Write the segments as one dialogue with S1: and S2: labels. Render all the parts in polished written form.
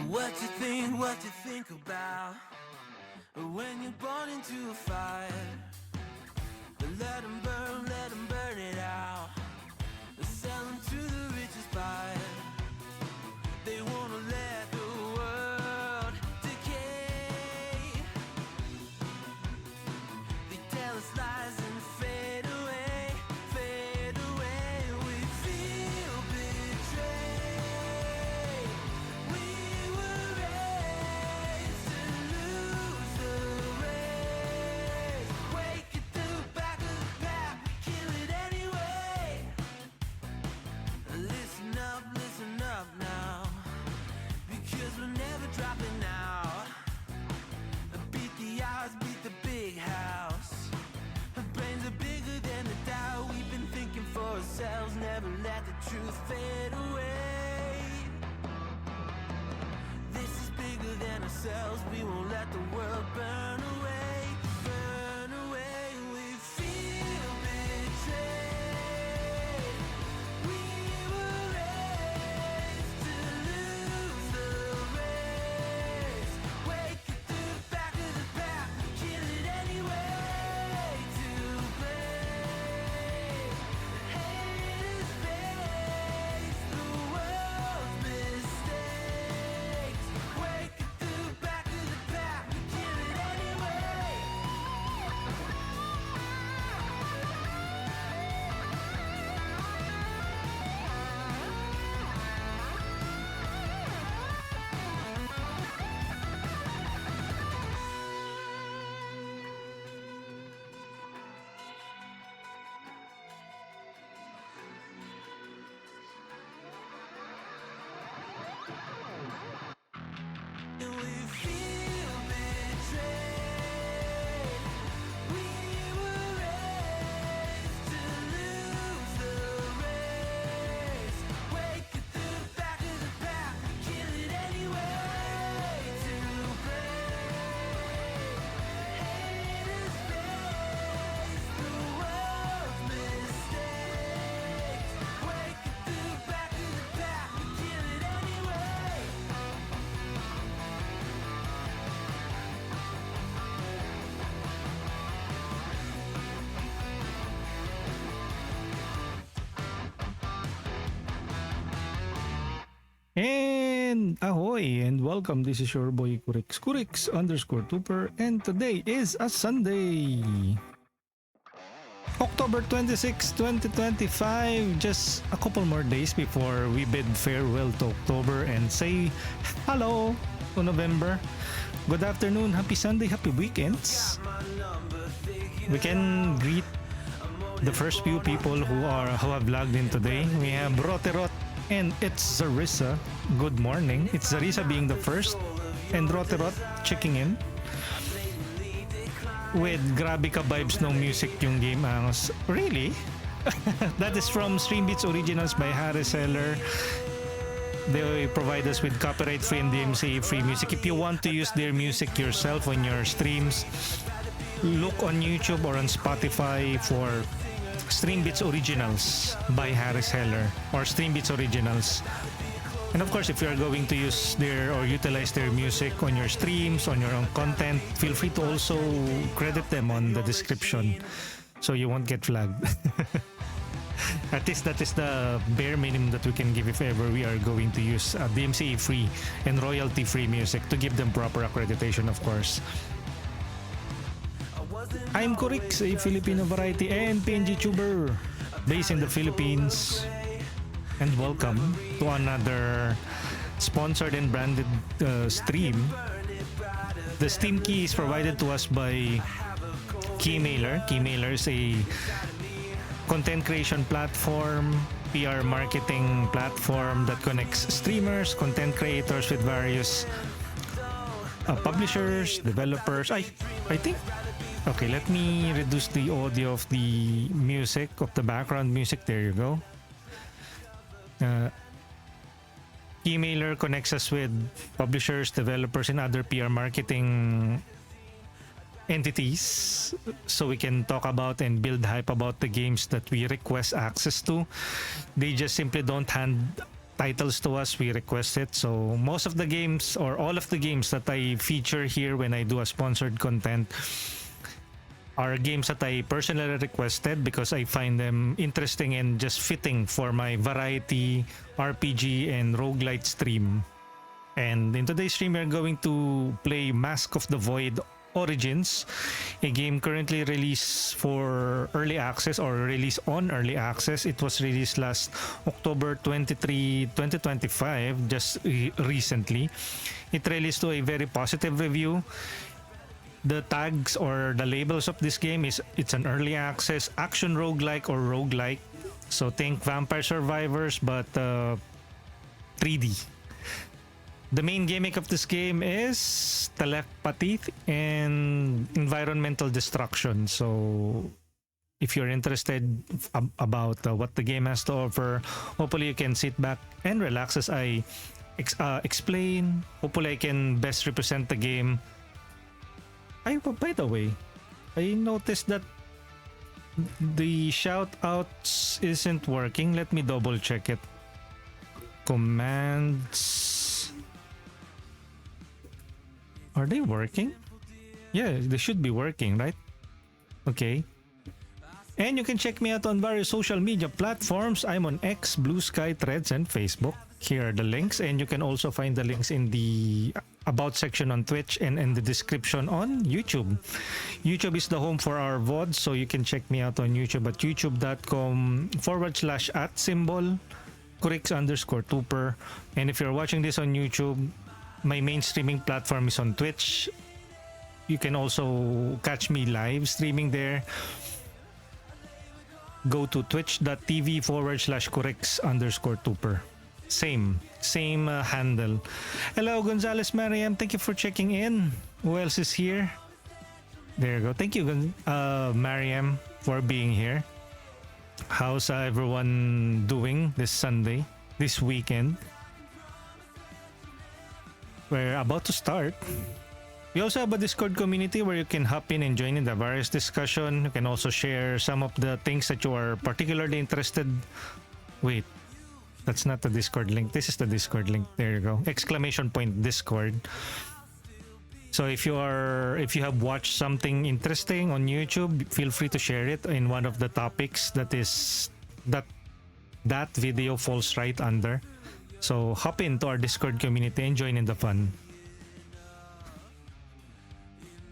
S1: What you think about when you're born into a fire? Let 'em burn it out. Sell 'em to the richest buyer. They wanna let the world decay. They tell us lies and fade away, fade away. We feel betrayed. We were raised to lose the race. Wake at the back of the pack, kill it anyway. Listen up now, because we're never dropping out. Beat the odds, beat the big house. Our brains are bigger than the doubt. We've been thinking for ourselves, never let the truth fade away. This is bigger than ourselves, we won't let the world burn away, burn away. We feel betrayed. We were raised to lose the race. Wake at the back of the pack, kill it anyway. To blame, haters face the world's mistakes. Wake at the back of the pack, kill it anyway. And we feel betrayed. We were raised to lose the race. Wake at the back of the pack, kill it anyway. To blame, haters face the world's mistakes. Wake at the back of the pack, kill it anyway.
S2: And ahoy and welcome. This is your boy Kurix underscore Tooper, and today is a Sunday, October 26, 2025. Just a couple more days before we bid farewell to October and say hello to November. Good afternoon, happy Sunday, happy weekends. We can greet the first few people who have logged in today. We have Roterot and it's Zarissa. Good morning. It's Zarissa being the first and Roterot checking in with grabe ka vibes no music yung game angos. Really? That is from Stream Beats Originals by Harris Heller. They provide us with copyright free and DMCA free music. If you want to use their music yourself on your streams, look on YouTube or on Spotify for Stream Beats Originals by Harris Heller or Stream Beats Originals. And of course, if you are going to use their or utilize their music on your streams, on your own content, feel free to also credit them on the description so you won't get flagged. At least that is the bare minimum that we can give if ever we are going to use DMCA free and royalty free music to give them proper accreditation, of course. I'm Kurix, a Filipino variety and PNG tuber based in the Philippines. And welcome to another sponsored and branded stream. The Steam key is provided to us by Keymailer. Keymailer is a content creation platform, PR marketing platform that connects streamers, content creators with various publishers, developers. I think. Okay, let me reduce the audio of the music, of the background music. There you go. Keymailer connects us with publishers, developers, and other PR marketing entities so we can talk about and build hype about the games that we request access to. They just simply don't hand titles to us, we request it. So most of the games or all of the games that I feature here when I do a sponsored content are games that I personally requested because I find them interesting and just fitting for my variety RPG and roguelite stream. And in today's stream, we're going to play Mask of the Void Origins, a game currently released for early access or released on early access. It was released last October 23, 2025, just recently. It released to a very positive review. The tags or the labels of this game is it's an early access action roguelike or roguelike. So think Vampire Survivors but 3D. The main gimmick of this game is telepathy and environmental destruction. So if you're interested about what the game has to offer, hopefully you can sit back and relax as I explain. Hopefully I can best represent the game. By the way, I noticed that the shout outs isn't working. Let me double check it. Commands. Are they working? Yeah, they should be working, right? Okay. And you can check me out on various social media platforms. I'm on X, Blue Sky, Threads, and Facebook. Here are the links, and you can also find the links in the About section on Twitch and in the description on YouTube. YouTube is the home for our VODs, so you can check me out on YouTube at youtube.com/@symbol Kurix_Tuper. And if you're watching this on YouTube, my main streaming platform is on Twitch. You can also catch me live streaming there. Go to twitch.tv/Kurix_Tuper. Same handle. Hello, Gonzales Mariam. Thank you for checking in. Who else is here? There you go. Thank you, Mariam, for being here. How's everyone doing this Sunday, this weekend? We're about to start. We also have a Discord community where you can hop in and join in the various discussion. You can also share some of the things that you are particularly interested. Wait, that's not the Discord link. This is the Discord link. There you go. !Discord. So if you have watched something interesting on YouTube, feel free to share it in one of the topics that video falls right under. So hop into our Discord community and join in the fun.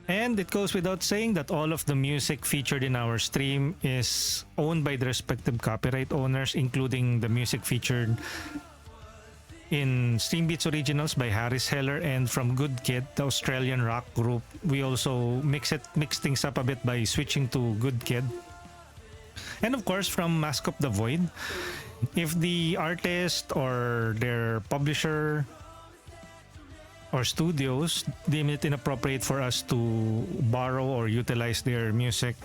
S2: And it goes without saying that all of the music featured in our stream is owned by the respective copyright owners, including the music featured in Stream Beats Originals by Harris Heller and from Good Kid, the Australian rock group. We also mix things up a bit by switching to Good Kid. And of course from Mask of the Void. If the artist or their publisher or studios deem it inappropriate for us to borrow or utilize their music,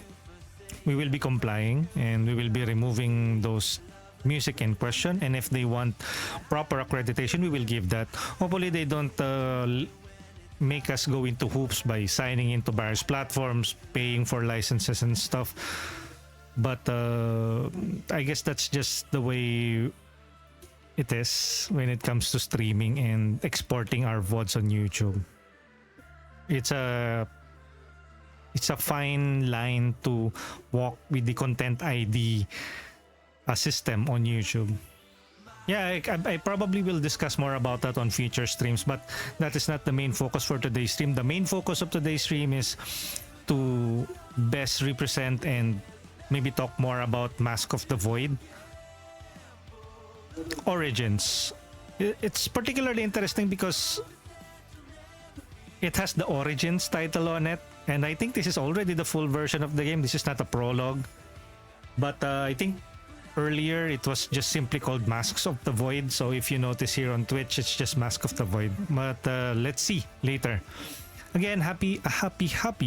S2: we will be complying and we will be removing those music in question. And if they want proper accreditation, we will give that. Hopefully they don't make us go into hoops by signing into various platforms, paying for licenses and stuff. But I guess that's just the way it is when it comes to streaming and exporting our VODs on YouTube. It's a fine line to walk with the content ID system on YouTube. Yeah, I probably will discuss more about that on future streams, but that is not the main focus for today's stream. The main focus of today's stream is to best represent and maybe talk more about Mask of the Void Origins. It's particularly interesting because it has the Origins title on it, and I think this is already the full version of the game. This is not a prologue, but I think earlier it was just simply called Masks of the Void. So if you notice here on Twitch, it's just Mask of the Void. But let's see later. Again, happy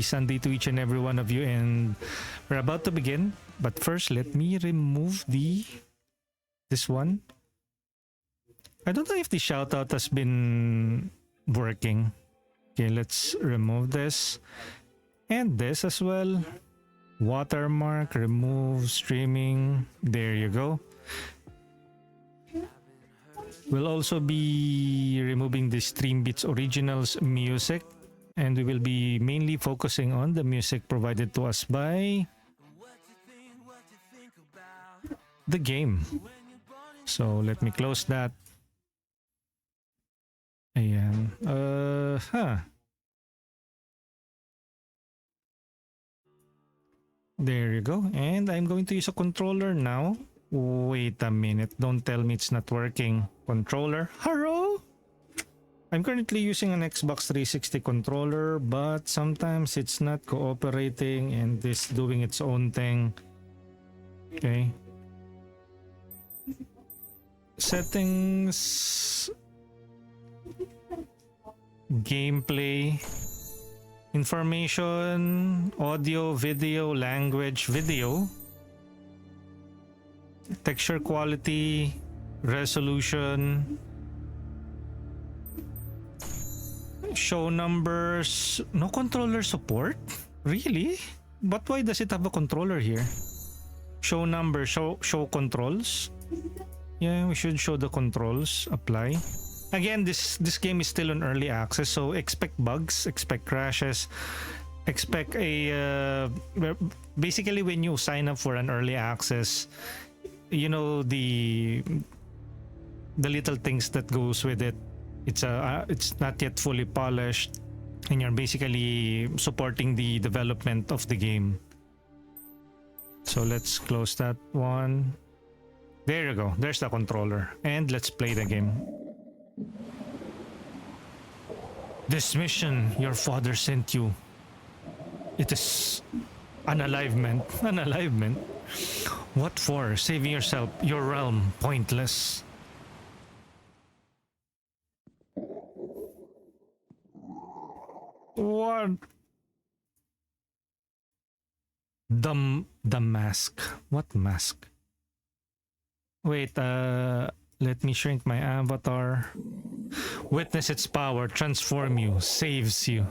S2: Sunday to each and every one of you, and we're about to begin. But first, let me remove this one. I don't know if the shoutout has been working. Okay, let's remove this and this as well. Watermark, remove streaming. There you go. We'll also be removing the Streambits Originals music, and we will be mainly focusing on the music provided to us by the game. So let me close that. Ayan. There you go. And I'm going to use a controller now. Wait a minute. Don't tell me it's not working. Controller. Hello? I'm currently using an Xbox 360 controller, but sometimes it's not cooperating and it's doing its own thing. Okay. Settings. Gameplay. Information. Audio, video, language, video. Texture quality. Resolution. Show numbers. No controller support? Really? But why does it have a controller here? Show numbers. Show controls. Yeah, we should show the controls. Apply. Again, this game is still on early access, so expect bugs, expect crashes, expect a basically when you sign up for an early access, you know, the little things that goes with it. It's not yet fully polished, and you're basically supporting the development of the game. So let's close that one. There you go. There's the controller. And let's play the game. This mission your father sent you. It is unalivement. Unalivement? What for? Saving yourself, your realm, pointless. What? The mask. What mask? Wait, let me shrink my avatar. Witness its power, transform you, saves you.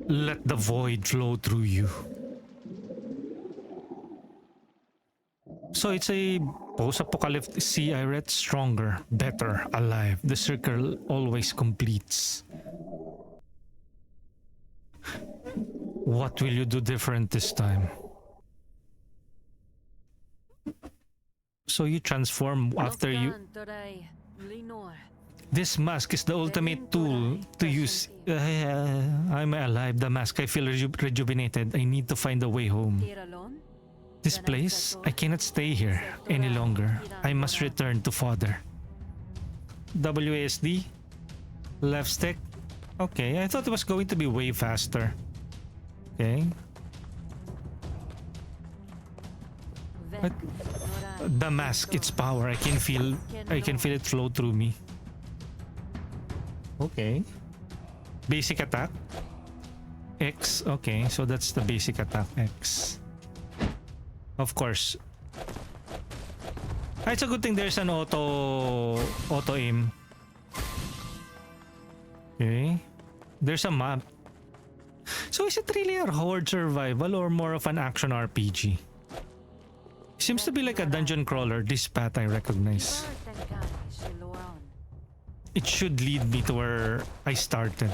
S2: Let the void flow through you. So it's a post-apocalyptic. See, I read stronger, better, alive. The circle always completes. What will you do different this time? So you transform after you... This mask is the ultimate tool to use. I'm alive, the mask. I feel rejuvenated. I need to find a way home. This place, I cannot stay here any longer. I must return to father. WASD? Left stick? Okay, I thought it was going to be way faster. Okay. But the mask, its power, I can feel it flow through me. Okay. Basic attack. X. Okay, so that's the basic attack. X. Of course. It's a good thing there's an auto aim. Okay. There's a map. So is it really a horde survival or more of an action RPG? Seems to be like a dungeon crawler. This path I recognize. It should lead me to where I started.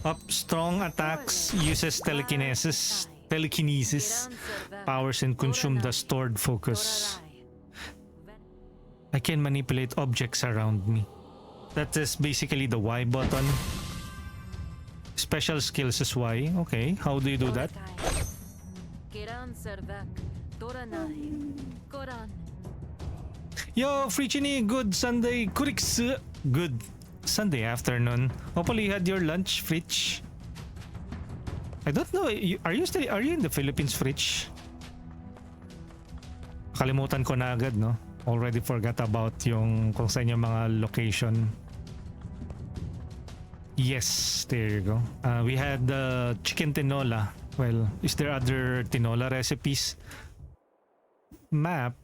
S2: Up strong attacks, uses telekinesis, powers and consume the stored focus. I can manipulate objects around me. That is basically the Y button. Special skills is Y. Okay, how do you do that? Yo, Frichini, good Sunday. Kuriksu. Good Sunday afternoon. Hopefully you had your lunch, Fritch. I don't know. Are you in the Philippines, Fritch? Kalimutan ko na agad, no? Already forgot about yung kung saan yung mga location. Yes, there you go. We had chicken tinola. Well, is there other tinola recipes? Map.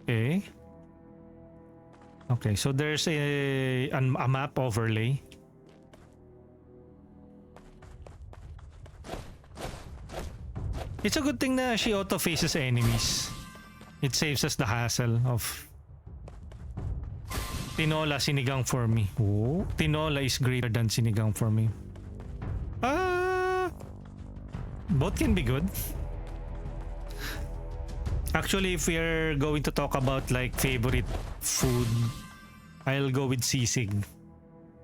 S2: Okay. Okay, so there's a map overlay. It's a good thing na she auto-faces enemies. It saves us the hassle of tinola sinigang for me. Oh, tinola is greater than sinigang for me. Both can be good. Actually, if we're going to talk about like favorite food, I'll go with sisig.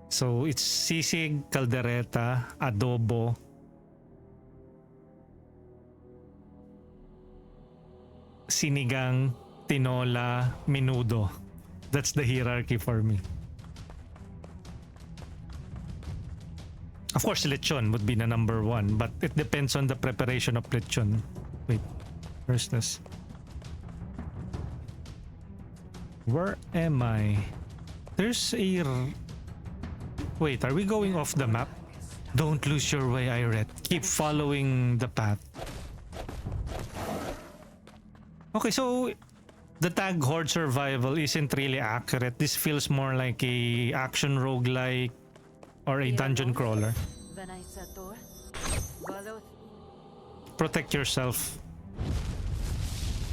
S2: So it's sisig, caldereta, adobo, sinigang, tinola, menudo. That's the hierarchy for me. Of course, lechon would be the number one, but it depends on the preparation of lechon. Wait, where's this? Where am I? There's a... Wait, are we going off the map? Don't lose your way, Iret. Keep following the path. Okay, so the tag Horde Survival isn't really accurate. This feels more like a action roguelike or a dungeon crawler. Protect yourself.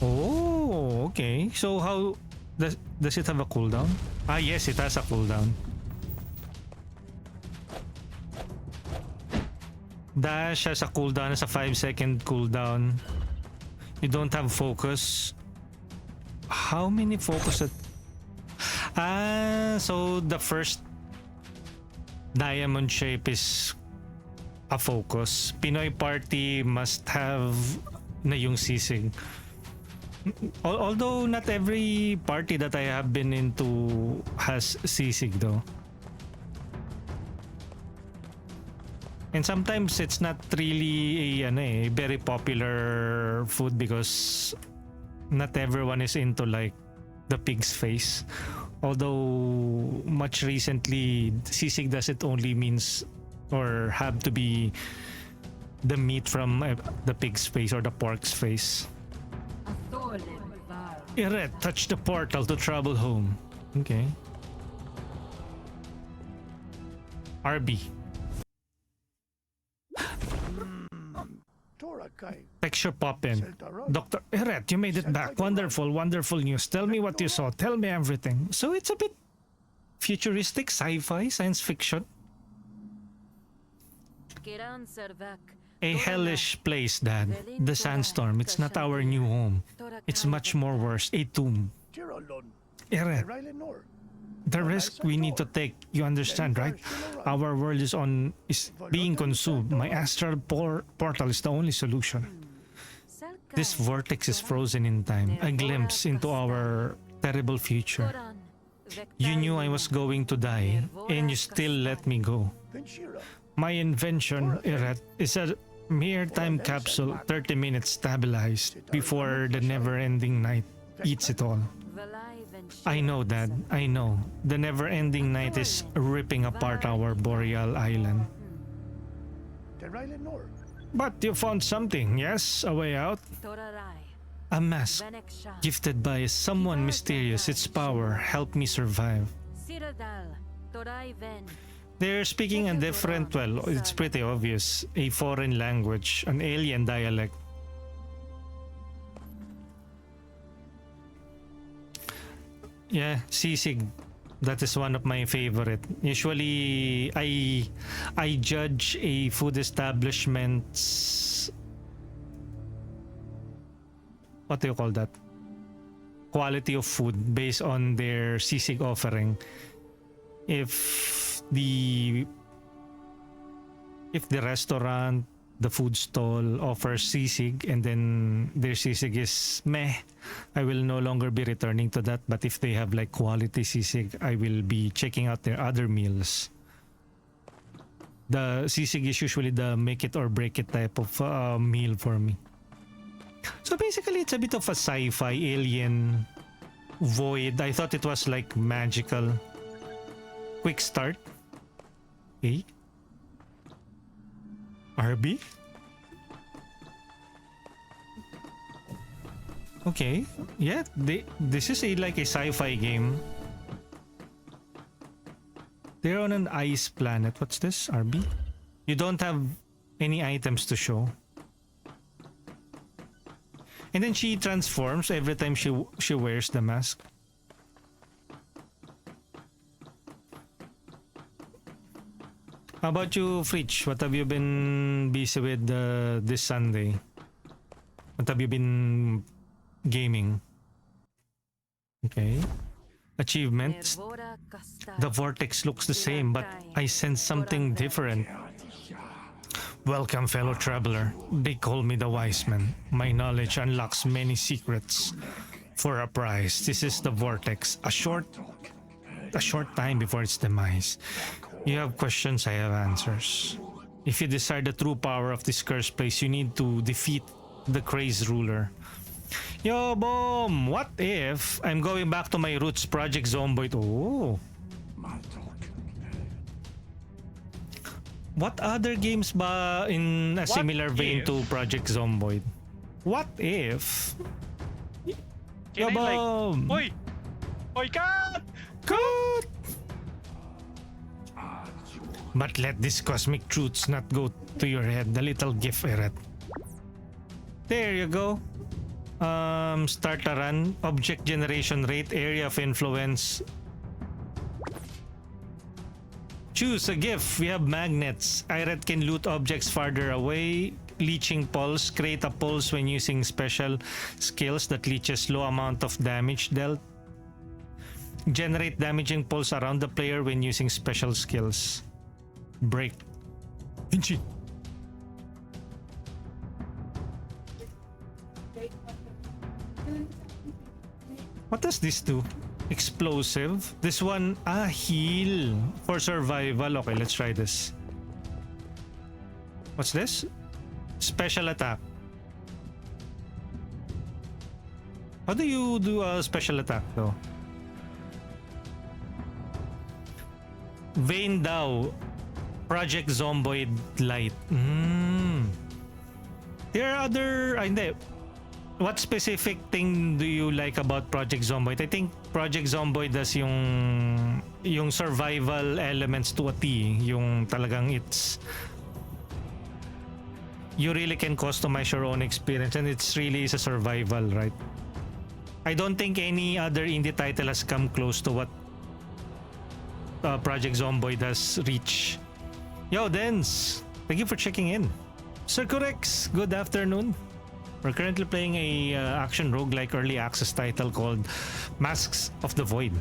S2: Oh, okay. So how does it have a cooldown? Ah, yes, it has a cooldown. Dash has a cooldown, has a 5-second cooldown. You don't have focus. How many focus at... so the first diamond shape is a focus. Pinoy party must have na yung sisig. Although not every party that I have been into has sisig though. And sometimes it's not really a very popular food because not everyone is into like the pig's face. Although much recently, sisig doesn't only means or have to be the meat from the pig's face or the pork's face. Iret, touch the portal to travel home. Okay. RB. Picture poppin'. Dr. Iret, you made it back. Wonderful, wonderful news. Tell me what you saw. Tell me everything. So it's a bit futuristic, sci-fi, science fiction. A hellish place, Dad. The sandstorm. It's not our new home. It's much more worse. A tomb. Iret. The risk we need to take, you understand, right? Our world is being consumed. My astral portal is the only solution. This vortex is frozen in time, a glimpse into our terrible future. You knew I was going to die, and you still let me go. My invention, Iret, is a mere time capsule, 30 minutes stabilized, before the never-ending night eats it all. I know, Dad. I know. The never-ending night is ripping apart our boreal island. But you found something, yes? A way out? A mask, gifted by someone mysterious. Its power helped me survive. They're speaking a different, well, it's pretty obvious, a foreign language, an alien dialect. Yeah, sisig. That is one of my favorite. Usually, I judge a food establishment's, what do you call that? Quality of food based on their sisig offering. If the restaurant, the food stall offers sisig and then their sisig is meh, I will no longer be returning to that. But if they have like quality sisig, I will be checking out their other meals. The sisig is usually the make it or break it type of meal for me. So basically, it's a bit of a sci-fi alien void. I thought it was like magical. Quick start. Okay. RB? Okay. Yeah, this is like a sci-fi game. They're on an ice planet. What's this? RB? You don't have any items to show. And then she transforms every time she wears the mask. How about you, Fritz? What have you been busy with this Sunday? What have you been gaming? Okay. Achievements. The vortex looks the same, but I sense something different. Welcome, fellow traveler. They call me the wise man. My knowledge unlocks many secrets. For a price, this is the vortex. A short time before its demise. You have questions, I have answers. If you desire the true power of this cursed place, you need to defeat the crazed ruler. Yo, boom! What if I'm going back to my roots, Project Zomboid? Oh. What other games ba in a similar vein to Project Zomboid? What if? Yo,
S3: Can I
S2: boom!
S3: Oi! Oi, cut!
S2: Cut! But let these cosmic truths not go to your head. The little gift I read. There you go. Start a run. Object generation rate. Area of influence. Choose a gift. We have magnets. Iret can loot objects farther away. Leeching pulse. Create a pulse when using special skills that leeches low amount of damage dealt. Generate damaging pulse around the player when using special skills. Break. Vinci. What does this do? Explosive. This one, heal for survival. Okay, let's try this. What's this? Special attack. How do you do a special attack though? Vein Dow. Project Zomboid Light. There are other... hindi. What specific thing do you like about Project Zomboid? I think Project Zomboid does yung survival elements to a T. Yung talagang it's... You really can customize your own experience and it's really is a survival, right? I don't think any other indie title has come close to what Project Zomboid has reached. Yo, Dens! Thank you for checking in. Sir Corex, good afternoon. We're currently playing a action roguelike early access title called Masks of the Void.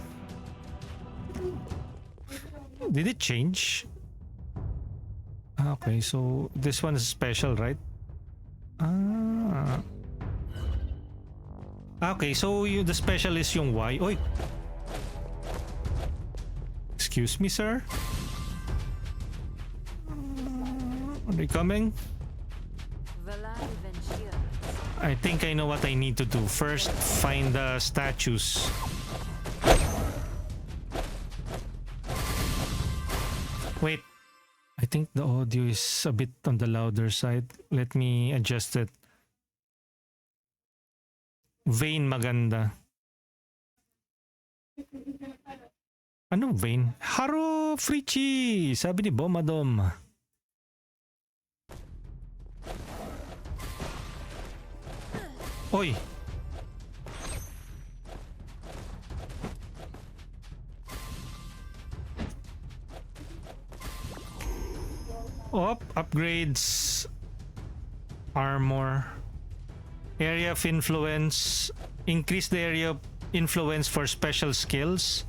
S2: Did it change? Okay, so this one is special, right? Okay, so the special is yung Y. Oy! Excuse me, sir? Are they coming? I think I know what I need to do. First, find the statues. Wait. I think the audio is a bit on the louder side. Let me adjust it. Vein maganda. Anong vein? Haro Frichi! Sabi ni Bomadom. Oy! Upgrades. Armor. Area of influence. Increase the area of influence for special skills.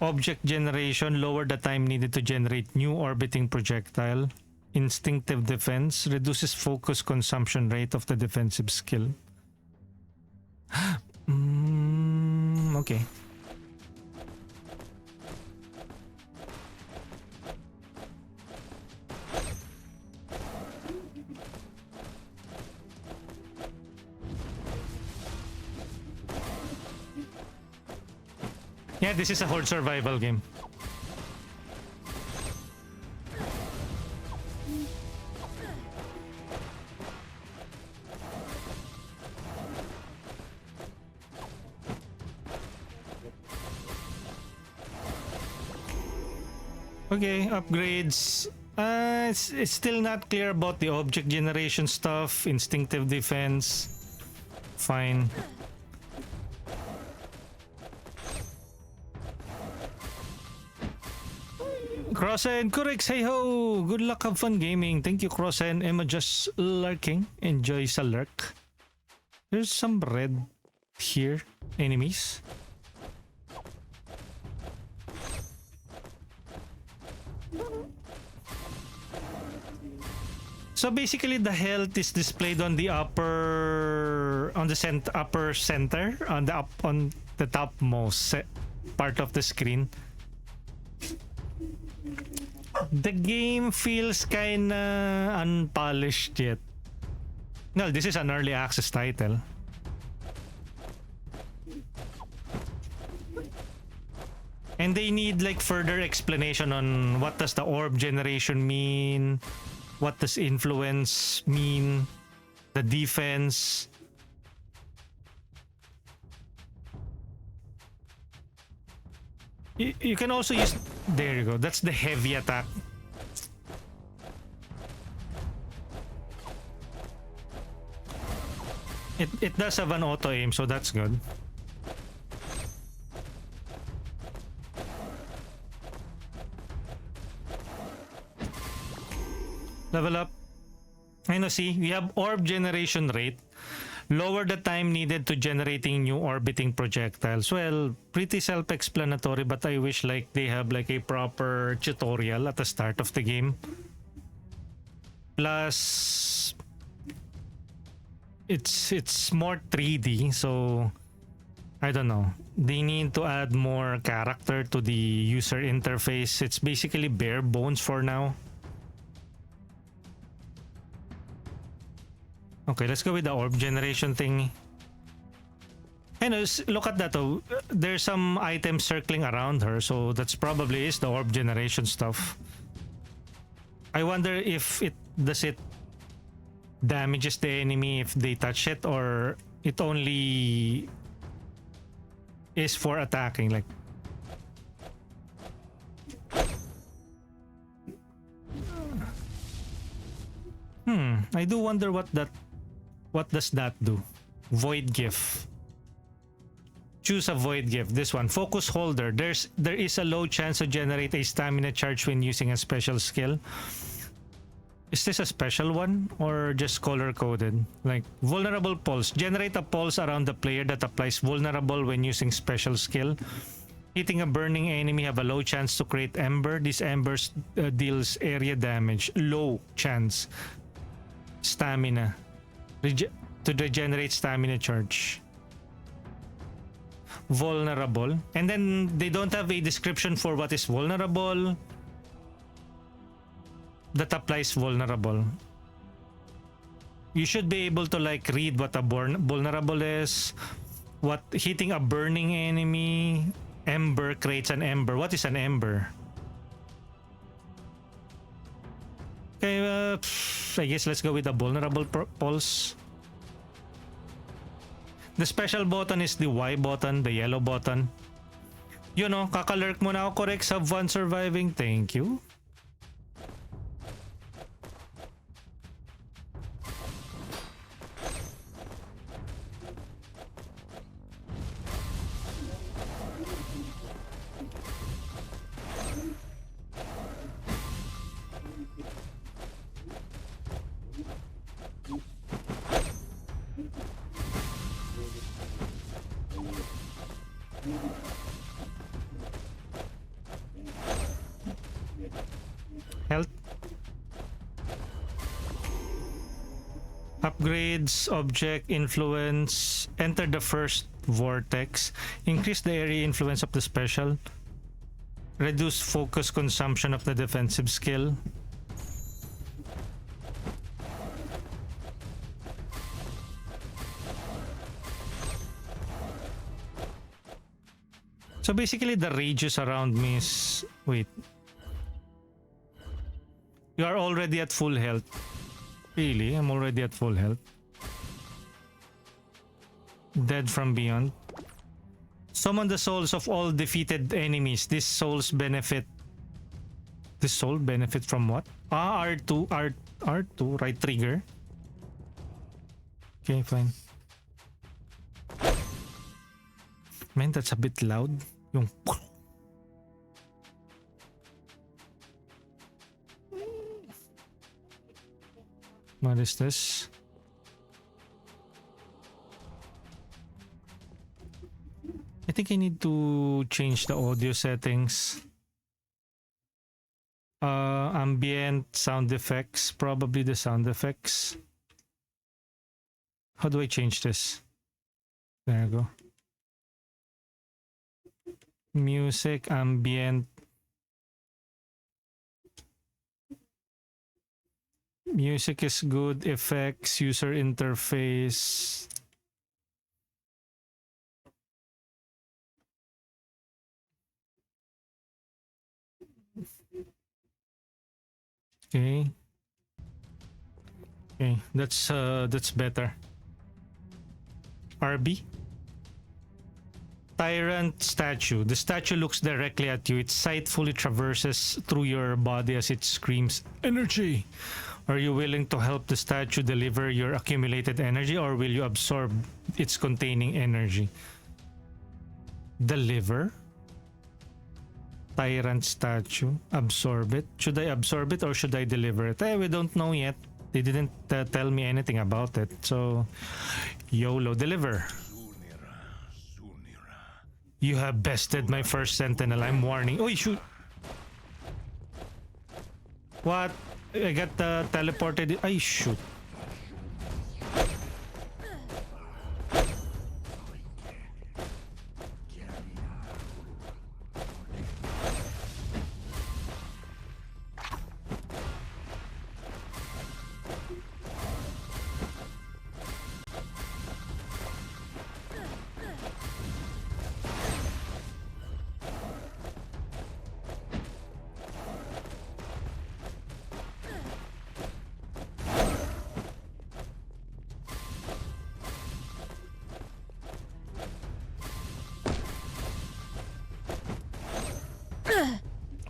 S2: Object generation. Lower the time needed to generate new orbiting projectile. Instinctive defense. Reduces focus consumption rate of the defensive skill. Okay. Yeah, this is a horde survival game. Okay, upgrades. It's still not clear about the object generation stuff, instinctive defense. fine. Crossen, correct, say ho! Good luck, have fun gaming. Thank you, Crossen. Emma just lurking. Enjoy sa lurk. There's some red here. Enemies. So basically the health is displayed on the upper upper center on the topmost part of the screen. The game feels kinda unpolished yet. No, this is an early access title. And they need like further explanation on what does the orb generation mean, what does influence mean, the defense. You can also use, there you go, that's the heavy attack. It does have an auto aim, so that's good. Level up. I know, see, we have orb generation rate. Lower the time needed to generating new orbiting projectiles. Well, pretty self-explanatory, but I wish like they have like a proper tutorial at the start of the game. Plus, it's more 3D, so I don't know. They need to add more character to the user interface. It's basically bare bones for now. Okay, let's go with the orb generation thing. Anyways, look at that though. There's some items circling around her, so that's probably is the orb generation stuff. I wonder if it damages the enemy if they touch it, or it only is for attacking, like. I do wonder what does that do? Void gift. Choose a void gift. This one. Focus holder. There is a low chance to generate a stamina charge when using a special skill. Is this a special one or just color coded? Like vulnerable pulse. Generate a pulse around the player that applies vulnerable when using special skill. Hitting a burning enemy have a low chance to create ember. These embers deals area damage. Low chance. Stamina. To regenerate stamina charge. Vulnerable. And then they don't have a description for what is vulnerable. That applies vulnerable. You should be able to like read what a vulnerable is. What hitting a burning enemy. Ember creates an ember. What is an ember? Okay, I guess let's go with the vulnerable pulse. The special button is the Y button, the yellow button. You know, kakalurk mo na ako, correct. Have fun surviving. Thank you. Health. Upgrades, object, influence. Enter the first vortex. Increase the area influence of the special. Reduce focus consumption of the defensive skill. So basically the radius around me is... Wait. You are already at full health. Really? I'm already at full health. Dead from beyond. Summon the souls of all defeated enemies. These souls benefit... This soul benefit from what? Ah, R2, right trigger. Okay, fine. Man, that's a bit loud. Yung what is this? I think I need to change the audio settings. Ambient sound effects, probably the sound effects. How do I change this? There we go. Music, ambient. Music is good. Effects, user interface. Okay. Okay, that's better. RB. Tyrant statue. The statue looks directly at you. Its sight fully traverses through your body as it screams energy. Are you willing to help the statue deliver your accumulated energy, or will you absorb its containing energy? Deliver? Tyrant statue. Absorb it. Should I absorb it or should I deliver it? We don't know yet. They didn't tell me anything about it. So, YOLO. Deliver. You have bested my first sentinel. I'm warning. Oh, shoot. What? I got teleported. Ay, shoot.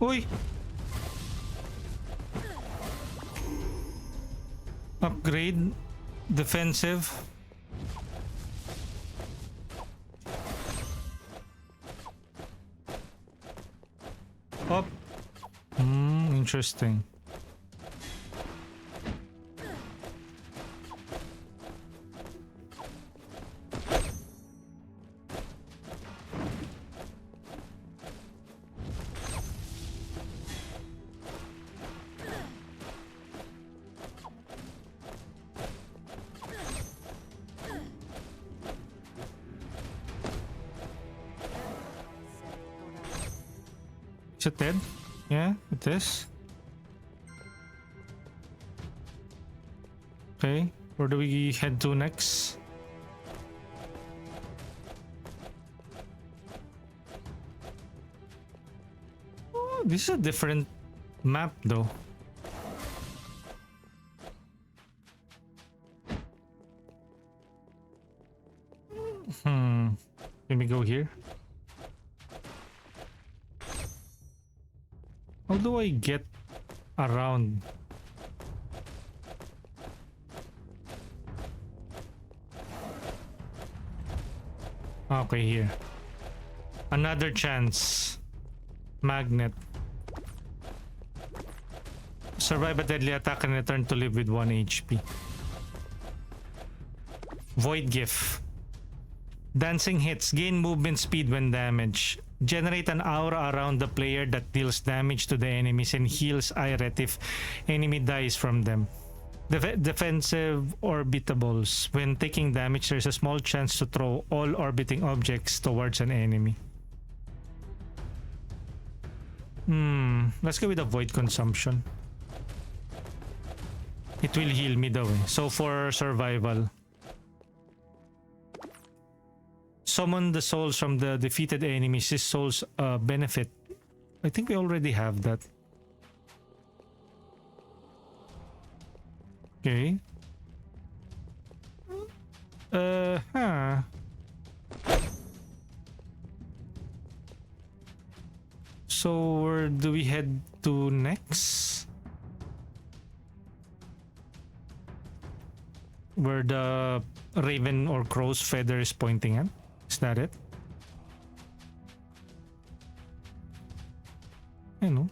S2: Uy! Upgrade. Defensive. Up. Interesting. Is it dead? Yeah, it is. Okay, where do we head to next? Oh, this is a different map though. Let me go here. How do I get around? Okay, here. Another chance. Magnet. Survive a deadly attack and return to live with 1 HP. Void Gift. Dancing hits. Gain movement speed when damaged. Generate an aura around the player that deals damage to the enemies and heals Iret if enemy dies from them. Defensive orbitables. When taking damage, there's a small chance to throw all orbiting objects towards an enemy. Let's go with the void consumption. It will heal me though. So for survival. Summon the souls from the defeated enemies. These souls benefit. I think we already have that. Okay. So where do we head to next? Where the raven or crow's feather is pointing at? Is that it? You know.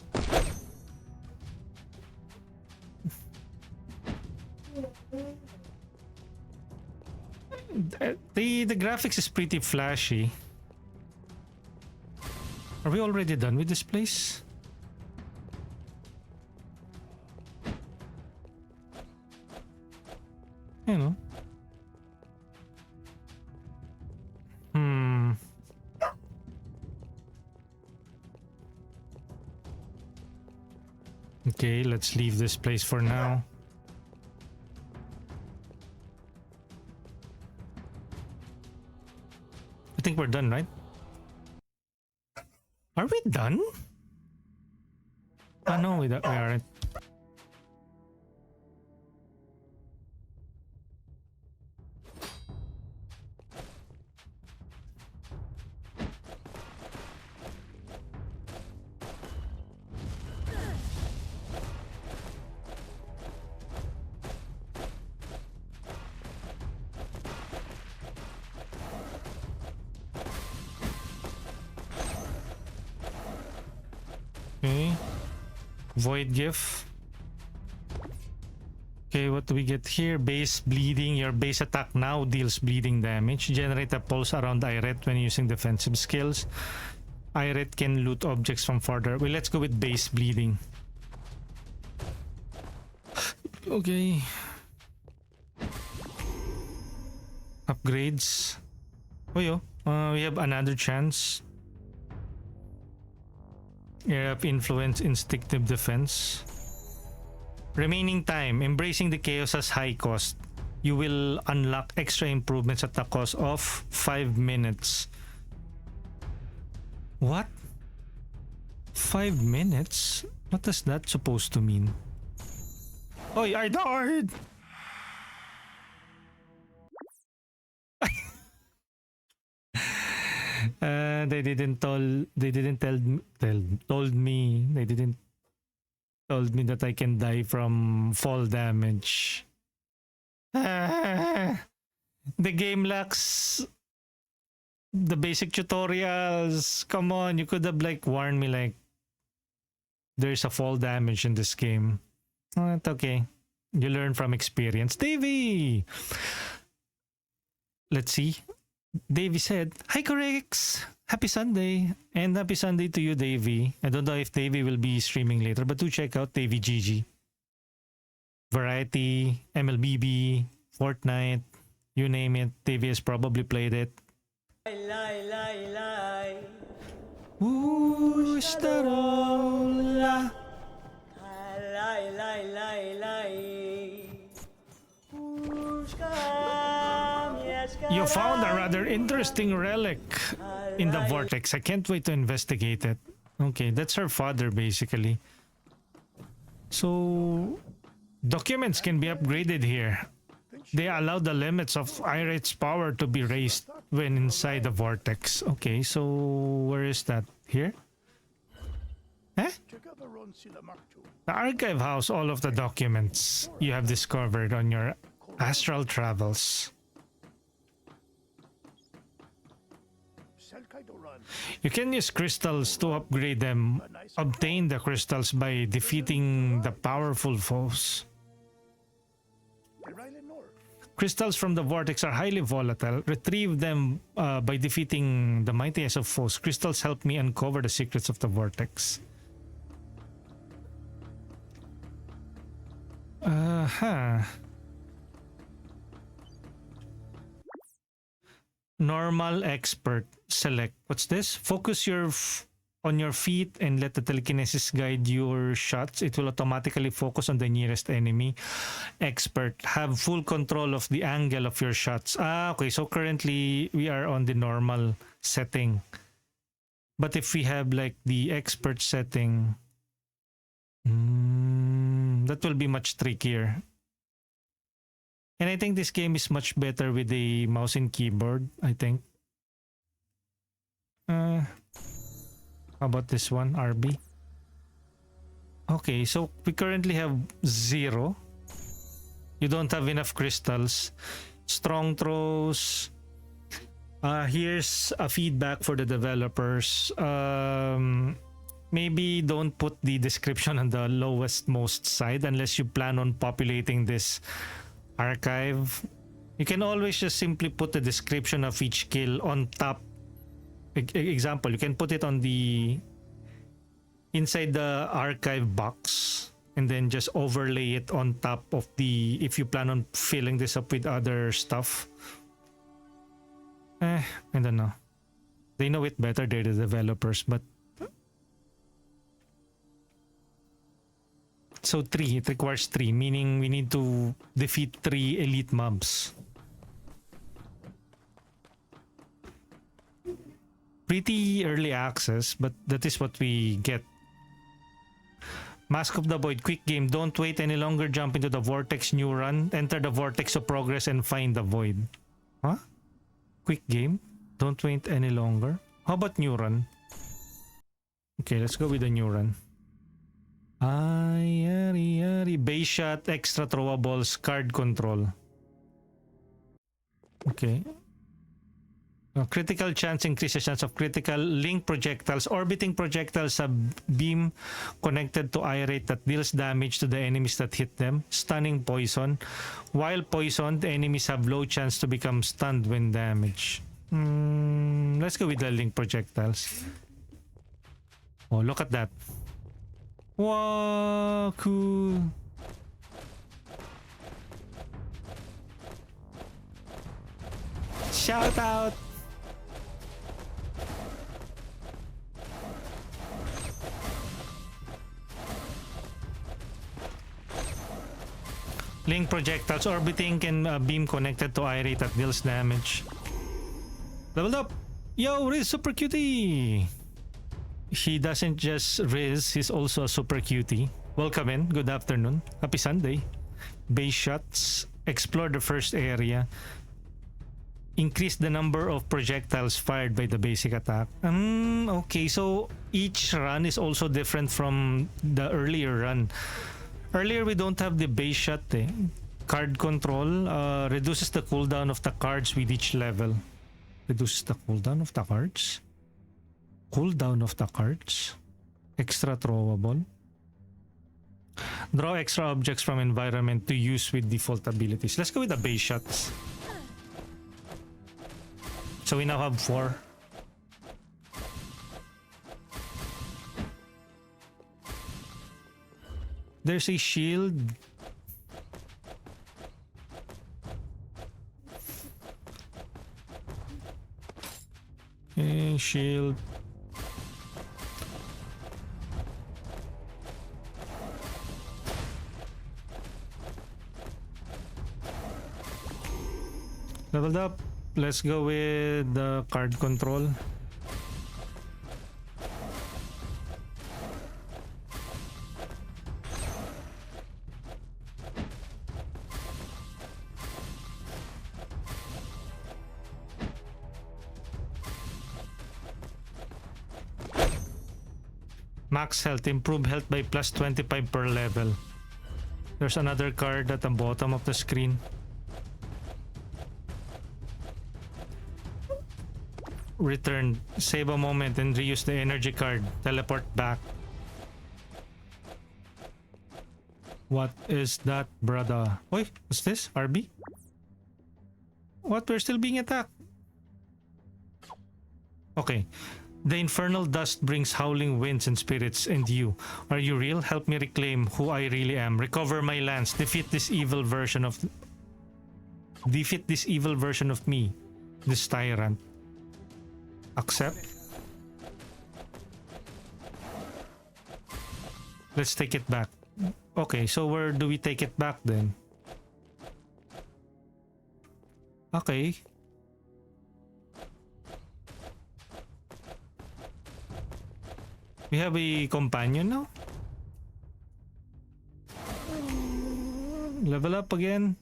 S2: The graphics is pretty flashy. Are we already done with this place? You know. Okay, let's leave this place for now. I think we're done, right? Are we done? Oh no, we aren't. Okay. Void GIF. Okay, what do we get here? Base bleeding. Your base attack now deals bleeding damage. Generate a pulse around Irate when using defensive skills. Irate can loot objects from farther. Well, let's go with base bleeding. Okay. Upgrades. Oh, yo. We have another chance. Area of influence, instinctive defense. Remaining time. Embracing the chaos has high cost. You will unlock extra improvements at the cost of 5 minutes. What? 5 minutes? What is that supposed to mean? Oh, I died! They didn't told me that I can die from fall damage. The game lacks the basic tutorials. Come on, you could have like warned me like there's a fall damage in this game. Oh, it's okay. You learn from experience. Davey! Let's see. Davey said, "Hi Correx! Happy Sunday!" And happy Sunday to you, Davey. I don't know if Davey will be streaming later, but do check out Davey GG. Variety, MLBB, Fortnite, you name it. Davey has probably played it. You found a rather interesting relic in the vortex. I can't wait to investigate it. Okay, that's her father basically. So documents can be upgraded here. They allow the limits of Irate's power to be raised when inside the vortex. Okay, so where is that? Here? Eh? The archive house all of the documents you have discovered on your astral travels. You can use crystals to upgrade them. Obtain the crystals by defeating the powerful foes. Crystals from the vortex are highly volatile. Retrieve them by defeating the mightiest of foes. Crystals help me uncover the secrets of the vortex. Normal, expert, select. What's this? Focus on your feet and let the telekinesis guide your shots. It will automatically focus on the nearest enemy. Expert, have full control of the angle of your shots. Okay, so currently we are on the normal setting. But if we have like the expert setting, that will be much trickier. And I think this game is much better with the mouse and keyboard, I think. How about this one, RB? Okay, so we currently have 0. You don't have enough crystals. Strong throws. Here's a feedback for the developers. maybe don't put the description on the lowest most side unless you plan on populating this archive. You can always just simply put the description of each kill on top. Example, you can put it on the inside the archive box and then just overlay it on top of the, if you plan on filling this up with other stuff. I don't know. They know it better, they're the developers, but so 3, it requires 3, meaning we need to defeat 3 elite mobs. Pretty early access, but that is what we get. Mask of the Void, quick game. Don't wait any longer. Jump into the vortex, new run. Enter the vortex of progress and find the void. Huh? Quick game? Don't wait any longer. How about new run? Okay, let's go with the new run. Base shot, extra throwables, card control. Okay. Critical chance increases chance of critical. Link projectiles. Orbiting projectiles have beam connected to eye rate that deals damage to the enemies that hit them. Stunning poison. While poisoned, enemies have low chance to become stunned when damaged. Let's go with the link projectiles. Oh, look at that. Wow, cool. Shout out. Link projectiles. Orbiting can beam connected to eye rate that deals damage. Leveled up. Yo, Riz super cutie. He doesn't just Riz, he's also a super cutie. Welcome in. Good afternoon. Happy Sunday. Base shots. Explore the first area. Increase the number of projectiles fired by the basic attack. Okay, so each run is also different from the earlier run. Earlier, we don't have the base shot. Card control reduces the cooldown of the cards with each level. Reduces the cooldown of the cards. Cooldown of the cards. Extra throwable. Draw extra objects from environment to use with default abilities. Let's go with the base shots. So we now have 4. There's a shield. A shield. Leveled up. Let's go with the card control. Max health. Improve health by plus 25 per level. There's another card at the bottom of the screen. Return. Save a moment and reuse the energy card. Teleport back. What is that, brother? Oi, what's this? RB? What? We're still being attacked. Okay. The infernal dust brings howling winds and spirits, and you. Are you real? Help me reclaim who I really am. Recover my lands. Defeat this evil version of me. This tyrant. Accept. Let's take it back. Okay, so where do we take it back then? Okay. We have a companion now. Level up again.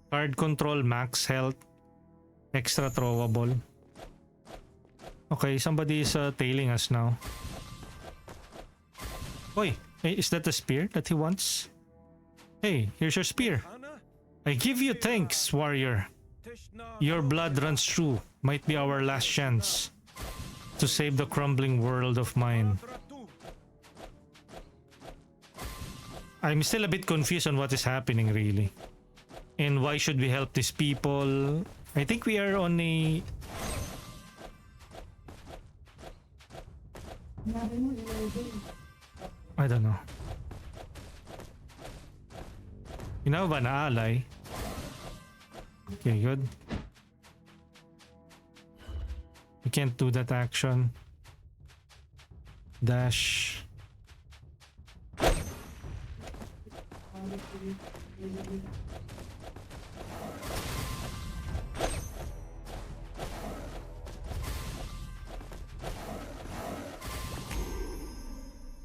S2: Card control, max health, extra throwable. Okay, somebody is tailing us now. Oi, hey, is that the spear that he wants? Hey, here's your spear. I give you thanks, warrior. Your blood runs true. Might be our last chance to save the crumbling world of mine. I'm still a bit confused on what is happening really. And why should we help these people? I think we are on a... I don't know. Inawa ba na ally? Okay, good. We can't do that action. Dash.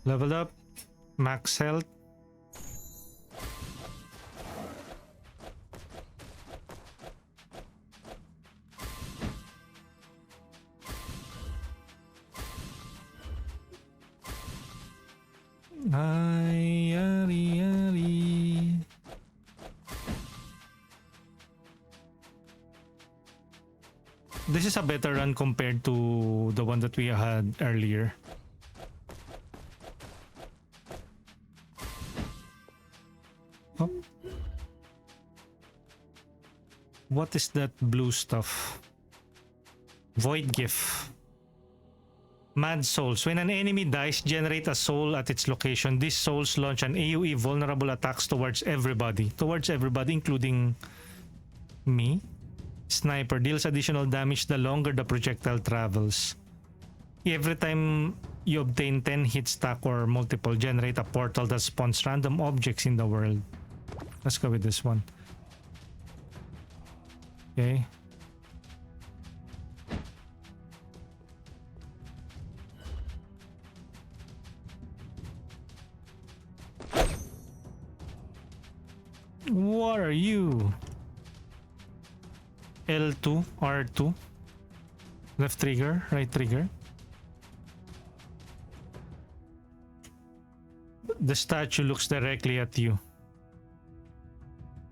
S2: Leveled up. Max health. Ay, yari, yari. This is a better run compared to the one that we had earlier. Oh. What is that blue stuff? Void gift. Mad souls. When an enemy dies, generate a soul at its location. These souls launch an AoE vulnerable attacks towards everybody. Towards everybody, including me. Sniper deals additional damage the longer the projectile travels. Every time you obtain 10 hit stack or multiple, generate a portal that spawns random objects in the world. Let's go with this one. Okay. What are you? L2, R2. Left trigger, right trigger. The statue looks directly at you.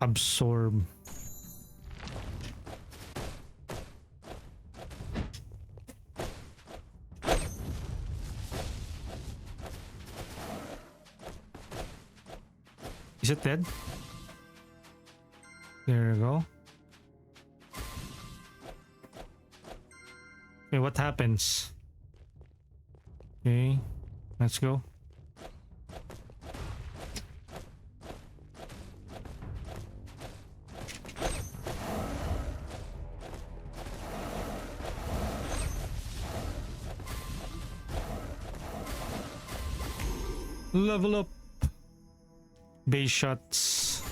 S2: Absorb. Is it dead? There we go. Okay, what happens? Okay, let's go. Level up. Base shots.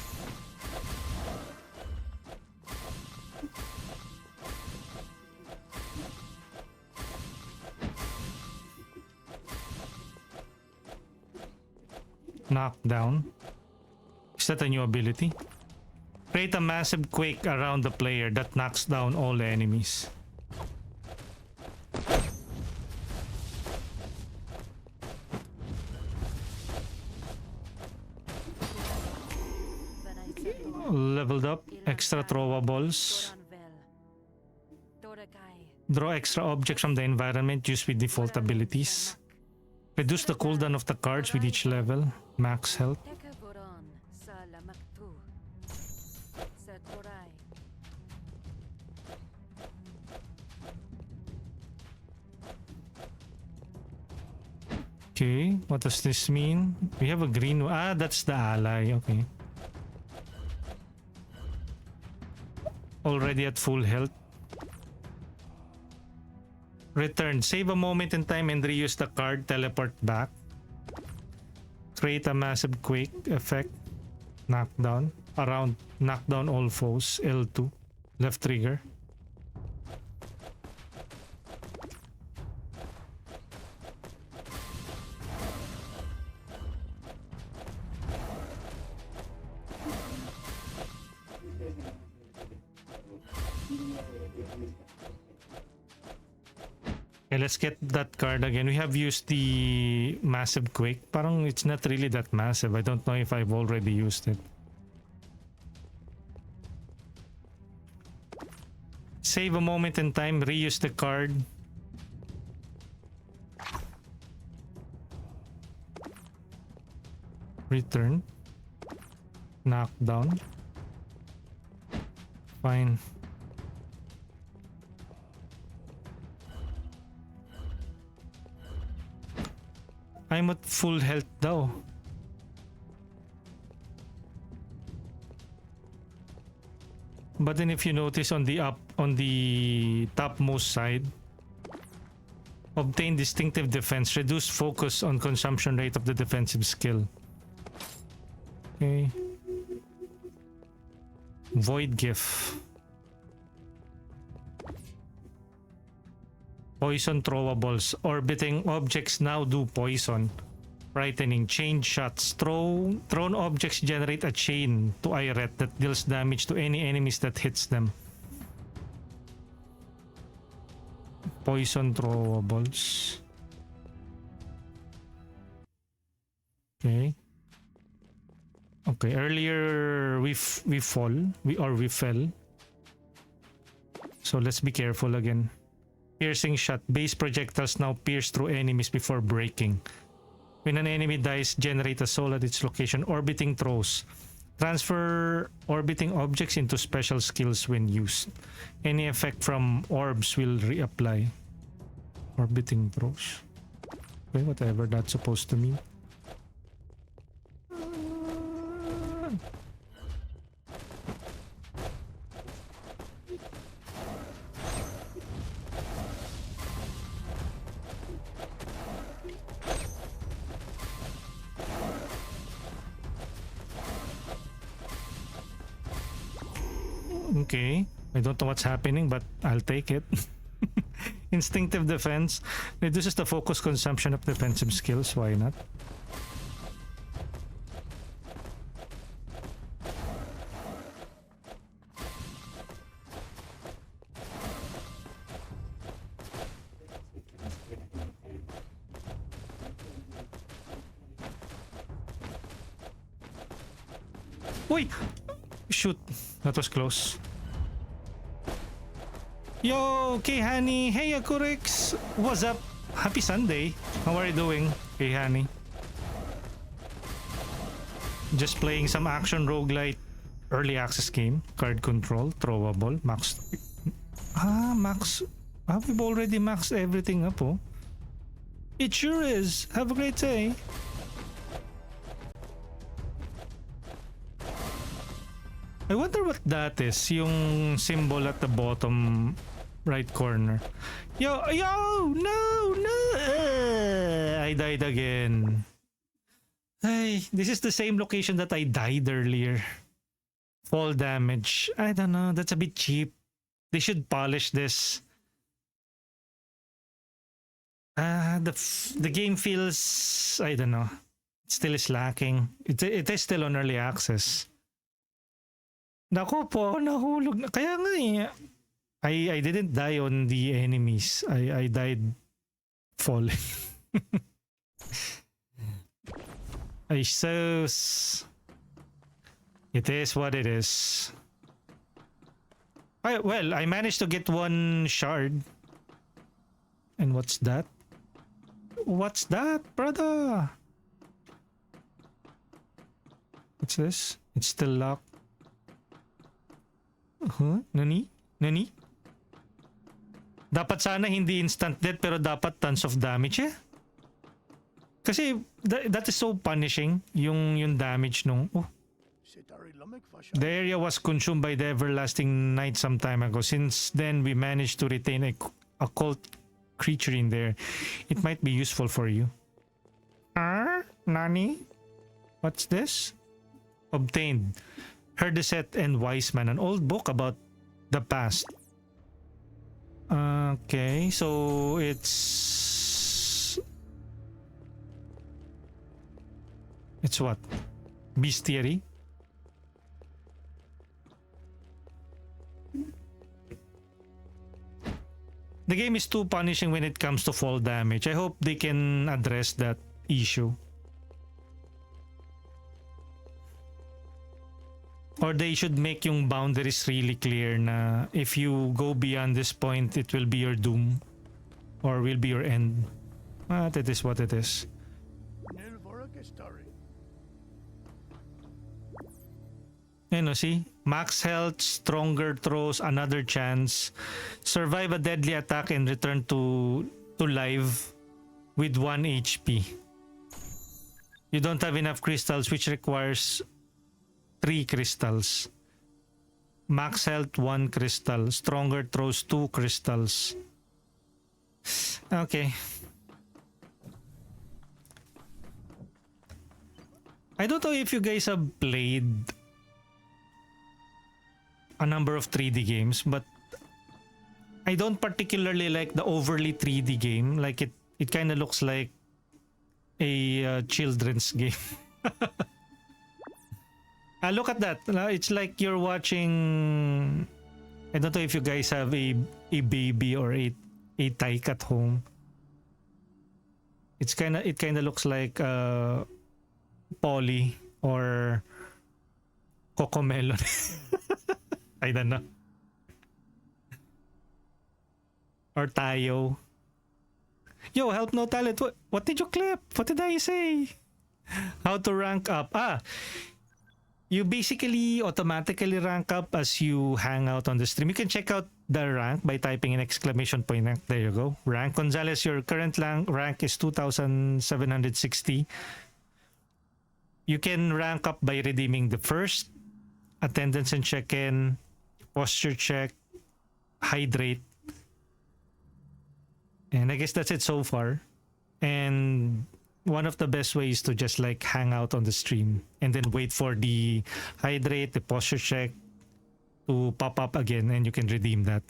S2: Knockdown. Is that a new ability? Create a massive quake around the player that knocks down all enemies. Leveled up. Extra throwables. Draw extra objects from the environment used with default abilities. Reduce the cooldown of the cards with each level. Max health. Okay, what does this mean? We have a green one. Ah, that's the ally. Okay. Already at full health. Return. Save a moment in time and reuse the card. Teleport back. Create a massive quake effect. Knockdown. Around. Knockdown all foes. L2. Left trigger. Okay, let's get that card again. We have used the massive quake. Parang it's not really that massive. I don't know if I've already used it. Save a moment in time. Reuse the card. Return. Knockdown. Fine. I'm at full health daw. But then if you notice on the topmost side, obtain distinctive defense, reduce focus on consumption rate of the defensive skill. Okay. Void Gift. Poison throwables. Orbiting objects now do poison. Frightening. Chain shots. Thrown objects generate a chain to Iret that deals damage to any enemies that hits them. Poison throwables. Okay. Okay, earlier we fell. So let's be careful again. Piercing shot. Base projectiles now pierce through enemies before breaking. When an enemy dies, generate a soul at its location. Orbiting throws. Transfer orbiting objects into special skills when used. Any effect from orbs will reapply. Orbiting throws. Okay, whatever that's supposed to mean. Okay, I don't know what's happening, but I'll take it. Instinctive defense reduces the focus consumption of defensive skills. Why not? Wait! Shoot, that was close. Yo, Kay Honey. Hey, Akurix. What's up? Happy Sunday. How are you doing, Kay Honey? Just playing some action roguelite early access game. Card control, throwable, max. Max. We've already maxed everything up, oh. It sure is. Have a great day. I wonder what that is, yung symbol at the bottom right corner. Yo, no! I died again. Hey, this is the same location that I died earlier. Fall damage. I don't know, that's a bit cheap. They should polish this. The game feels, I don't know, it still is lacking. It is still on early access. Nako po, nahulog na. Kaya nga eh. I didn't die on the enemies. I died falling. I suppose it is what it is. Well, I managed to get one shard. And what's that? What's that, brother? What's this? It's still locked. Huh? Nani? Dapat sana hindi instant death pero dapat tons of damage eh. Kasi that is so punishing yung damage nung The area was consumed by the everlasting night some time ago. Since then we managed to retain a occult creature in there. It might be useful for you. Nani? What's this? Obtained. Herdeset and Wiseman, an old book about the past. Okay, so it's what? Bestiary? The game is too punishing when it comes to fall damage. I hope they can address that issue. Or they should make yung boundaries really clear na if you go beyond this point, it will be your doom. Or will be your end. But it is what it is. See? Max health, stronger throws, another chance. Survive a deadly attack and return to life with 1 HP. You don't have enough crystals, which requires 3 crystals. Max health, 1 crystal. Stronger throws, 2 crystals. Okay. I don't know if you guys have played a number of 3D games, but I don't particularly like the overly 3D game. Like it kind of looks like a children's game. Look at that. It's like you're watching. I don't know if you guys have a baby or a tyke at home. It kind of looks like Polly or Cocomelon. I don't know. Or Tayo. Yo, help no talent. What did you clip? What did I say? How to rank up? You basically automatically rank up as you hang out on the stream. You can check out the rank by typing an exclamation point. There you go. Rank Gonzalez, your current rank is 2,760. You can rank up by redeeming the first, attendance and check-in, posture check, hydrate. And I guess that's it so far. And one of the best ways to just like hang out on the stream and then wait for the hydrate, the posture check to pop up again, and you can redeem that.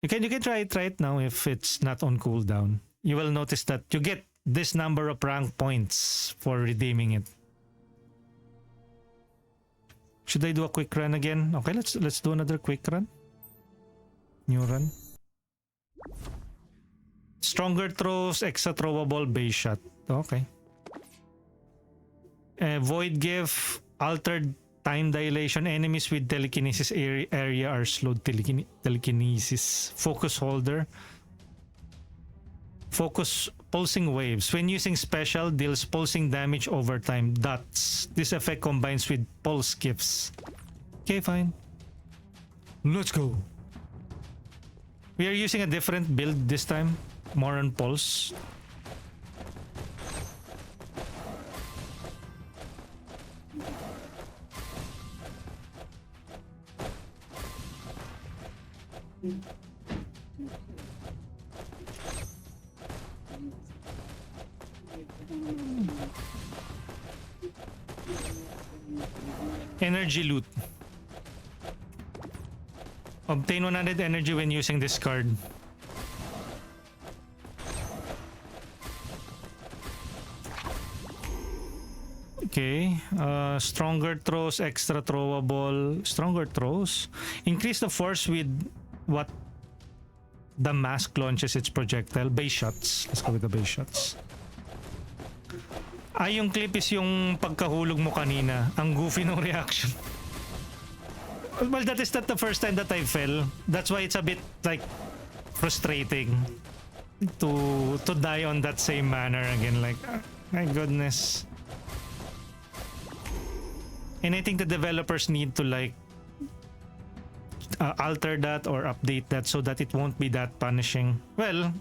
S2: You can try it now if it's not on cooldown. You will notice that you get this number of rank points for redeeming it. Should I do a quick run again? Okay, let's do another quick run. New run. Stronger throws, extra throwable, base shot. Okay. Void gift, altered time dilation. Enemies with telekinesis area are slowed. Telekinesis. Focus holder. Focus pulsing waves. When using special, deals pulsing damage over time. Dots. This effect combines with pulse gifts. Okay, fine. Let's go. We are using a different build this time. More on pulse. Energy loot. Obtain 100 energy when using this card. Okay. Stronger throws, extra throwable. Stronger throws. Increase the force with what the mask launches its projectile. Base shots. Let's go with the base shots. Yung clip is yung pagkahulog mo kanina. Ang goofy ng reaction. Well, that is not the first time that I fell. That's why it's a bit like frustrating to die on that same manner again. Like, my goodness. And I think the developers need to like alter that or update that so that it won't be that punishing. Well,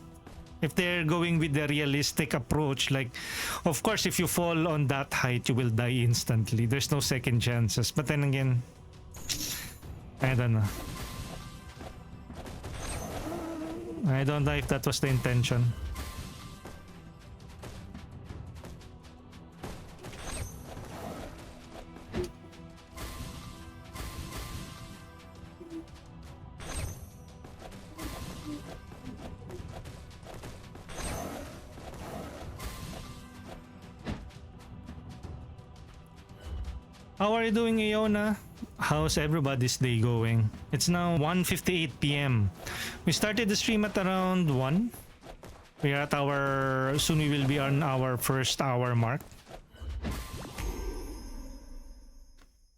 S2: if they're going with the realistic approach, like, of course, if you fall on that height, you will die instantly. There's no second chances. But then again, I don't know. I don't know if that was the intention. How are you doing, Iona? How's everybody's day going? It's now 1:58 p.m. We started the stream at around 1. We are at our... Soon we will be on our first hour mark.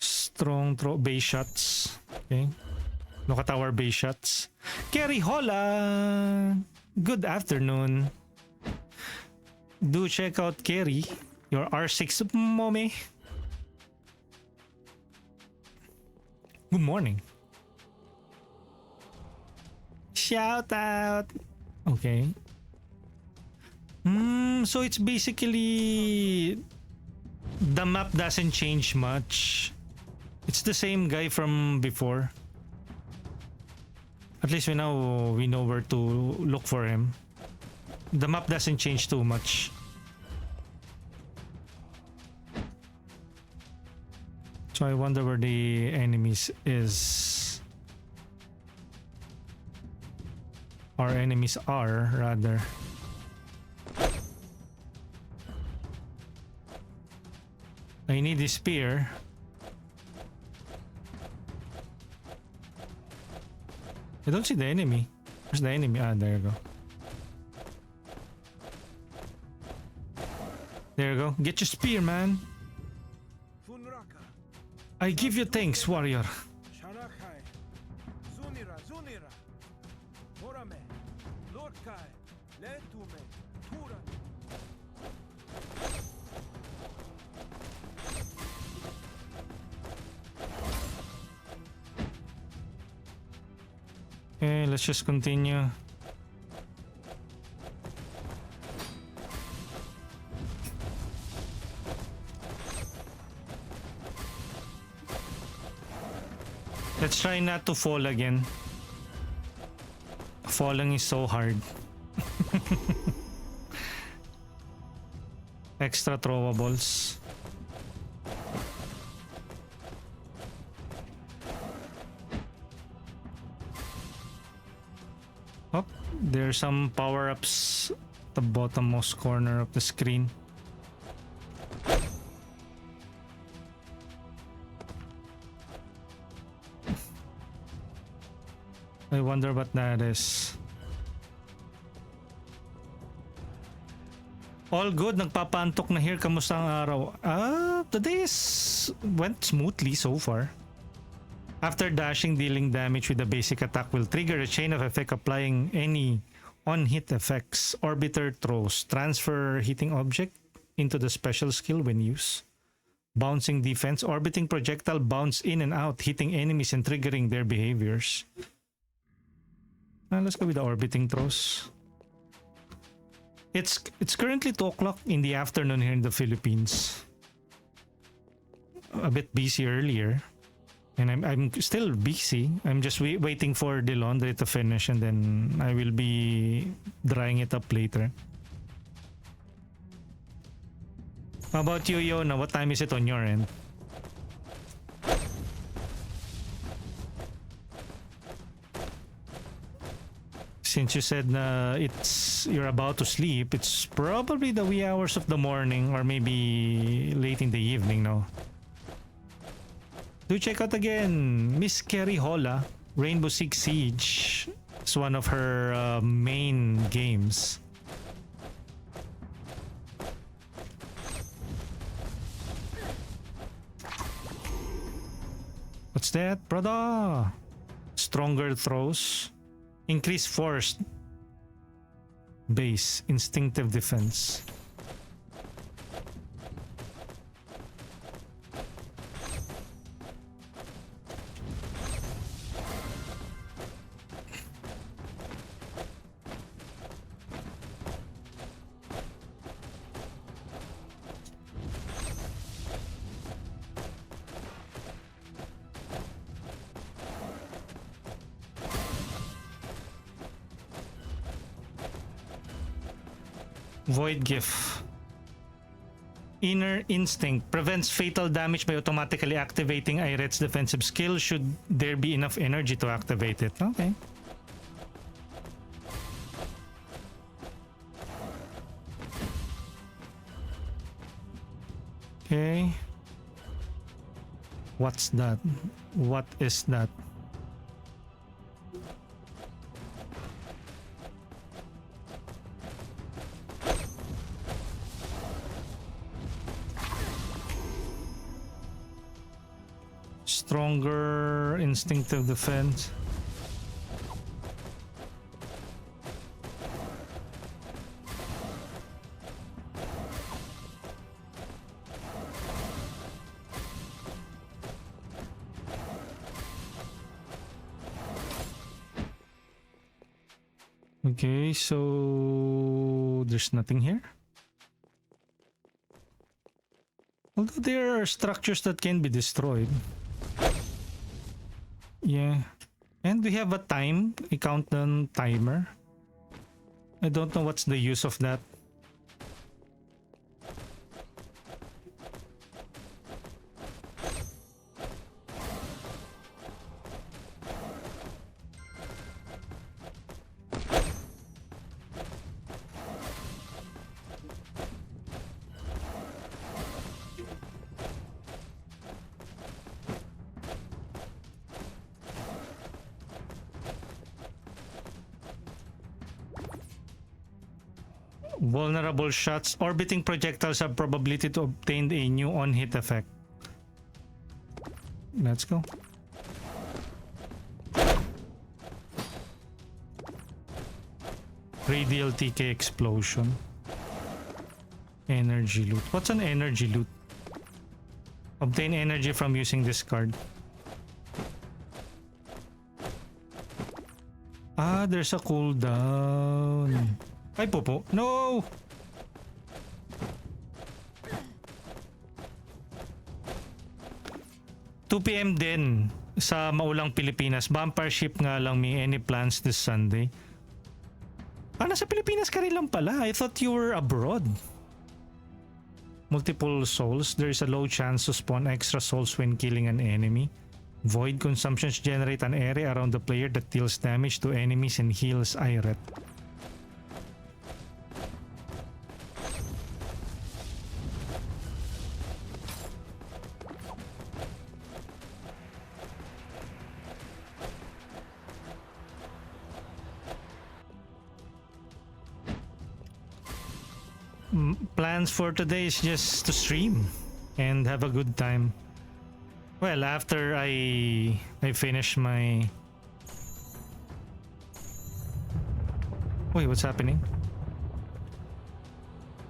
S2: Strong throw... Base shots. Okay. Look at our base shots. Kerry Hola! Good afternoon. Do check out Kerry. Your R6 mommy. Good morning. Shout out. Okay. So it's basically the map doesn't change much. It's the same guy from before. At least we know where to look for him. The map doesn't change too much. So I wonder where the enemies is. Our enemies are, rather. I need a spear. I don't see the enemy. Where's the enemy? Ah, there you go. There you go. Get your spear, man. I give you thanks, warrior. Okay, let's just continue. Let's try not to fall again. Falling is so hard. Extra throwables. Oh, there's some power-ups at the bottommost corner of the screen. I wonder what that is. All good, nagpapantok na here. Kamusta ang araw? The days went smoothly so far. After dashing, dealing damage with a basic attack will trigger a chain of effect applying any on-hit effects. Orbiter throws. Transfer hitting object into the special skill when used. Bouncing defense. Orbiting projectile bounce in and out, hitting enemies and triggering their behaviors. Let's go with the orbiting throws. It's currently 2 o'clock in the afternoon here in the Philippines. A bit busy earlier. And I'm still busy. I'm just waiting for the laundry to finish and then I will be drying it up later. How about you, Yona? What time is it on your end? Since you said you're about to sleep, it's probably the wee hours of the morning or maybe late in the evening, no? Do check out again Miss Kerry Holla. Rainbow Six Siege is one of her main games. What's that, brother? Stronger throws. Increase force. Base. Instinctive defense. Void Gift. Inner Instinct prevents fatal damage by automatically activating Iret's defensive skill should there be enough energy to activate it. Okay. Okay. What's that? What is that? Stronger instinctive defense. Okay, so there's nothing here. Although there are structures that can be destroyed. Yeah. And we have a countdown timer. I don't know what's the use of that. Vulnerable shots. Orbiting projectiles have probability to obtain a new on-hit effect. Let's go. Radial TK explosion. Energy loot. What's an energy loot? Obtain energy from using this card. Ah, there's a cooldown. Ay, popo. No! PM din sa maulang Pilipinas. Vampire ship nga lang, may any plans this Sunday? Ah, nasa Pilipinas ka rin lang pala. I thought you were abroad. Multiple souls. There is a low chance to spawn extra souls when killing an enemy. Void consumptions generate an area around the player that deals damage to enemies and heals Iret. Plans for today is just to stream and have a good time. Well, after I finish my... Wait, what's happening?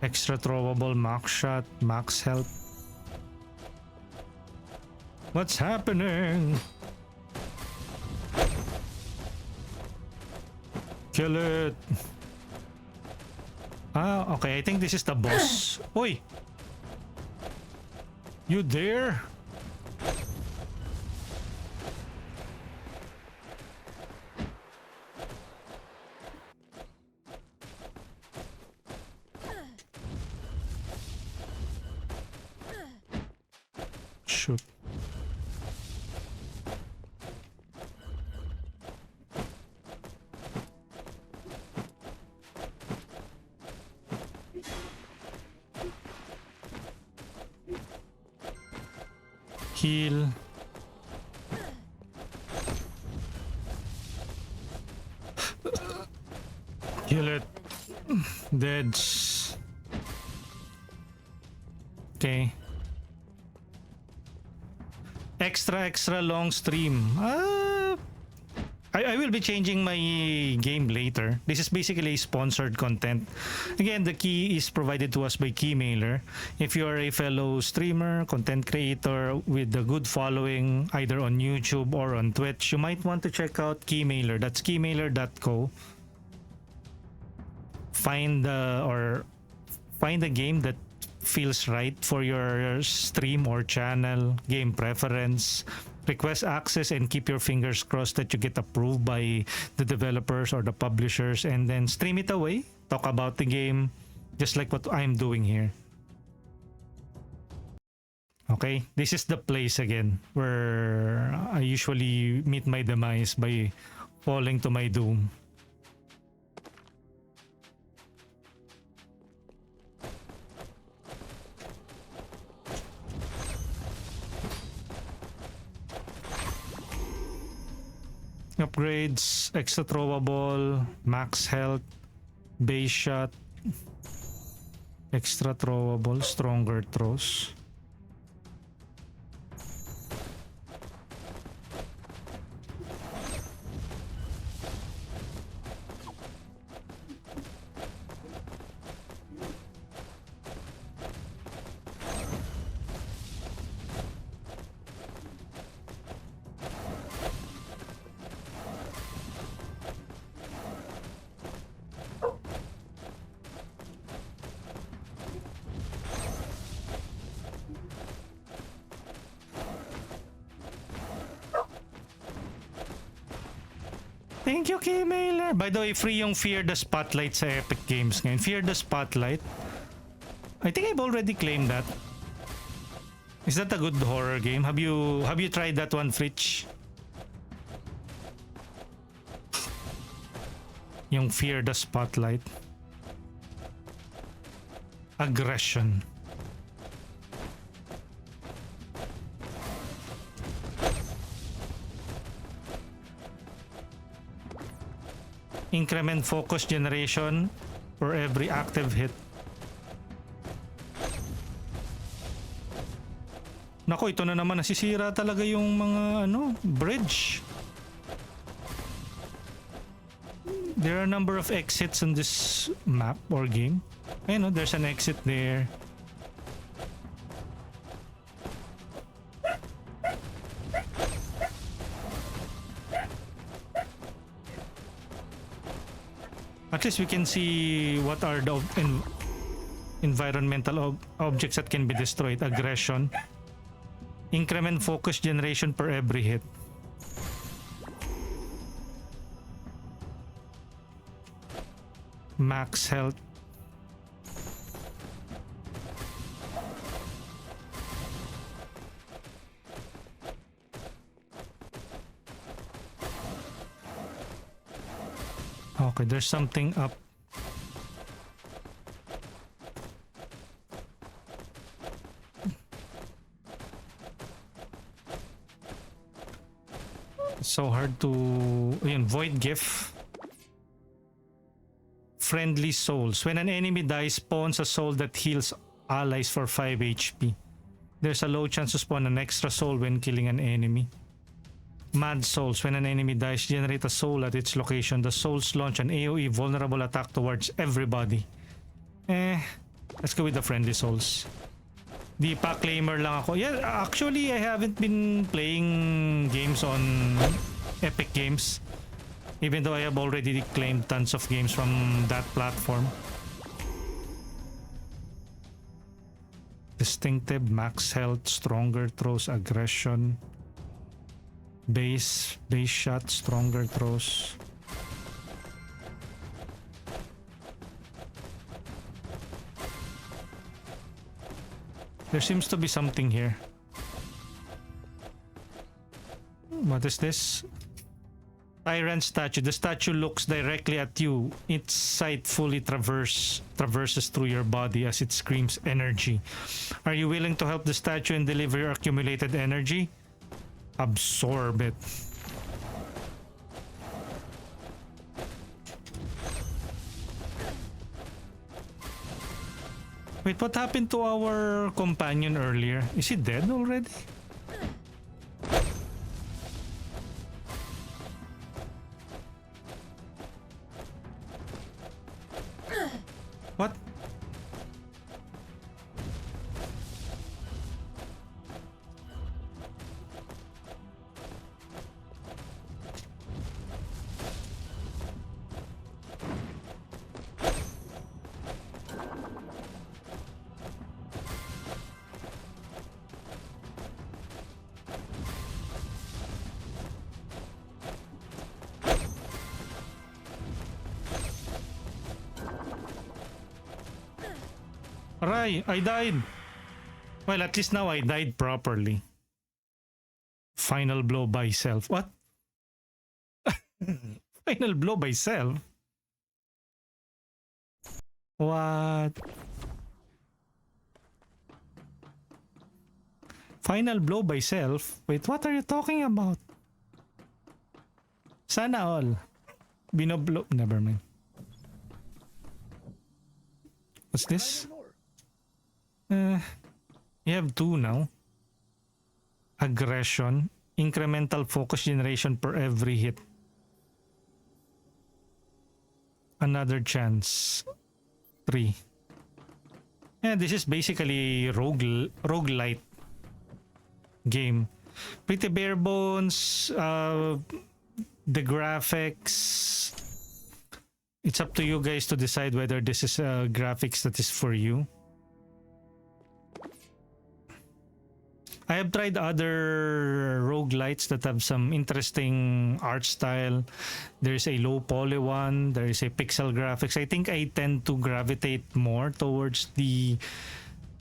S2: Extra throwable, max shot, max health. What's happening? Kill it. Ah, okay. I think this is the boss. Oi! You there? Shoot. Heal. Kill it. Dead. Okay. Extra long stream. I will be changing my game later. This is basically sponsored content. Again, the key is provided to us by Keymailer. If you are a fellow streamer, content creator with a good following either on YouTube or on Twitch, you might want to check out Keymailer. That's keymailer.co. Find a game that feels right for your stream or channel, game preference. Request access and keep your fingers crossed that you get approved by the developers or the publishers, and then stream it away. Talk about the game, just like what I'm doing here. Okay, this is the place again where I usually meet my demise by falling to my doom. Upgrades, extra throwable, max health, base shot, extra throwable, stronger throws. Thank you, Keymailer. By the way, free yung Fear the Spotlight sa Epic Games ngayon. Fear the Spotlight. I think I've already claimed that. Is that a good horror game? Have you tried that one, Fritch? Yung Fear the Spotlight. Aggression. Increment focus generation for every active hit. Nako, ito na naman, nasisira talaga yung mga bridge. There are a number of exits in this map or game. Ayun, there's an exit there. At least we can see what are the environmental objects that can be destroyed. Aggression. Increment focus generation per every hit. Max health. Okay, there's something up. It's so hard to... Ayun, void gift. Friendly souls. When an enemy dies, spawns a soul that heals allies for 5 HP. There's a low chance to spawn an extra soul when killing an enemy. Mad souls. When an enemy dies, generate a soul at its location. The souls launch an AoE vulnerable attack towards everybody. Let's go with the friendly souls. Di pa claimer lang ako. Yeah, actually I haven't been playing games on Epic Games. Even though I have already claimed tons of games from that platform. Distinctive, max health, stronger throws, aggression. Base shot, stronger throws. There seems to be something here. What is this? Tyrant statue. The statue looks directly at you. Its sight fully traverses through your body as it screams energy. Are you willing to help the statue and deliver your accumulated energy? Absorb it. Wait, what happened to our companion earlier? Is he dead already? What? Aray, I died. Well, at least now I died properly. Final blow by self. What? Final blow by self? What? Final blow by self? Wait, what are you talking about? Sana all. Binoblo. Never mind. What's this? You have 2 now. Aggression. Incremental focus generation per every hit. Another chance. 3. Yeah, this is basically roguelite game. Pretty bare bones. The graphics. It's up to you guys to decide whether this is graphics that is for you. I have tried other roguelites that have some interesting art style. There's a low poly one, there is a pixel graphics. I think I tend to gravitate more towards the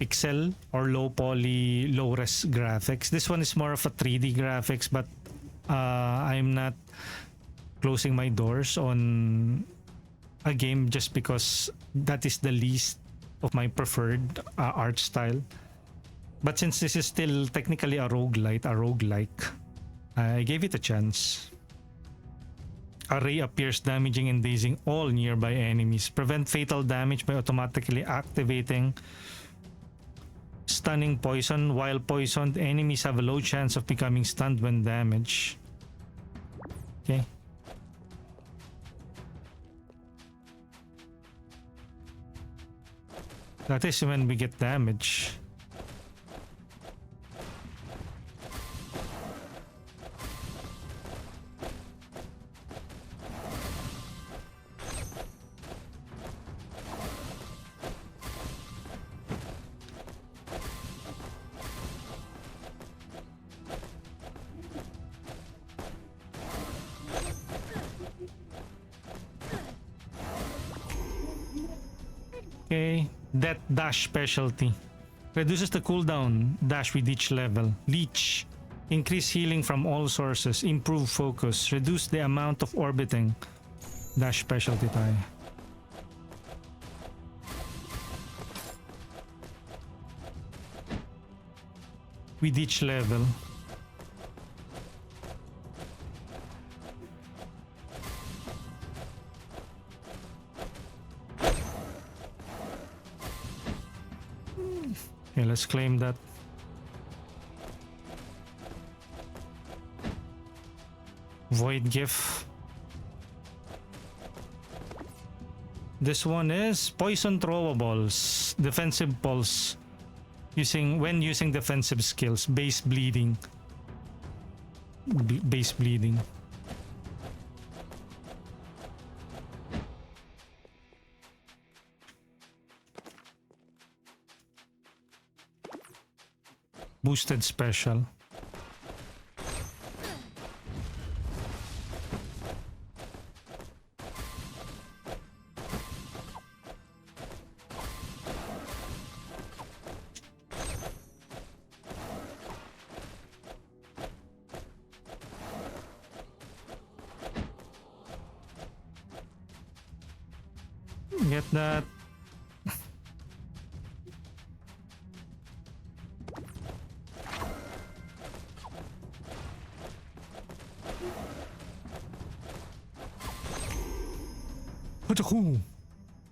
S2: pixel or low poly, low res graphics. This one is more of a 3D graphics, but I'm not closing my doors on a game just because that is the least of my preferred art style. But since this is still technically a roguelike, I gave it a chance. A ray appears, damaging and dazing all nearby enemies. Prevent fatal damage by automatically activating stunning poison. While poisoned, enemies have a low chance of becoming stunned when damaged. Okay. That is when we get damage. Okay, that dash specialty. Reduces the cooldown dash with each level. Leech. Increase healing from all sources. Improve focus. Reduce the amount of orbiting. Dash specialty tayo. With each level. Okay, let's claim that. Void gift. This one is poison throwables, defensive pulse. When using defensive skills, base bleeding. Base bleeding. Boosted special. Get that.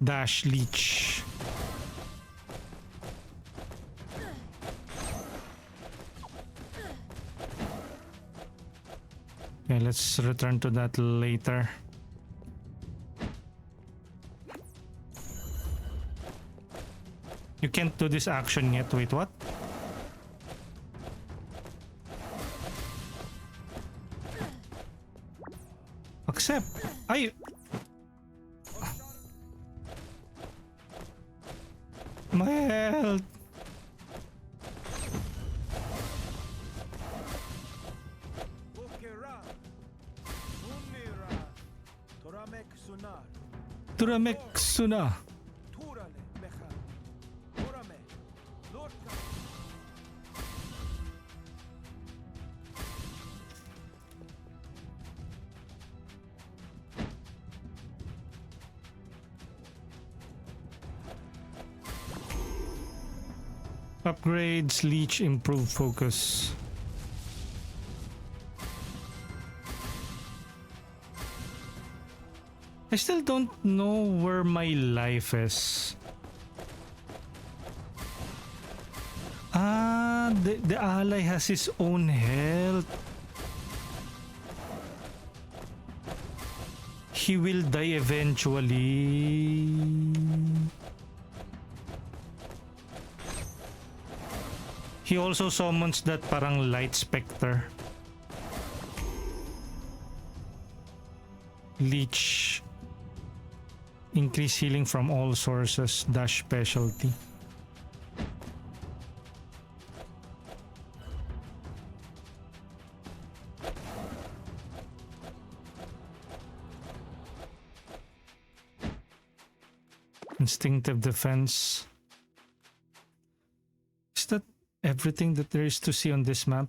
S2: Dash leech. Okay, let's return to that later. You can't do this action yet. Wait, what? Accept. My health. Turamek Suna. Upgrades, leech, improve focus. I still don't know where my life is. Ah, the ally has his own health. He will die eventually. He also summons that parang light specter. Leech. Increase healing from all sources. Dash specialty. Instinctive defense. Is that everything that there is to see on this map?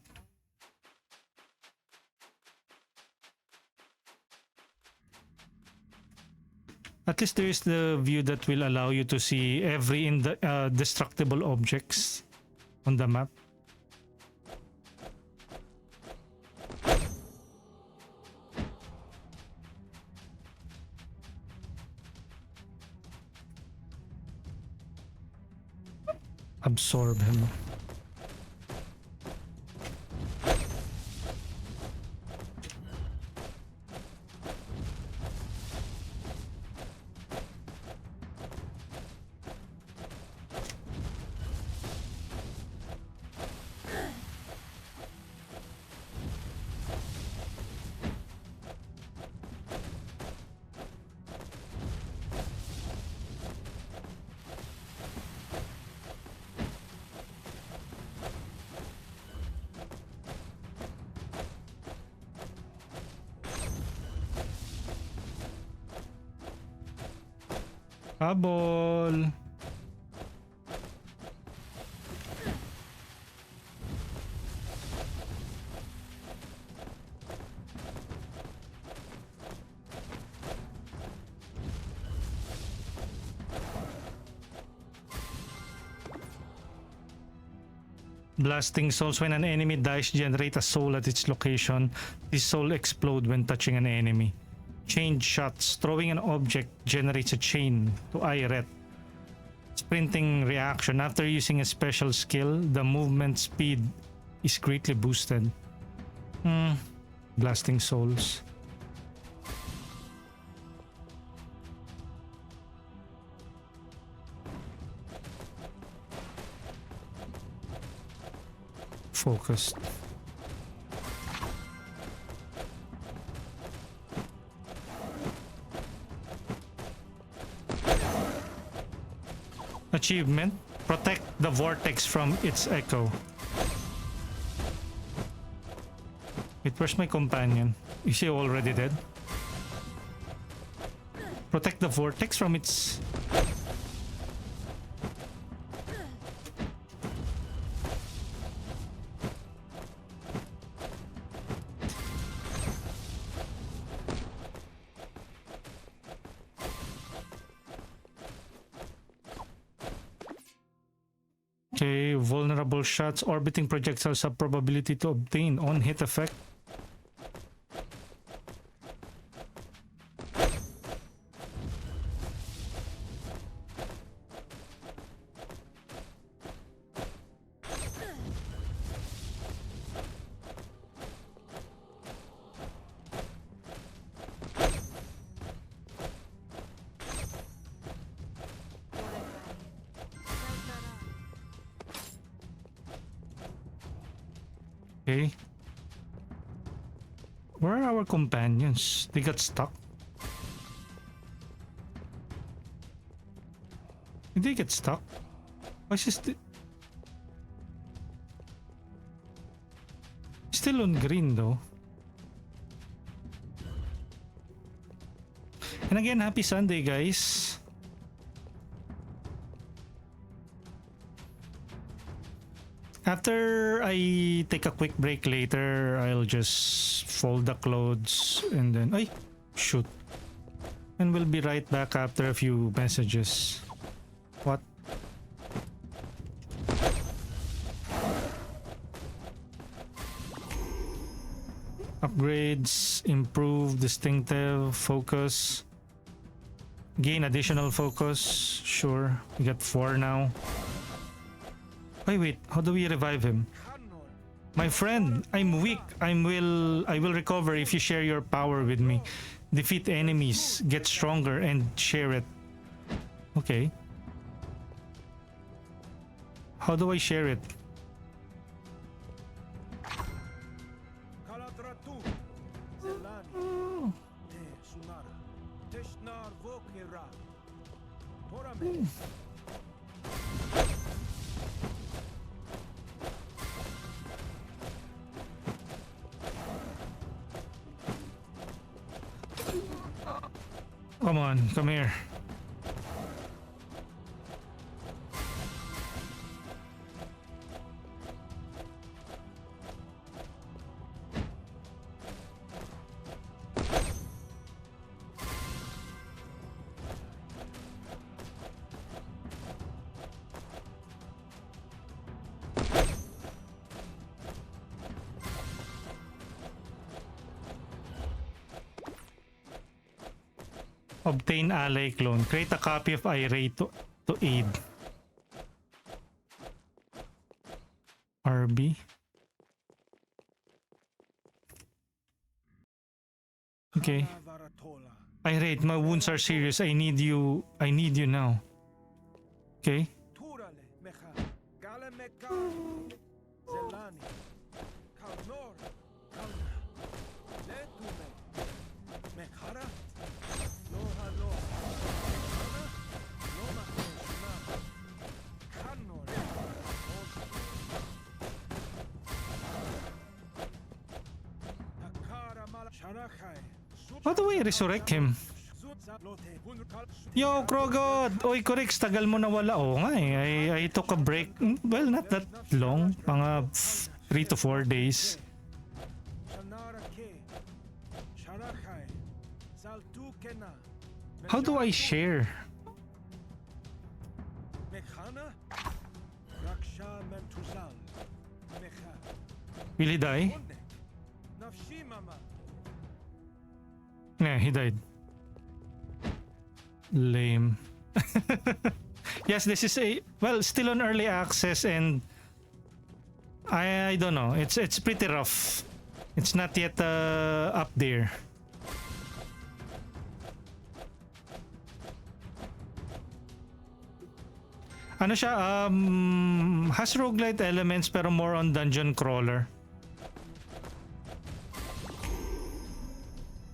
S2: At least there is the view that will allow you to see every destructible objects on the map. Absorb him. Habol. Blasting souls. When an enemy dies, generate a soul at its location. This soul explode when touching an enemy. Chain shots. Throwing an object generates a chain to Iret. Sprinting reaction. After using a special skill, the movement speed is greatly boosted. Blasting souls. Focused. Achievement. Protect the vortex from its echo. Wait, where's my companion? Is he already dead? Protect the vortex from its... Okay, vulnerable shots. Orbiting projectiles have probability to obtain on-hit effect. Okay. Where are our companions? They got stuck. Did they get stuck? Why is this still on green though? And again, happy Sunday, guys. After I take a quick break later, I'll just fold the clothes and then... Ay! Shoot. And we'll be right back after a few messages. What? Upgrades, improve, distinctive, focus. Gain additional focus. Sure. We got 4 now. Wait, how do we revive him? My friend, I'm weak. I will recover if you share your power with me. Defeat enemies, get stronger, and share it. Okay. How do I share it? Come on, come here. Obtain ally clone. Create a copy of iRay to aid. RB. Okay. Irate, my wounds are serious. I need you. I need you now. Okay. How do we resurrect him? Yo, Krogot! Oy, Corix, tagal mo nawala. Oo nga eh. I took a break. Well, not that long. Mga 3 to 4 days. How do I share? Will he die? Yeah, he died. Lame. Yes, this is still on early access, and I don't know. It's pretty rough. It's not yet up there. Ano siya? Has roguelite elements pero more on dungeon crawler.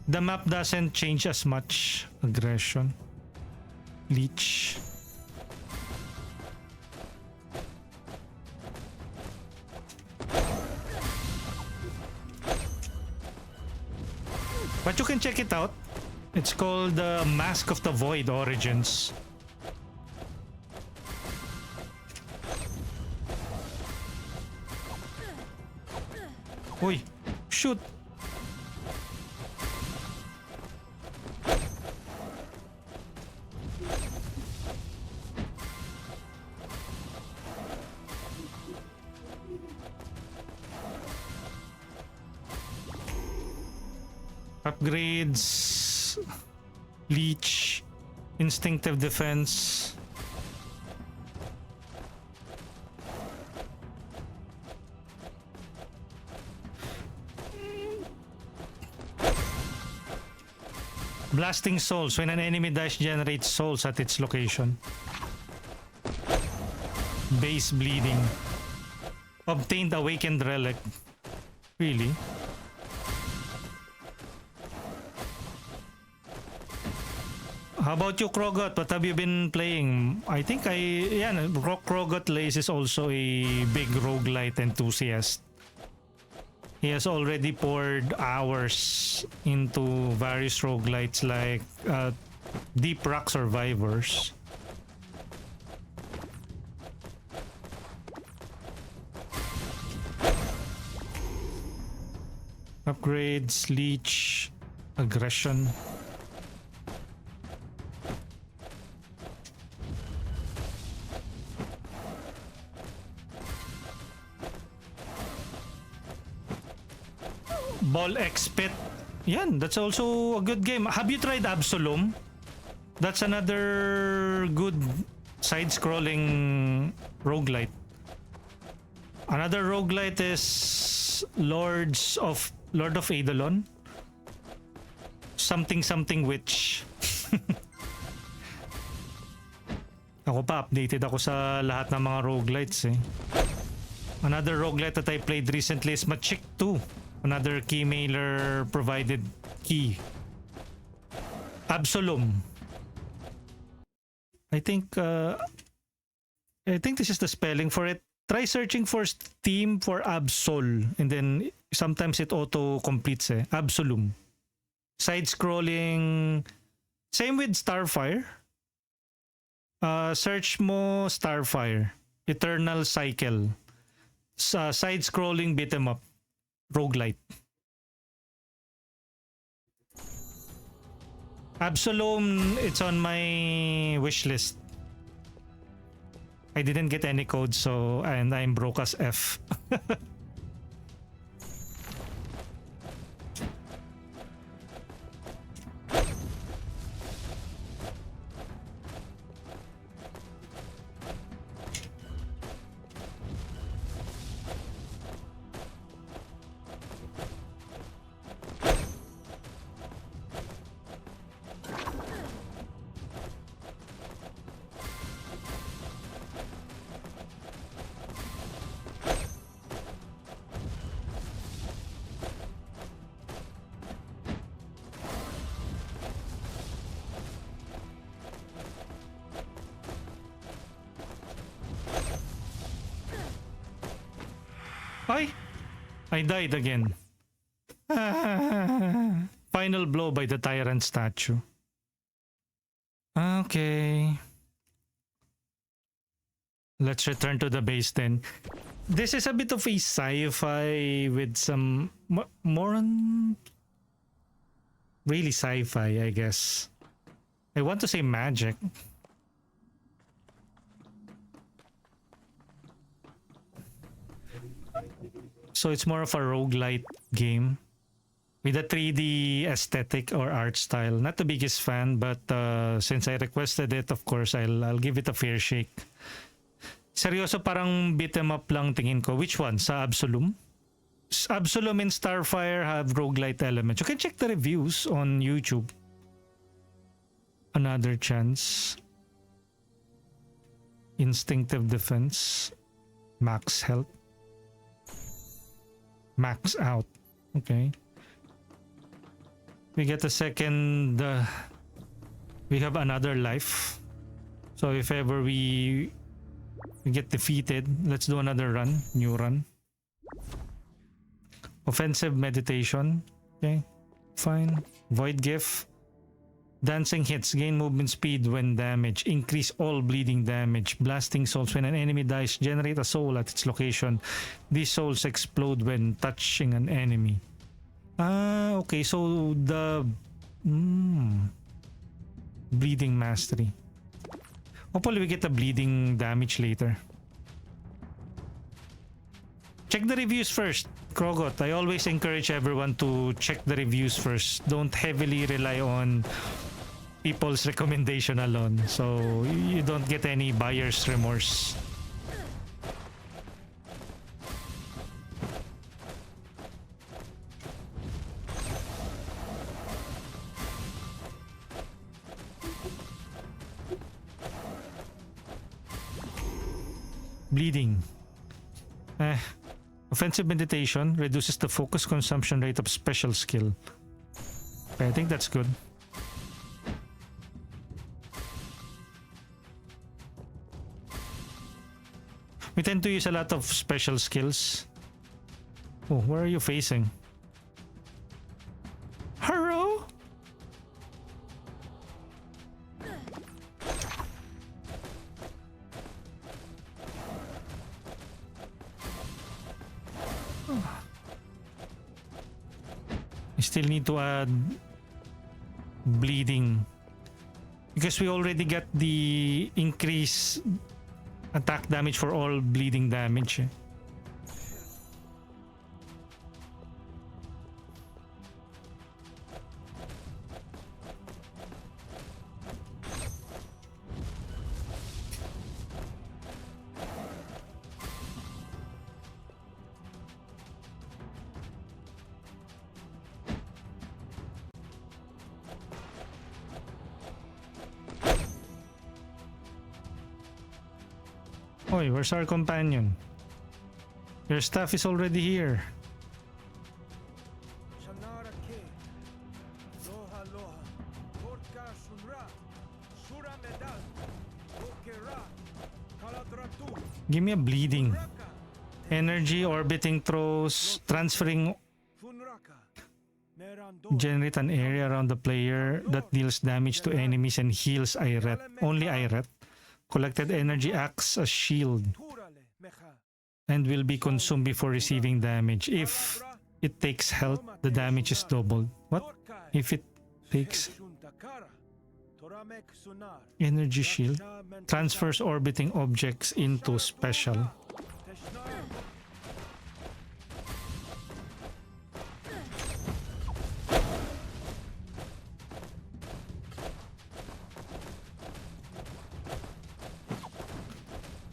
S2: The map doesn't change as much. Aggression. Leech. But you can check it out. It's called the Mask of the Void Origins. Uy, shoot. Upgrades, leech, instinctive defense. Blasting souls. When an enemy dies, generates souls at its location. Base bleeding. Obtained awakened relic. Really? How about you, Krogot? What have you been playing? I think Krogot Lace is also a big roguelite enthusiast. He has already poured hours into various roguelites like Deep Rock Survivors. Upgrades, leech, aggression. Ball X-Pit. Yan, that's also a good game. Have you tried Absolom? That's another good side-scrolling roguelite. Another roguelite is Lord of Eidolon. Something Witch. Ako pa, updated ako sa lahat ng mga roguelites eh. Another roguelite that I played recently is Machik 2. Another Keymailer provided key. Absolom. I think this is the spelling for it. Try searching for Steam for Absol, and then sometimes it auto completes eh. Absolom. Side scrolling. Same with Starfire. Search mo Starfire. Eternal Cycle. Side scrolling beat 'em up. Roguelite. Absolom, it's on my wish list. I didn't get any codes, and I'm broke as F. Ay! I died again. Final blow by the tyrant statue. Okay. Let's return to the base then. This is a bit of a sci-fi with some more on really sci-fi, I guess. I want to say magic. So it's more of a roguelite game with a 3D aesthetic or art style. Not the biggest fan, but since I requested it, of course, I'll give it a fair shake. Seryoso, parang beat 'em up lang tingin ko. Which one? Sa Absolum? Absolum and Starfire have roguelite elements. You can check the reviews on YouTube. Another chance. Instinctive defense. Max health. Max out. Okay. We get a second. We have another life. So if ever we get defeated, let's do another run. New run. Offensive meditation. Okay. Fine. Void gift. Dancing hits. Gain movement speed when damaged. Increase all bleeding damage. Blasting souls. When an enemy dies, generate a soul at its location. These souls explode when touching an enemy. Ah, okay. So the bleeding mastery. Hopefully we get the bleeding damage later. Check the reviews first. Krogot, I always encourage everyone to check the reviews first. Don't heavily rely on people's recommendation alone, so you don't get any buyer's remorse. Bleeding. Offensive meditation reduces the focus consumption rate of special skill. Okay, I think that's good. We tend to use a lot of special skills. Oh, where are you facing? Hello? I still need to add bleeding because we already got the increase attack damage for all bleeding damage. Oi, where's our companion? Your staff is already here. Give me a bleeding. Energy, orbiting throws, transferring. Generate an area around the player that deals damage to enemies and heals Iret. Only Iret. Collected energy acts as shield and will be consumed before receiving damage. If it takes health, the damage is doubled. What? If it takes energy shield, transfers orbiting objects into special.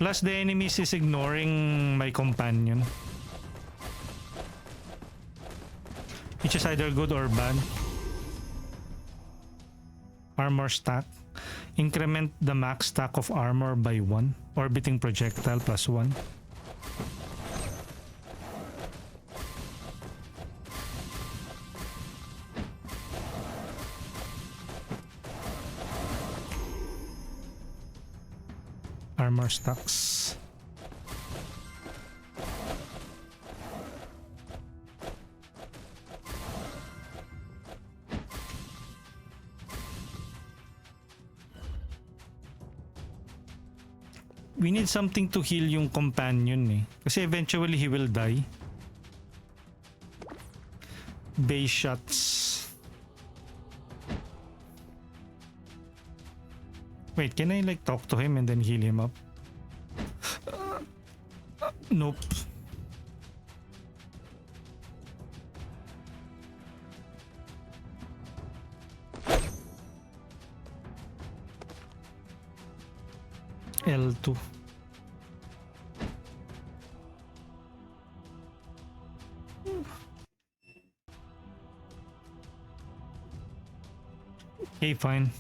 S2: Plus, the enemies is ignoring my companion, which is either good or bad. Armor stack. Increment the max stack of armor by 1. Orbiting projectile plus 1. Armor stacks. We need something to heal yung companion eh. Kasi eventually he will die. Base shots. Wait, can I like talk to him and then heal him up? Nope. L2. Okay, fine.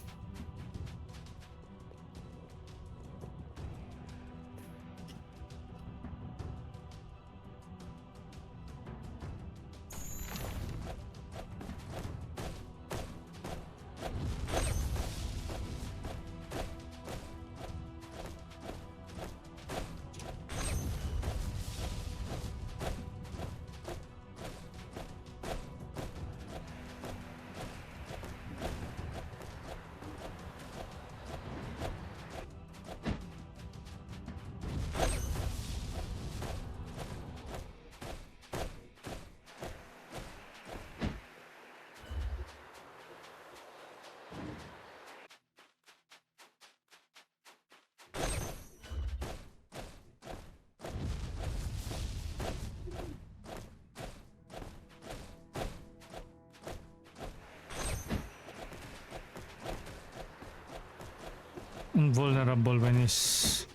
S2: Invulnerable when he's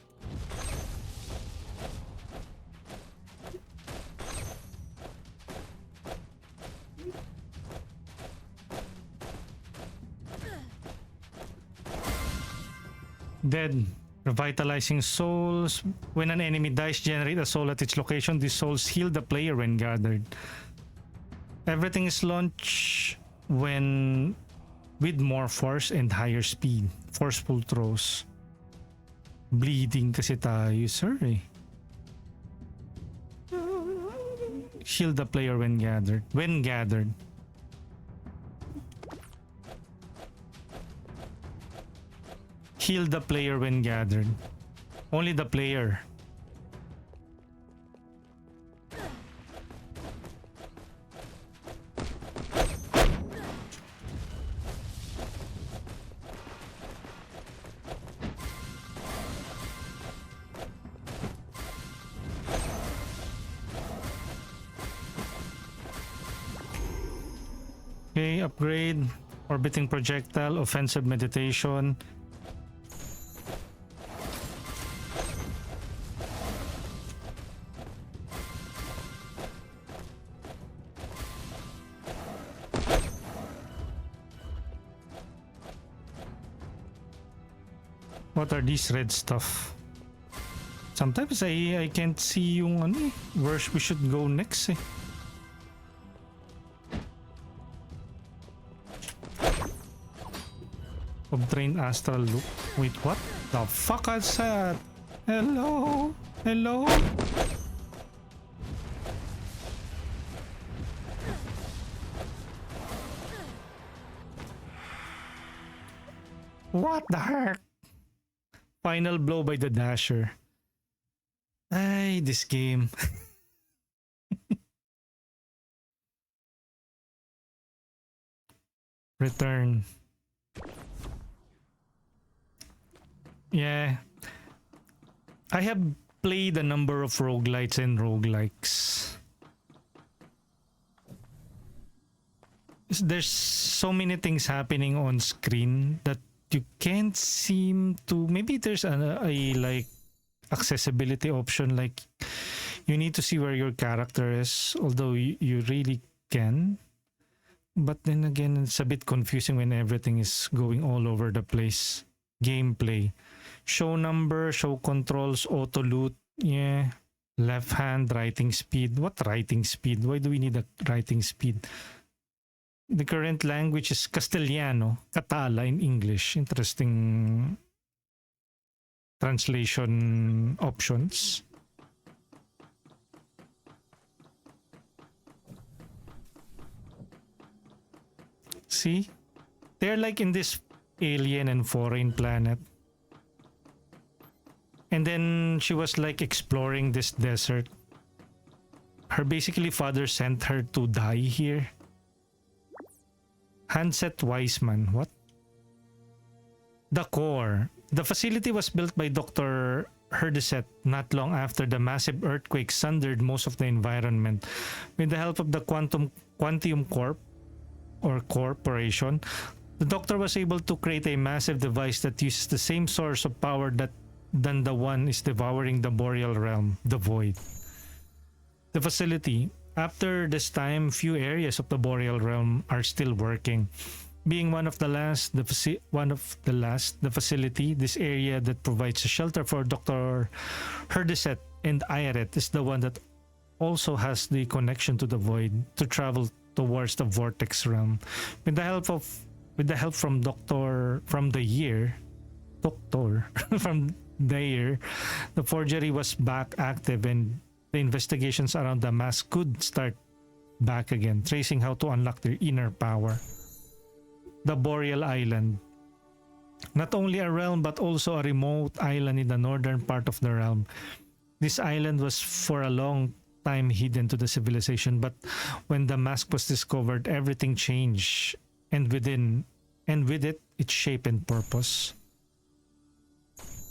S2: dead. Revitalizing souls. When an enemy dies, generate a soul at its location. These souls heal the player when gathered. Everything is launched when with more force and higher speed. Forceful throws. Bleeding kasi tayo, sir eh. Heal the player when gathered. When gathered. Heal the player when gathered. Only the player. Okay, upgrade. Orbiting projectile, offensive meditation. What are these red stuff? Sometimes I can't see yung ano eh, where we should go next eh. Obtained astral loop. Wait, what the fuck is that? Hello? Hello? What the heck? Final blow by the dasher. Ay, this game. Return. Yeah. I have played a number of roguelites and roguelikes. There's so many things happening on screen that you can't seem to. Maybe there's a like accessibility option, like you need to see where your character is, although you really can. But then again, it's a bit confusing when everything is going all over the place. Gameplay. Show number, show controls, auto loot. Yeah. Left hand, writing speed. What writing speed? Why do we need a writing speed? The current language is Castellano, Catala in English. Interesting translation options. See? They're like in this alien and foreign planet. And then she was like exploring this desert. Her basically father sent her to die here. Handset Wiseman. What? The core. The facility was built by Dr. Herdeset not long after the massive earthquake sundered most of the environment. With the help of the Quantium Corp or Corporation, the Doctor was able to create a massive device that uses the same source of power than the one is devouring the Boreal Realm, the Void. The facility. After this time, few areas of the Boreal Realm are still working. Being one of the last, the facility, this area that provides a shelter for Dr. Herdeset and Iret is the one that also has the connection to the Void to travel towards the Vortex Realm. With the help from Doctor from the year, the forgery was back active and the investigations around the mask could start back again, tracing how to unlock their inner power. The Boreal Island. Not only a realm but also a remote island in the northern part of the realm. This island was for a long time hidden to the civilization, but when the mask was discovered, everything changed, and with it, its shape and purpose.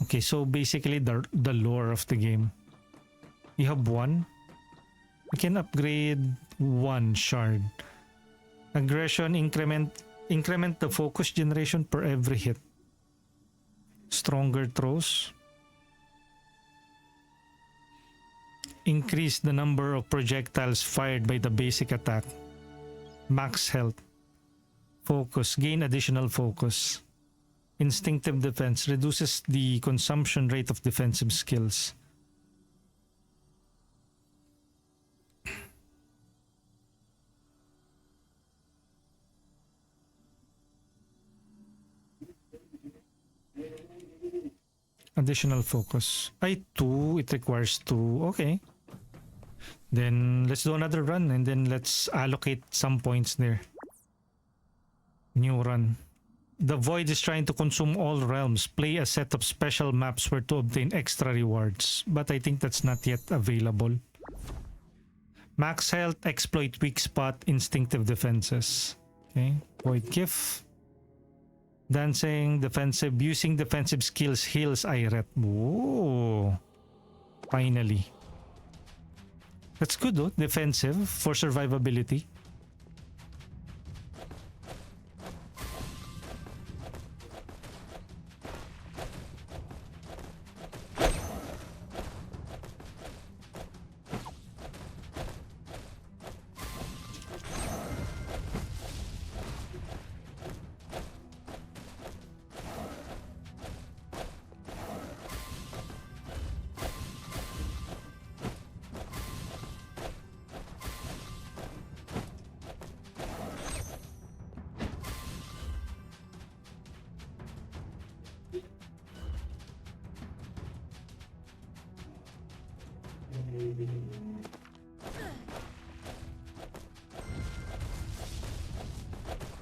S2: Okay, so basically the lore of the game. You have one. You can upgrade one shard. Aggression increment the focus generation per every hit. Stronger throws. Increase the number of projectiles fired by the basic attack. Max health. Focus. Gain additional focus. Instinctive defense. Reduces the consumption rate of defensive skills. Additional focus. Two. It requires 2. Okay. Then let's do another run and then let's allocate some points there. New run. The Void is trying to consume all realms. Play a set of special maps where to obtain extra rewards. But I think that's not yet available. Max health, exploit weak spot, instinctive defenses. Okay. Void gift. Dancing, defensive, using defensive skills heals Iret. Ooh. Finally. That's good though. Defensive for survivability.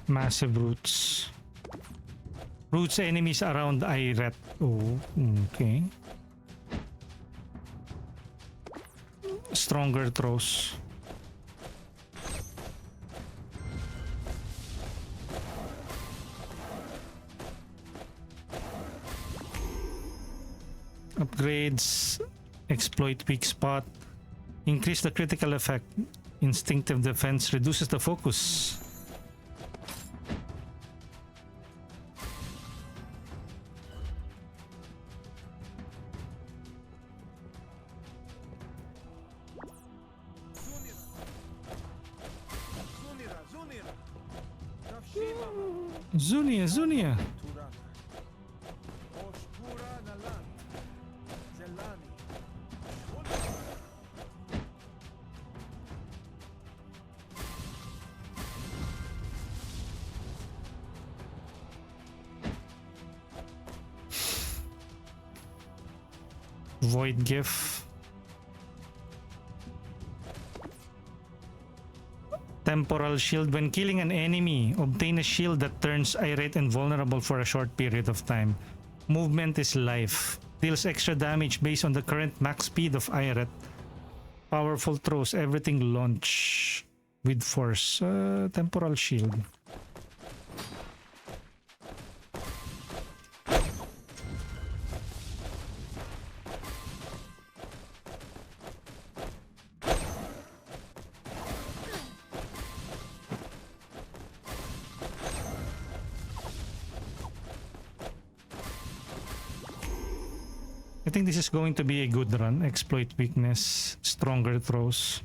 S2: Massive roots. Roots enemies around Iret. Oh, okay. Stronger throws. Upgrades. Exploit weak spot. Increase the critical effect. Instinctive defense reduces the focus. Zunia. Void gift. Temporal shield. When killing an enemy, obtain a shield that turns irate and vulnerable for a short period of time. Movement is life. Deals extra damage based on the current max speed of Iret. Powerful throws, everything launch with force. Temporal shield. I think this is going to be a good run. Exploit weakness, stronger throws.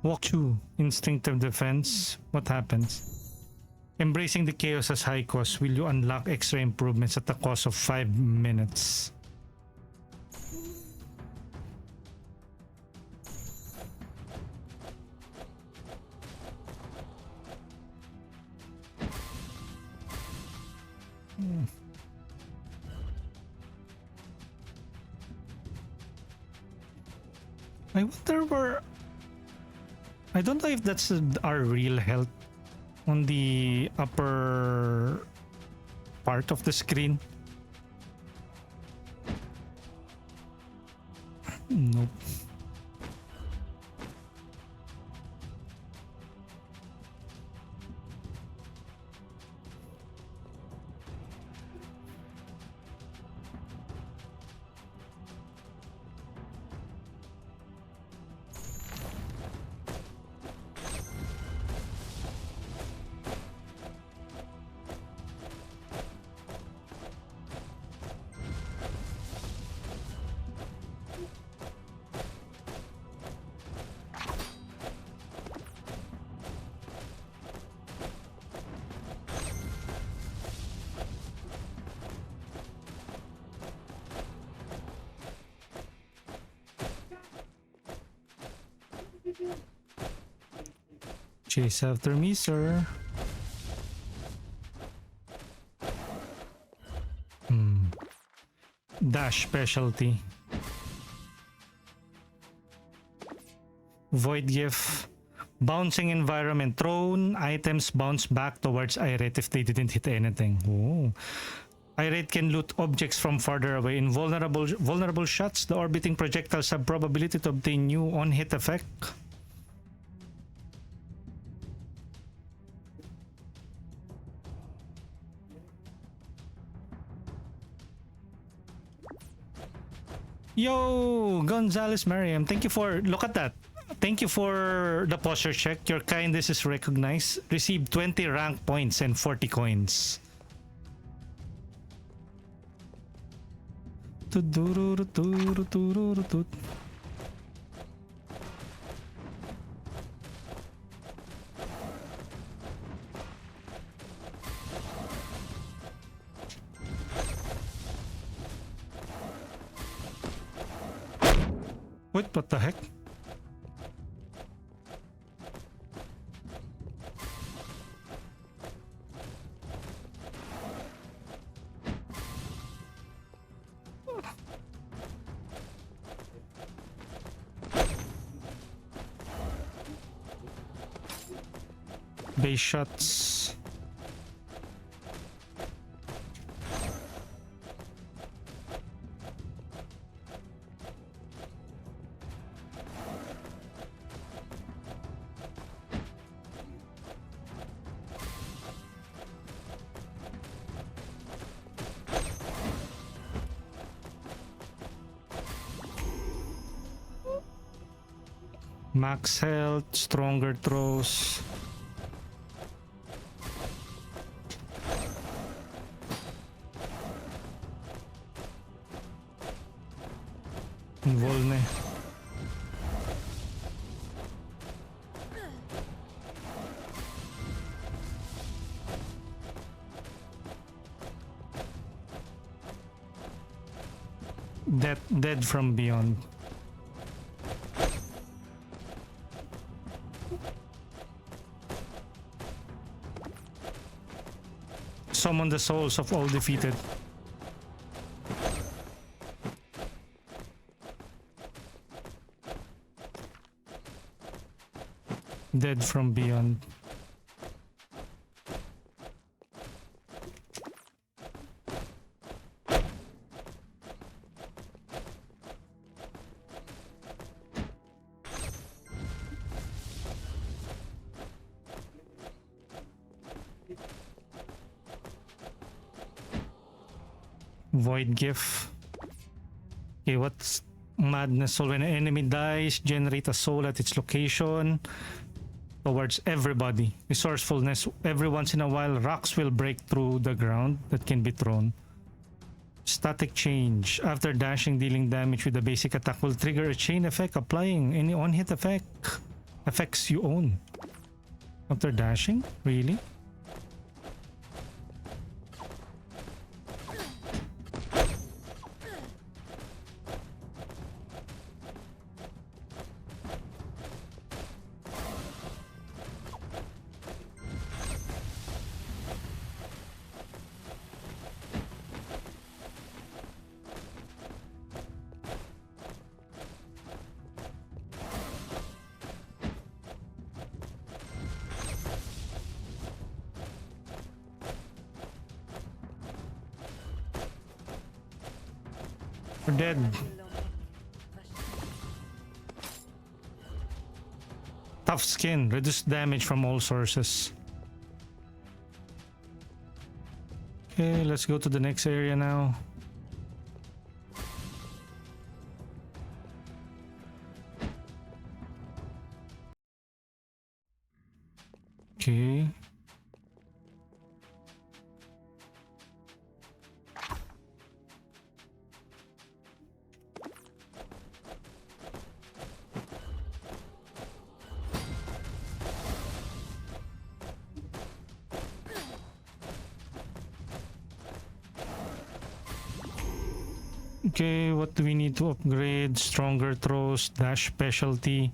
S2: Walkthrough. Instinctive defense. What happens? Embracing the chaos as high cost. Will you unlock extra improvements at the cost of 5 minutes? I wonder where... I don't know if that's our real health on the upper part of the screen. Nope. Chase after me, sir. Dash specialty. Void gift. Bouncing environment. Thrown items bounce back towards Irate if they didn't hit anything. Oh. Irate can loot objects from farther away. In vulnerable shots, the orbiting projectiles have probability to obtain new on-hit effect. Yo, Gonzalez Mariam, thank you for, look at that. Thank you for the posture check. Your kindness is recognized. Receive 20 rank points and 40 coins. Wait, what the heck? Base shots. Max health, stronger throws. Involved na eh. Dead from beyond. Summon the souls of all defeated. Dead from beyond. Void gift. Okay, what's madness? So when an enemy dies, generate a soul at its location towards everybody. Resourcefulness. Every once in a while, rocks will break through the ground that can be thrown. Static change. After dashing, dealing damage with a basic attack will trigger a chain effect, applying any on-hit effects you own. After dashing? Really? We're dead. Tough skin. Reduce damage from all sources. Okay, let's go to the next area now. Okay. Okay, what do we need to upgrade? Stronger throws, dash specialty.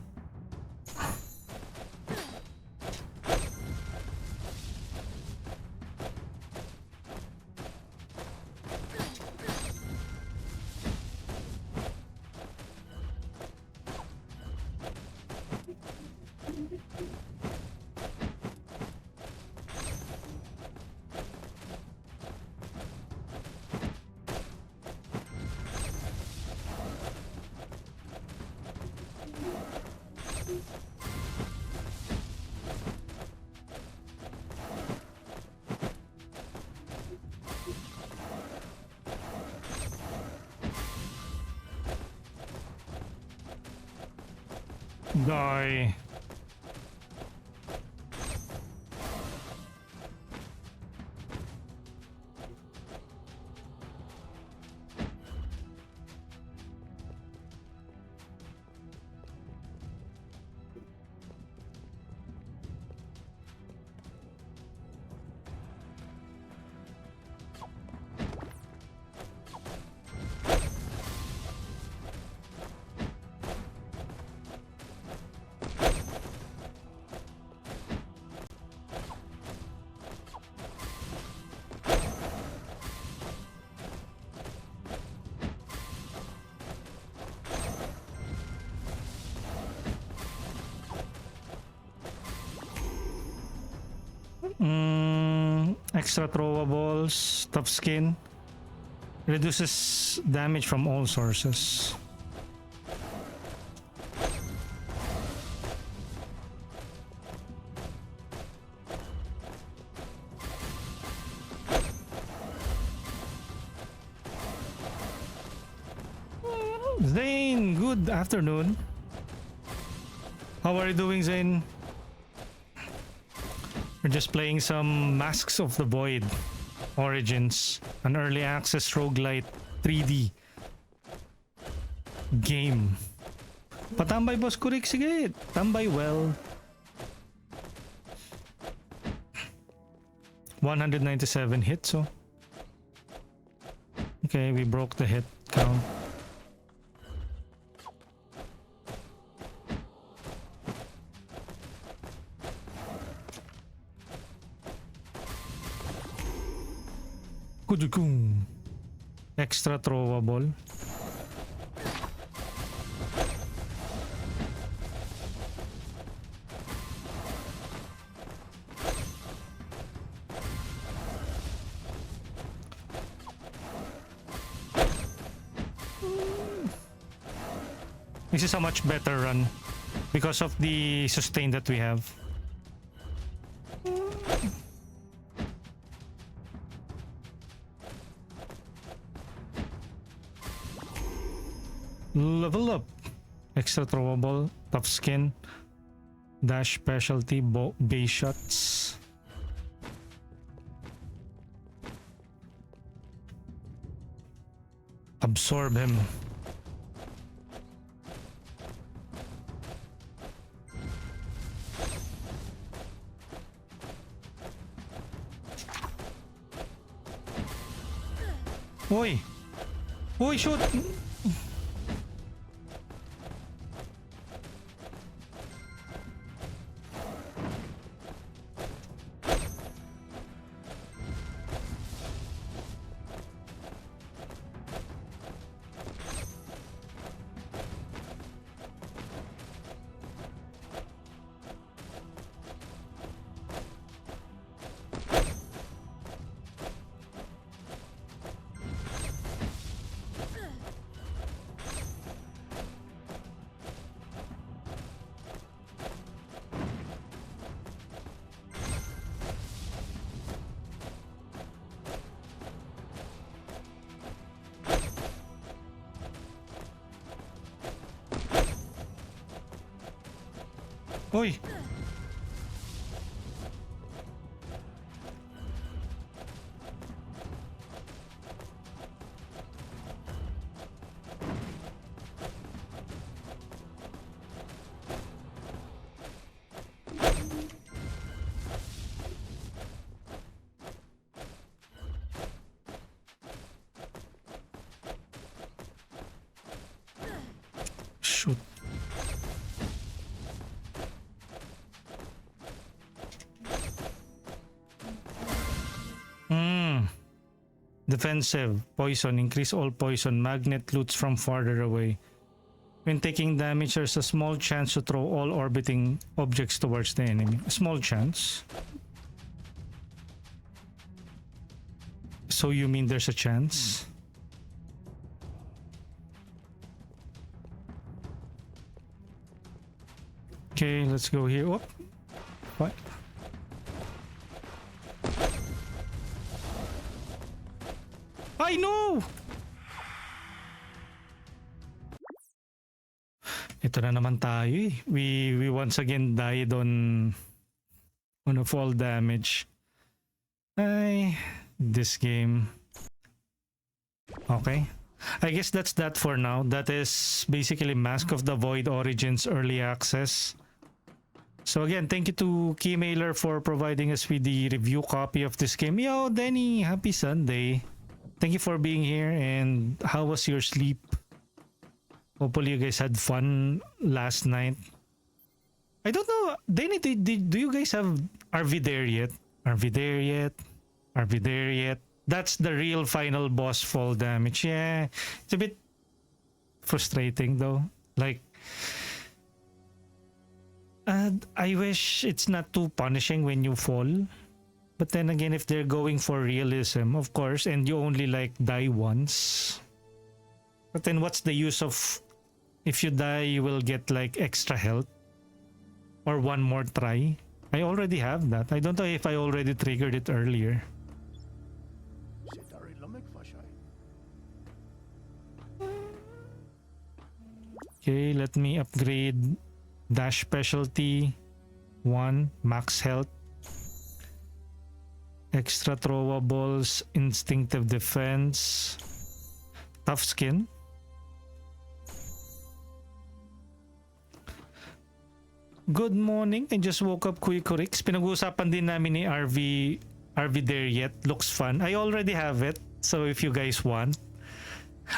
S2: Die. Extra throwables, tough skin. Reduces damage from all sources. Zane, good afternoon. How are you doing, Zane? We're just playing some Masks of the Void Origins, an early access roguelite 3D. game. Patambay, boss Kurik. Sige, tambay well. 197 hits, so. Okay, we broke the hit count. Kudukung. Extra throwable. This is a much better run because of the sustain that we have. Level up. Extra throwable, tough skin, dash specialty, base shots. Absorb him. Oi! Oi, shoot! Oi! Shoot. Defensive, poison, increase all poison, magnet loots from farther away. When taking damage, there's a small chance to throw all orbiting objects towards the enemy. A small chance. So you mean there's a chance? Okay, let's go here. Oh, what? I know! Ito na naman tayo eh. We once again died on a fall damage. Ay, this game. Okay. I guess that's that for now. That is basically Mask of the Void Origins Early Access. So again, thank you to Keymailer for providing us with the review copy of this game. Yo, Denny, happy Sunday. Thank you for being here, and how was your sleep? Hopefully you guys had fun last night. I don't know, Denny, do you guys have RV there yet? RV there yet? RV there yet? That's the real final boss fall damage. Yeah, it's a bit frustrating though. Like, I wish it's not too punishing when you fall. But then again, if they're going for realism, of course, and you only like die once. But then what's the use of, if you die, you will get like extra health or one more try? I already have that. I don't know if I already triggered it earlier. Okay, let me upgrade dash specialty 1, max health. Extra throwables, instinctive defense, tough skin. Good morning. I just woke up, Kuya Kurix. Pinag-uusapan din namin ni RV there yet. Looks fun. I already have it. So if you guys want.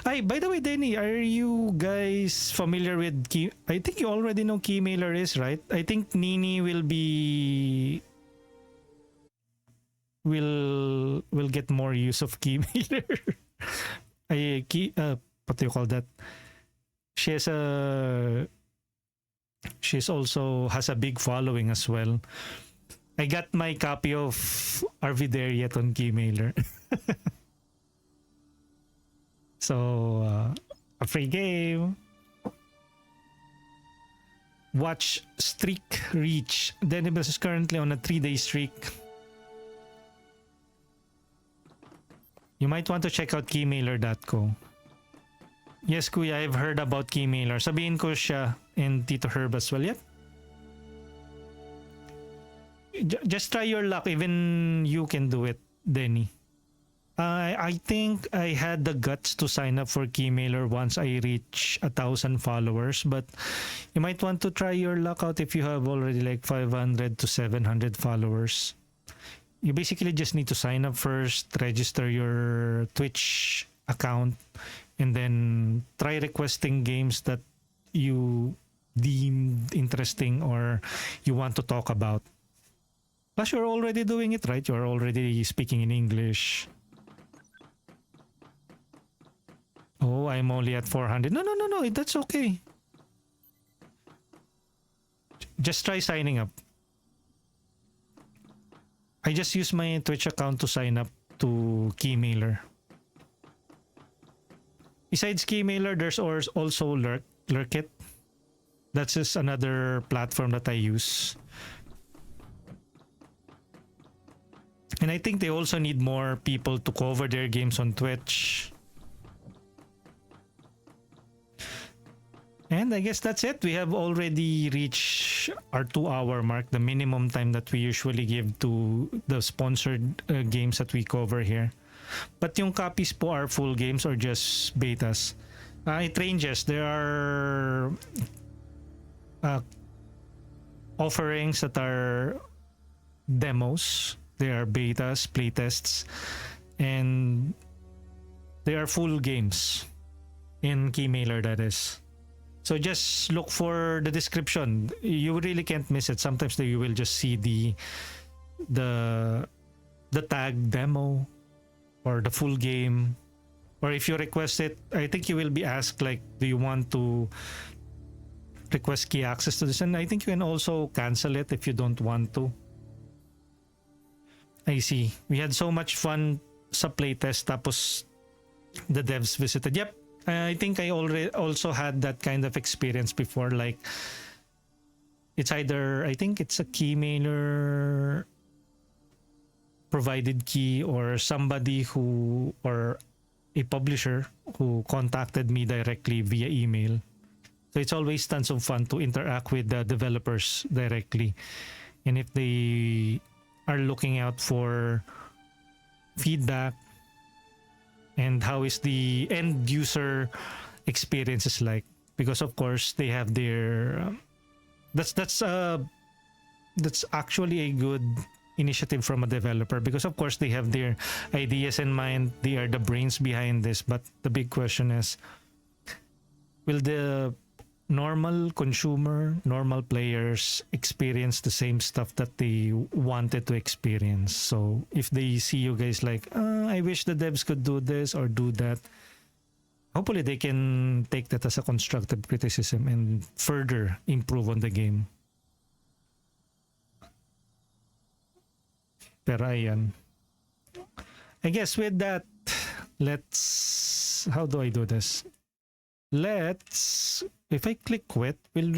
S2: Ay, by the way, Denny, are you guys familiar with I think you already know Keymailer is, right? I think Nini will get more use of Keymailer. What do you call that? She's also has a big following as well. I got my copy of RV there yet on Keymailer. So, a free game. Watch streak reach. Denibus is currently on a 3-day streak. You might want to check out keymailer.co. Yes, Kuya, I've heard about Keymailer. Sabihin ko siya and Tito Herb as well. Yep. Just try your luck. Even you can do it, Denny. I think I had the guts to sign up for Keymailer once I reach 1,000 followers, but you might want to try your luck out if you have already like 500 to 700 followers. You basically just need to sign up first, register your Twitch account, and then try requesting games that you deem interesting or you want to talk about. Plus, you're already doing it, right? You're already speaking in English. Oh, I'm only at 400. No, that's okay. Just try signing up. I just use my Twitch account to sign up to Keymailer. Besides Keymailer, there's also Lurkit. That's just another platform that I use. And I think they also need more people to cover their games on Twitch. And I guess that's it. We have already reached our 2-hour mark, the minimum time that we usually give to the sponsored games that we cover here. But yung copies po are full games or just betas. It ranges. There are offerings that are demos. There are betas, playtests, and they are full games in Keymailer, that is. So just look for the description. You really can't miss it. Sometimes you will just see the tag demo or the full game. Or if you request it, I think you will be asked like, do you want to request key access to this? And I think you can also cancel it if you don't want to. I see. We had so much fun sa playtest tapos the devs visited. Yep. I think I already also had that kind of experience before. Like, it's either, I think it's a Keymailer provided key or somebody who, or a publisher who contacted me directly via email. So it's always tons of fun to interact with the developers directly. And if they are looking out for feedback, and how is the end user experiences like, because of course they have their that's actually a good initiative from a developer, because of course they have their ideas in mind, they are the brains behind this, but the big question is, will the normal consumer, normal players experience the same stuff that they wanted to experience? So if they see you guys like, I wish the devs could do this or do that, hopefully they can take that as a constructive criticism and further improve on the game. Pero ayan. I guess with that, let's, how do I do this? Let's, if I click quit, will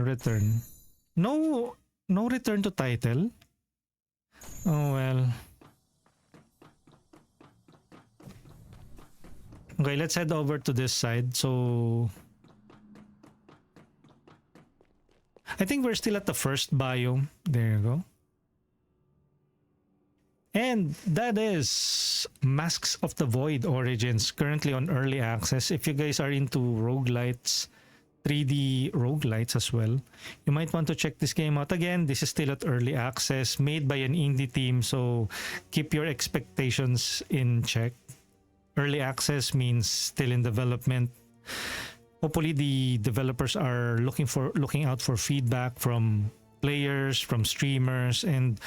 S2: return. No return to title. Oh well. Okay, let's head over to this side. So I think we're still at the first biome. There you go. And that is Masks of the Void Origins, currently on early access. If you guys are into roguelites, 3D roguelites as well, you might want to check this game out. Again, this is still at early access, made by an indie team, so keep your expectations in check. Early access means still in development. Hopefully the developers are looking out for feedback from players, from streamers, and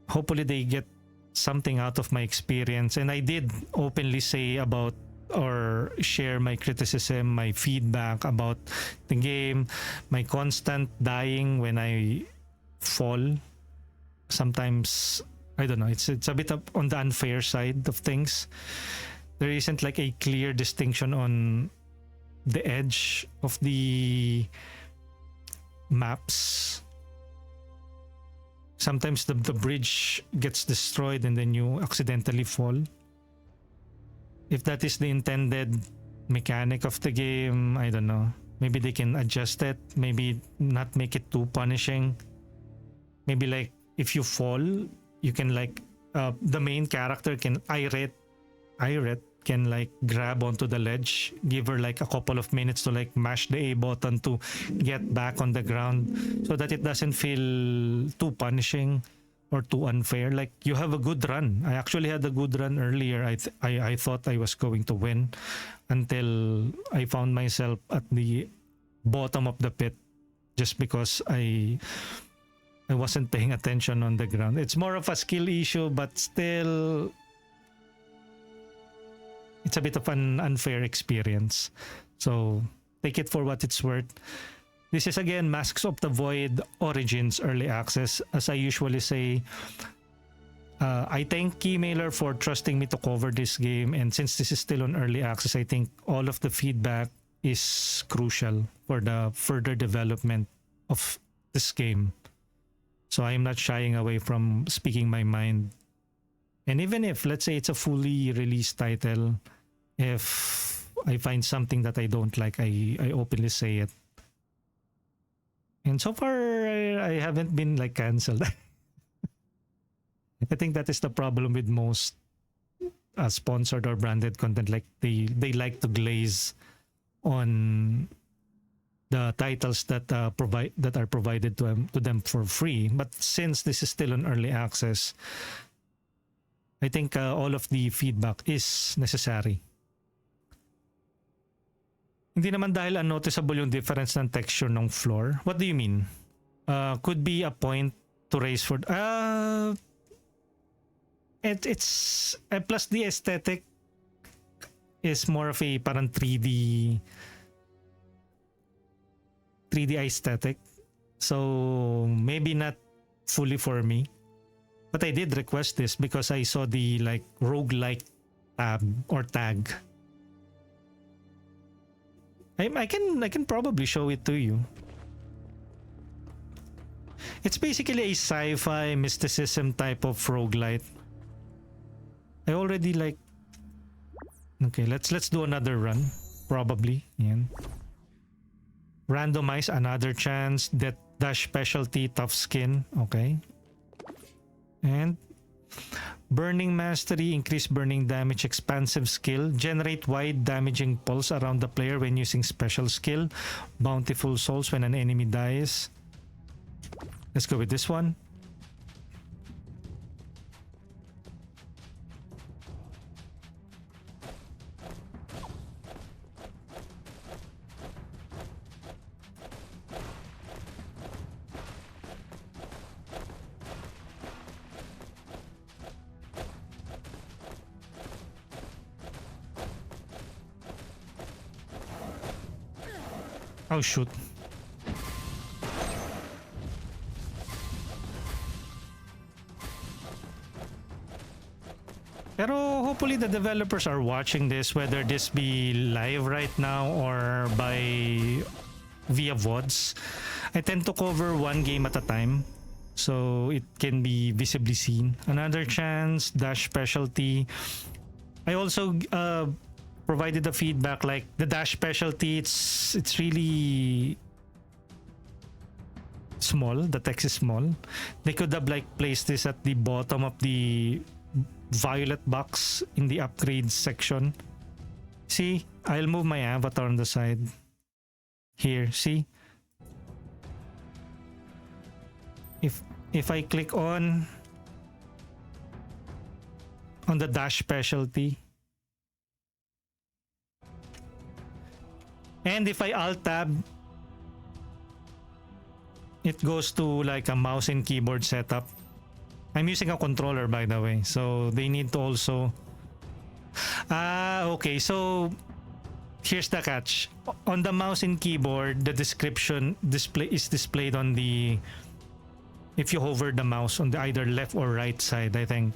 S2: hopefully they get something out of my experience. And I did openly say about or share my criticism, my feedback about the game, my constant dying when I fall. Sometimes, I don't know, it's a bit up on the unfair side of things. There isn't like a clear distinction on the edge of the maps. Sometimes the bridge gets destroyed and then you accidentally fall. If that is the intended mechanic of the game, I don't know. Maybe they can adjust it. Maybe not make it too punishing. Maybe like if you fall, you can like the main character can Irate can like grab onto the ledge, give her like a couple of minutes to like mash the A button to get back on the ground so that it doesn't feel too punishing or too unfair. Like you have a good run. I actually had a good run earlier. I thought I was going to win until I found myself at the bottom of the pit just because I wasn't paying attention on the ground. It's more of a skill issue, but still it's a bit of an unfair experience. So take it for what it's worth. This is again Masks of the Void Origins Early Access. As I usually say, I thank Keymailer for trusting me to cover this game, and since this is still on Early Access, I think all of the feedback is crucial for the further development of this game. So I am not shying away from speaking my mind. And even if, let's say, it's a fully released title, if I find something that I don't like, I openly say it. And so far, I haven't been like cancelled. I think that is the problem with most sponsored or branded content. Like they like to glaze on the titles that are provided to them for free. But since this is still in early access, I think all of the feedback is necessary. Hindi naman dahil unnoticeable yung difference ng texture ng floor. What do you mean? Could be a point to raise for... It's... plus the aesthetic is more of a parang 3D aesthetic. So maybe not fully for me. But I did request this because I saw the like roguelike tab or tag. I can probably show it to you. It's basically a sci-fi mysticism type of roguelite. I already like... Okay, let's do another run. Probably. Yan. Randomize another chance. Dash specialty tough skin. Okay. And burning mastery, increase burning damage, expansive skill, generate wide damaging pulse around the player when using special skill, bountiful souls when an enemy dies. Let's go with this one. Oh shoot. Pero hopefully the developers are watching this, whether this be live right now or via VODs. I tend to cover one game at a time, so it can be visibly seen. Another chance, dash specialty. I also provided the feedback like the dash specialty, it's really small. The text is small. They could have like placed this at the bottom of the violet box in the upgrades section. See, I'll move my avatar on the side. Here, see? If I click on the dash specialty, and if I alt tab, it goes to like a mouse and keyboard setup. I'm using a controller, by the way, so they need to also okay, so here's the catch. On the mouse and keyboard, the description is displayed on the, if you hover the mouse on the either left or right side, I think.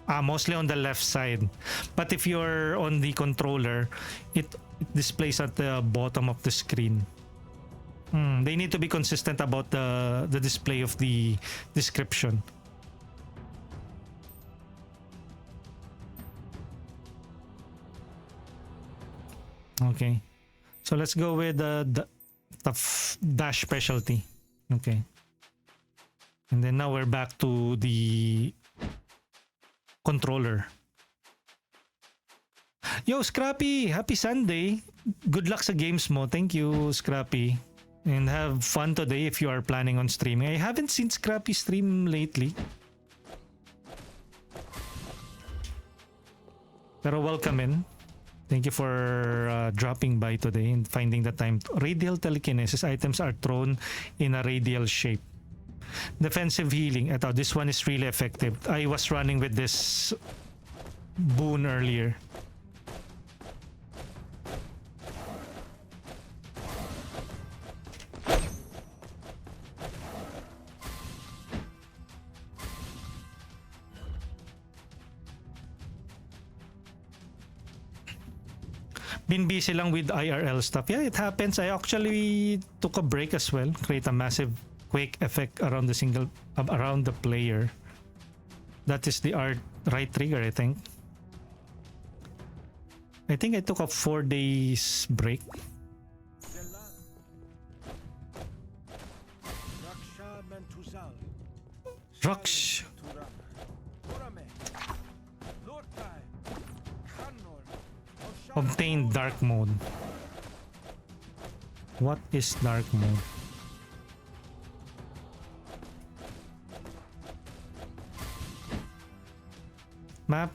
S2: Mostly on the left side. But if you're on the controller, it displays at the bottom of the screen. They need to be consistent about the display of the description. Okay, so let's go with the dash specialty. Okay, and then now we're back to the controller. Yo, Scrappy, happy Sunday. Good luck sa games mo. Thank you, Scrappy. And have fun today if you are planning on streaming. I haven't seen Scrappy stream lately. Pero welcome in. Thank you for dropping by today and finding the time. Radial telekinesis items are thrown in a radial shape. Defensive healing. Ito, this one is really effective. I was running with this boon earlier. Been busy lang with IRL stuff. Yeah, it happens. I actually took a break as well. Create a massive quake effect around the player. That is the right trigger, I think. I think I took a 4 days break. Raksh. Obtain dark mode. What is dark mode? Map.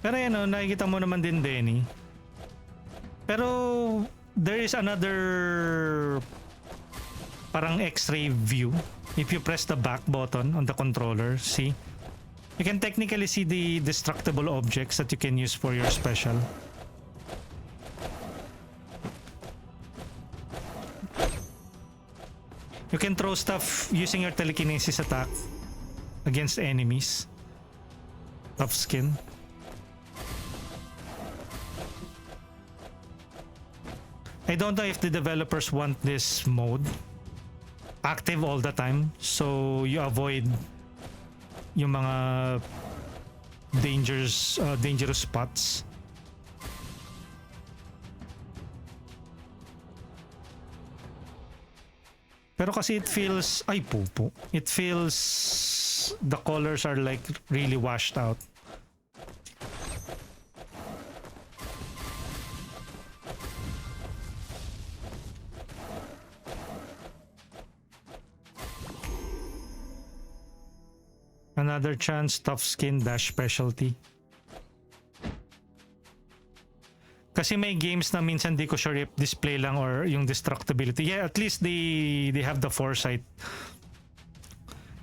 S2: Pero yan o, nakikita mo naman din, Denny. Pero there is another parang X-ray view. If you press the back button on the controller, see? You can technically see the destructible objects that you can use for your special. You can throw stuff using your telekinesis attack against enemies. Tough skin. I don't know if the developers want this mode active all the time, so you avoid yung mga dangerous spots. Pero kasi it feels, ay pupo, it feels the colors are like really washed out. Another chance, tough skin dash specialty. Kasi may games na minsan di ko sure if display lang or yung destructibility. Yeah, at least they have the foresight.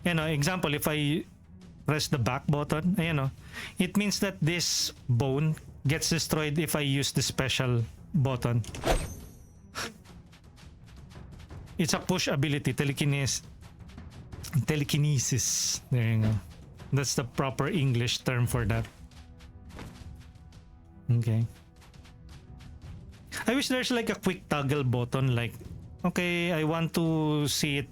S2: You know, example, if I press the back button, you know, it means that this bone gets destroyed if I use the special button. It's a push ability, telekinesis. There you go. That's the proper English term for that. Okay. I wish there's like a quick toggle button, like, okay, I want to see it.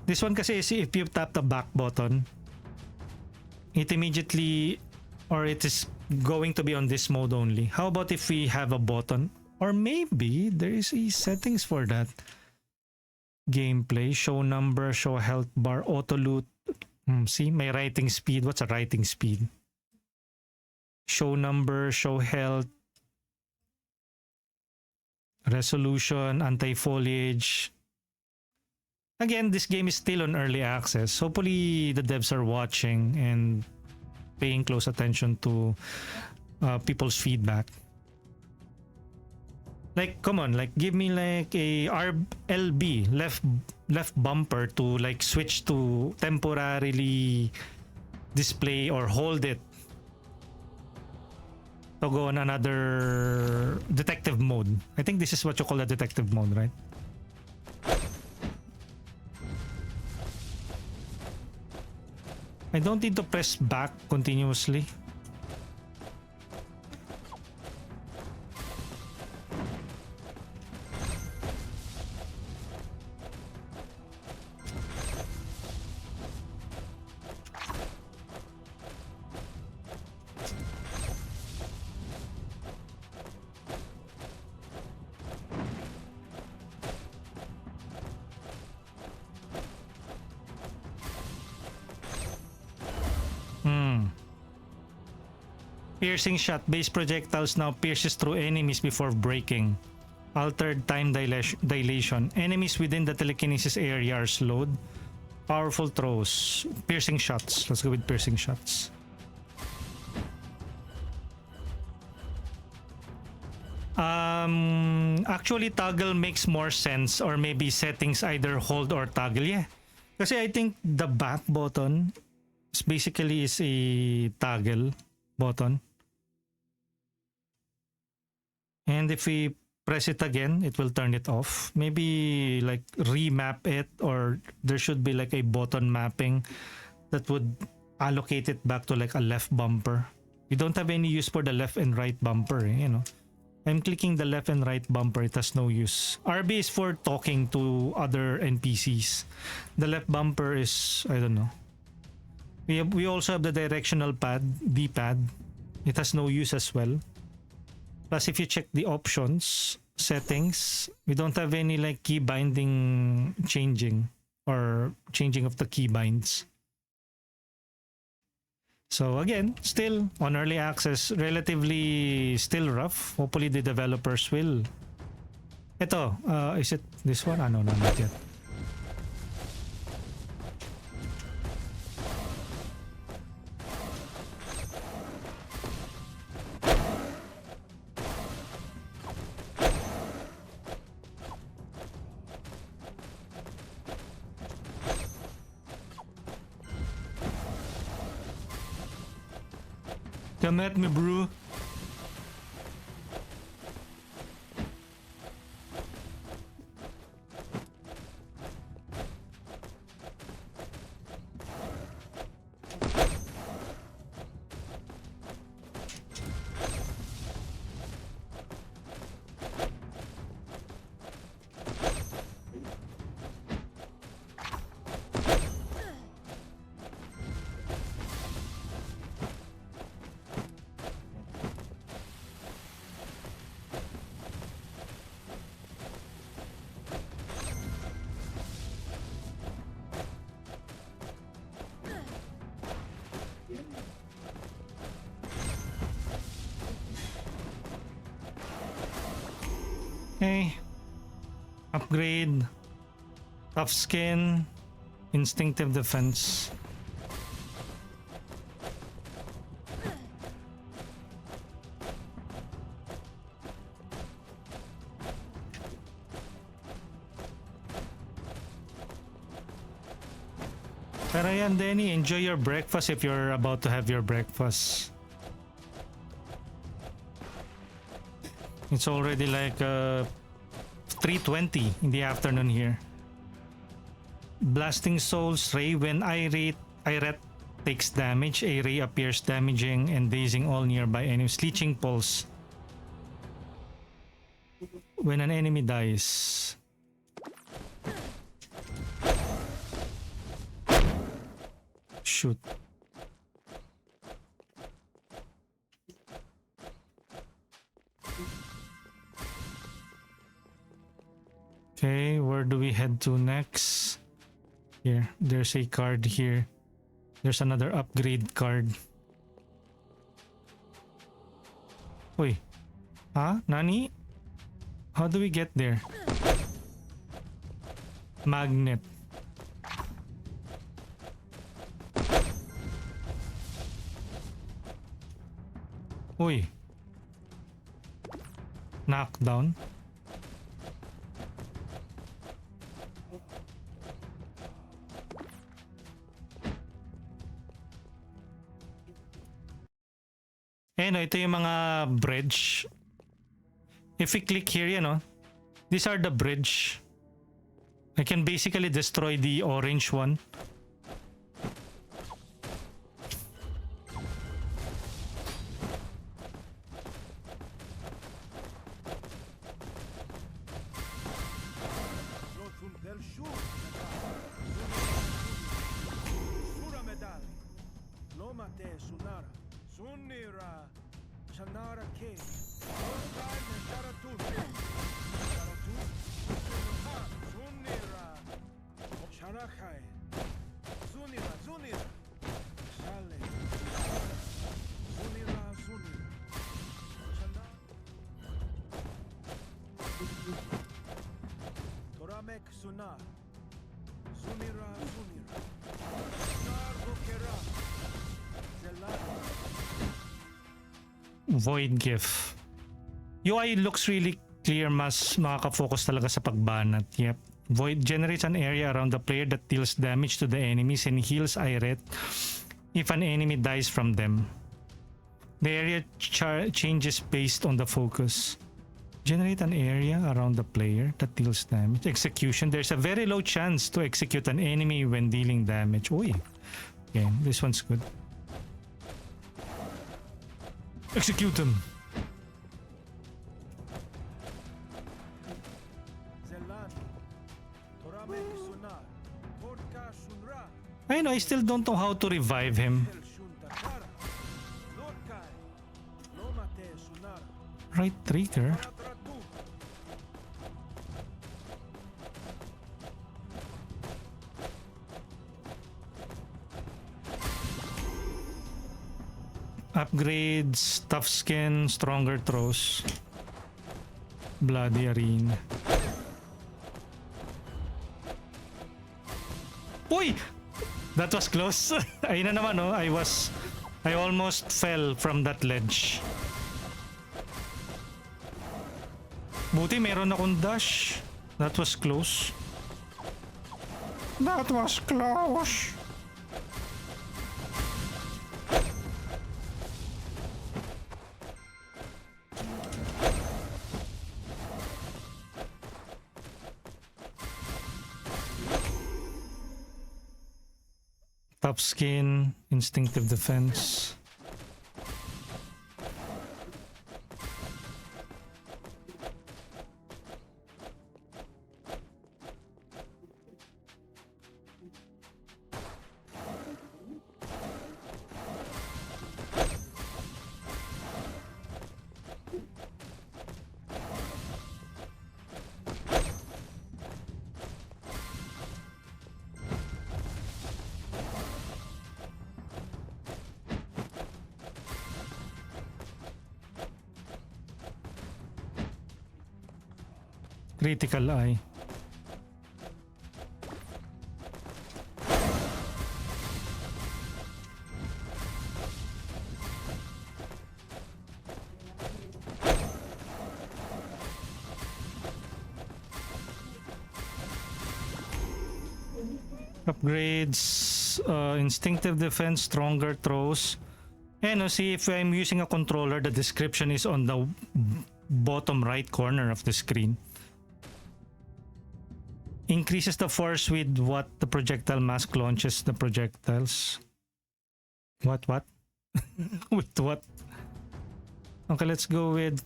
S2: This one kasi is if you tap the back button, it immediately, or it is going to be on this mode only. How about if we have a button? Or maybe there is a settings for that. gameplay. Show number, show health bar, auto loot. See, my writing speed. What's a writing speed? Show number, show health, resolution, anti-foliage. Again, this game is still on early access. Hopefully, the devs are watching and paying close attention to people's feedback. Like, come on, like give me like a RLB left bumper to like switch to temporarily display or hold it to go on another detective mode. I think this is what you call a detective mode, right? I don't need to press back continuously. Piercing shot. Base projectiles now pierces through enemies before breaking. Altered time dilation. Enemies within the telekinesis area are slowed. Powerful throws. Piercing shots. Let's go with piercing shots. Actually, toggle makes more sense, or maybe settings either hold or toggle. Yeah. Kasi I think the back button is basically a toggle button. And if we press it again, it will turn it off. Maybe like remap it, or there should be like a button mapping that would allocate it back to like a left bumper. We don't have any use for the left and right bumper, you know. I'm clicking the left and right bumper, it has no use. RB is for talking to other NPCs. The left bumper is, I don't know. We also have the directional pad, D-pad. It has no use as well. Plus, if you check the options, settings, we don't have any like key binding changing or changing of the key binds. So again, still on early access, relatively still rough. Hopefully the developers will. Ito, is it this one? No, not yet. Come at me, bro. Okay. Upgrade. Tough skin. Instinctive defense. Pero yan, Denny, enjoy your breakfast if you're about to have your breakfast. It's already like 3:20 in the afternoon here. Blasting Souls Ray. When irate takes damage, a ray appears damaging and dazing all nearby enemies. Leeching Pulse. When an enemy dies. Shoot. Okay, where do we head to next? Here, there's a card here. There's another upgrade card. Uy. Huh? Nani? How do we get there? Magnet. Uy. Knockdown. Ito yung mga bridge. If we click here, these are the bridge. I can basically destroy the orange one. Void Gift. UI looks really clear, mas makaka-focus talaga sa pagbanat. Yep. Void generates an area around the player that deals damage to the enemies and heals Irate if an enemy dies from them. The area changes based on the focus. Generate an area around the player that deals damage. Execution. There's a very low chance to execute an enemy when dealing damage. Uy. Okay, this one's good. Execute him. I still don't know how to revive him. Right trigger. Upgrades, tough skin, stronger throws. Bloody arena. Uy! That was close. Ayun na naman, I almost fell from that ledge. Buti meron akong dash. That was close. That was close. Tough skin, instinctive defense. Critical eye. Upgrades, instinctive defense, stronger throws. And see, if I'm using a controller, the description is on the bottom right corner of the screen. Increases the force with what the projectile mask launches the projectiles. What? With what? Okay, let's go with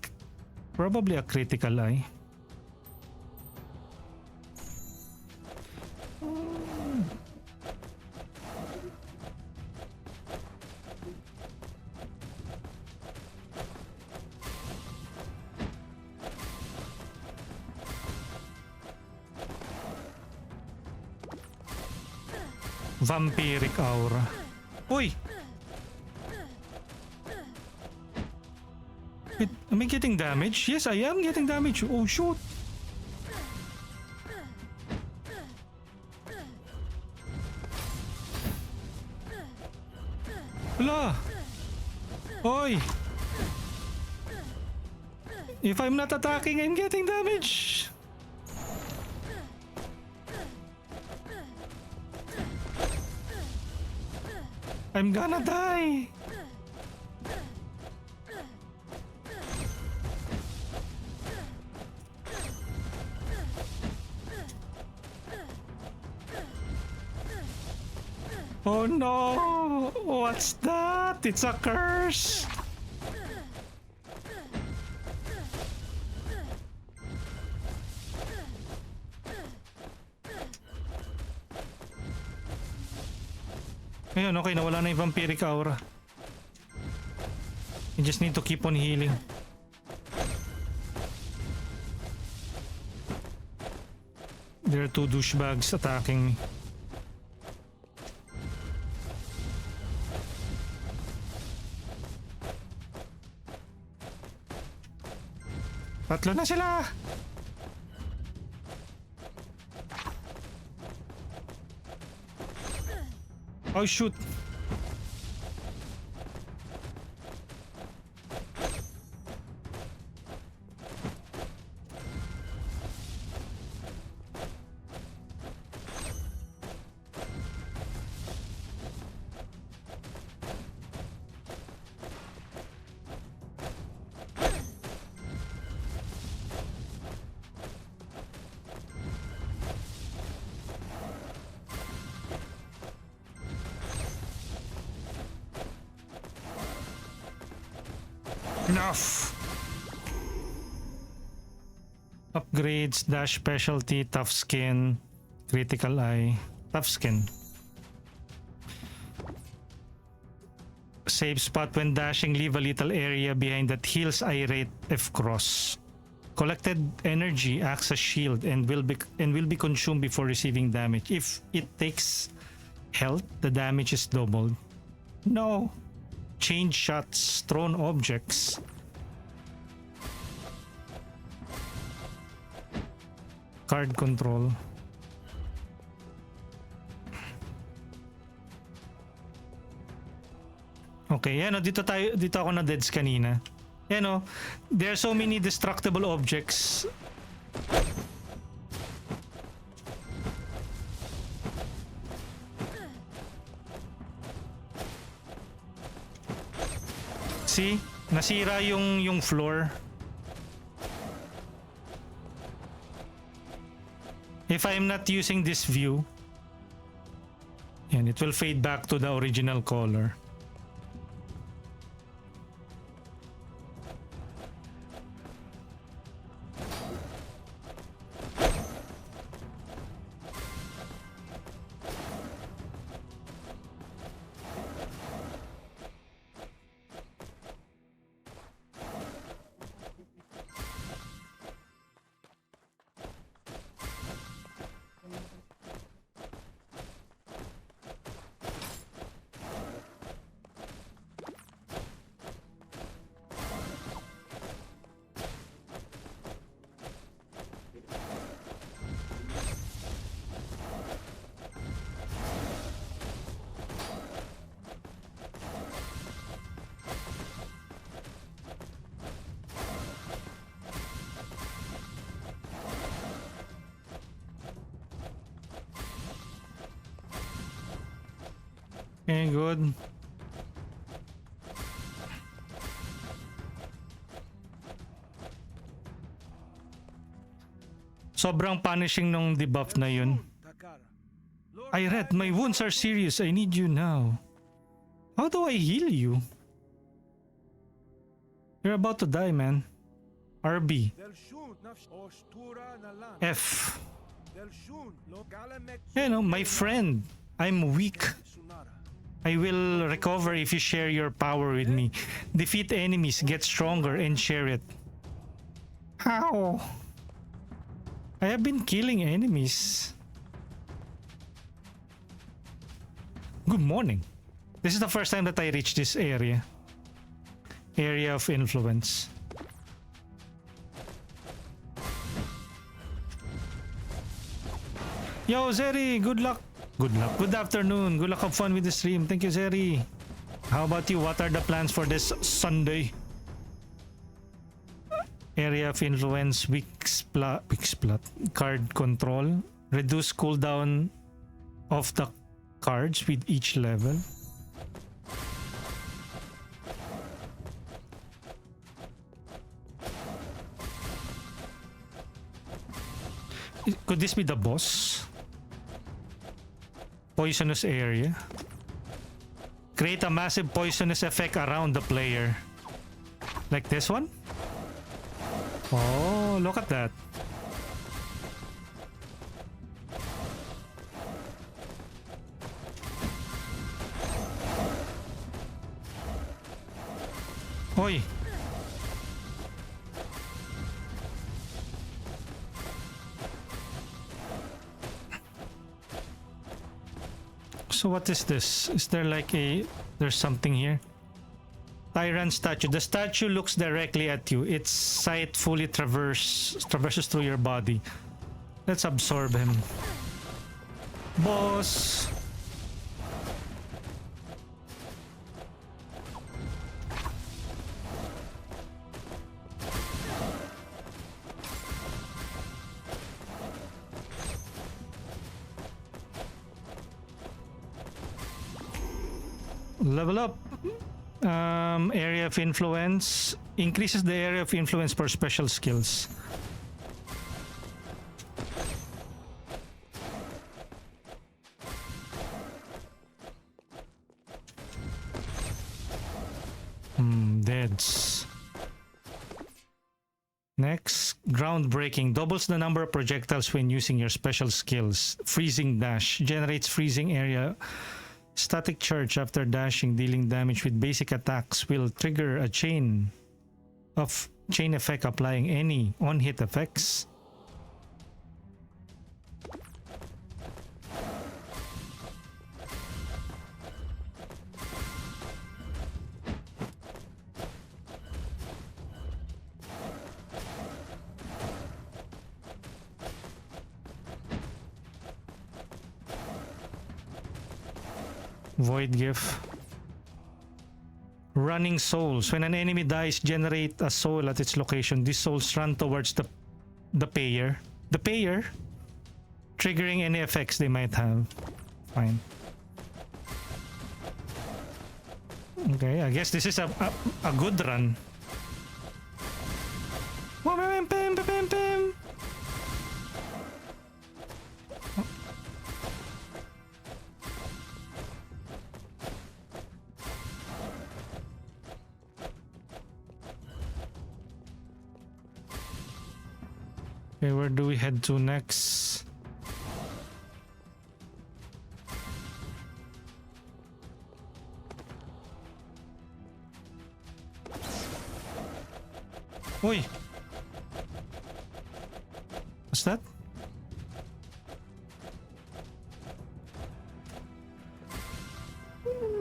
S2: probably a critical eye. Vampiric aura. Uy! Am I getting damage? Yes, I am getting damage. Oh, shoot! Wala! Oy! If I'm not attacking, I'm getting damage! I'm gonna die! Oh no! What's that? It's a curse! Ayun, okay, nawala na yung vampiric aura. You just need to keep on healing. There are two douchebags attacking me. Tatlo na sila! Oh shoot! Enough! Upgrades, dash specialty, tough skin, critical eye, tough skin. Save spot when dashing, leave a little area behind that heals eye rate if cross. Collected energy acts as shield and will be consumed before receiving damage. If it takes health, the damage is doubled. No! Change shots, thrown objects. Card control. Okay, yan o, dito ako na deads kanina. Yan o, there are so many destructible objects. See? Nasira yung floor. If I'm not using this view, and it will fade back to the original color. Okay, good. Sobrang punishing nung debuff na yun. I read, my wounds are serious. I need you now. How do I heal you? You're about to die, man. RB. F. You know, my friend. I'm weak. I will recover if you share your power with me. Defeat enemies, get stronger, and share it. How? I have been killing enemies. Good morning. This is the first time that I reach this area. Area of influence. Yo, Zeri, good luck. Good luck. Good afternoon. Good luck. Have fun with the stream. Thank you, Zeri. How about you? What are the plans for this Sunday? Area of influence, weak splat, card control. Reduce cooldown of the cards with each level. Could this be the boss? Poisonous area. Create a massive poisonous effect around the player. Like this one? Oh, look at that. Oi. So what is this? Is there like there's something here? Tyrant statue. The statue looks directly at you. Its sight fully traverses through your body. Let's absorb him. Boss. Level up. Area of influence increases the area of influence for special skills. Deads. Next, groundbreaking doubles the number of projectiles when using your special skills. Freezing dash generates freezing area. Static charge after dashing, dealing damage with basic attacks will trigger a chain effect applying any on-hit effects. Void gift. Running souls. When an enemy dies, generate a soul at its location. These souls run towards the payer. The payer, triggering any effects they might have. Fine. Okay, I guess this is a good run. Okay, where do we head to next? Oi! What's that?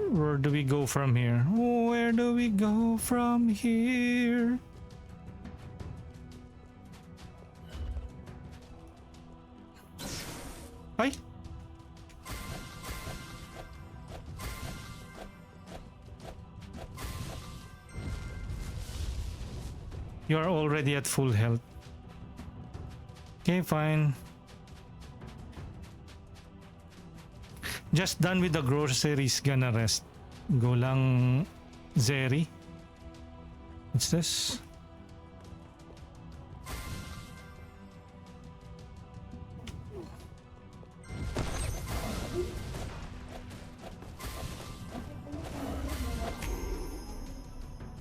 S2: Where do we go from here? Where do we go from here? Hi. You are already at full health. Okay, fine. Just done with the groceries, gonna rest. Go lang, Zeri. What's this?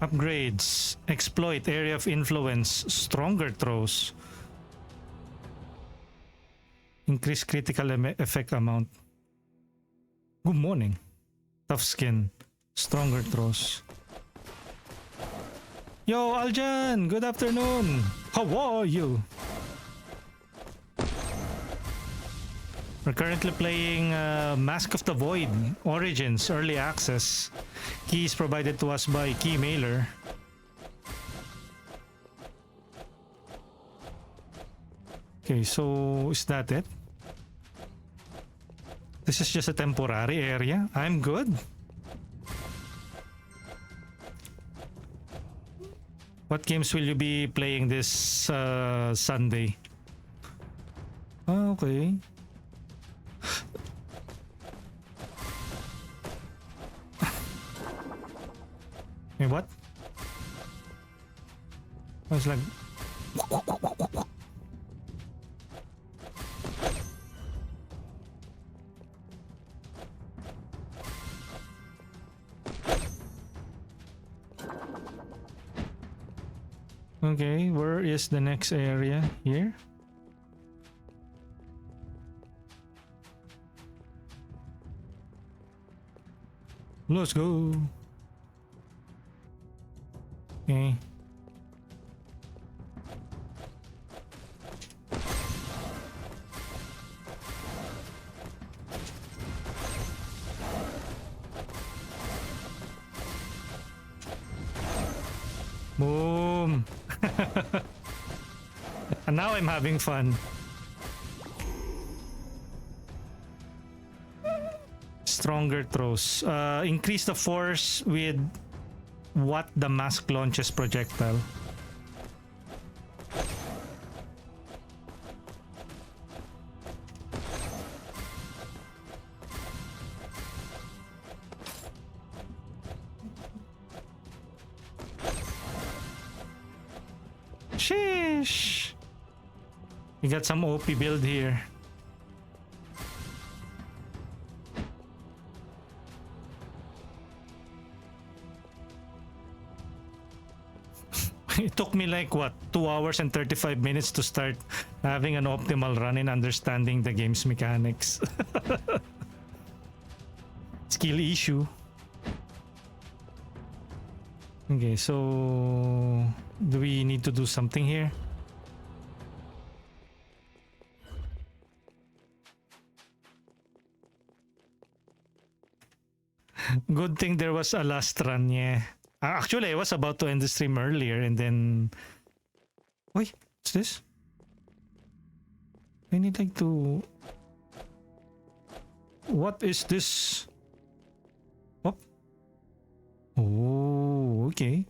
S2: Upgrades. Exploit area of influence. Stronger throws. Increase critical effect amount. Good morning. Tough skin. Stronger throws. Yo, Aljan! Good afternoon! How are you? We're currently playing Mask of the Void Origins Early Access. Keys provided to us by Keymailer. Okay, so is that it? This is just a temporary area. I'm good. What games will you be playing this Sunday? Okay. Hey, what? I was like... Okay, where is the next area? Here? Let's go. Okay. Boom. And now I'm having fun. Stronger throws. Increase the force with what the mask launches projectile. Sheesh. We got some OP build here. It took me like what, 2 hours and 35 minutes to start having an optimal run and understanding the game's mechanics. Skill issue. Okay, so do we need to do something here? Good thing there was a last run, yeah. Actually, I was about to end the stream earlier and then... Wait, what's this? I need like to... What is this? Oh. Oh, okay.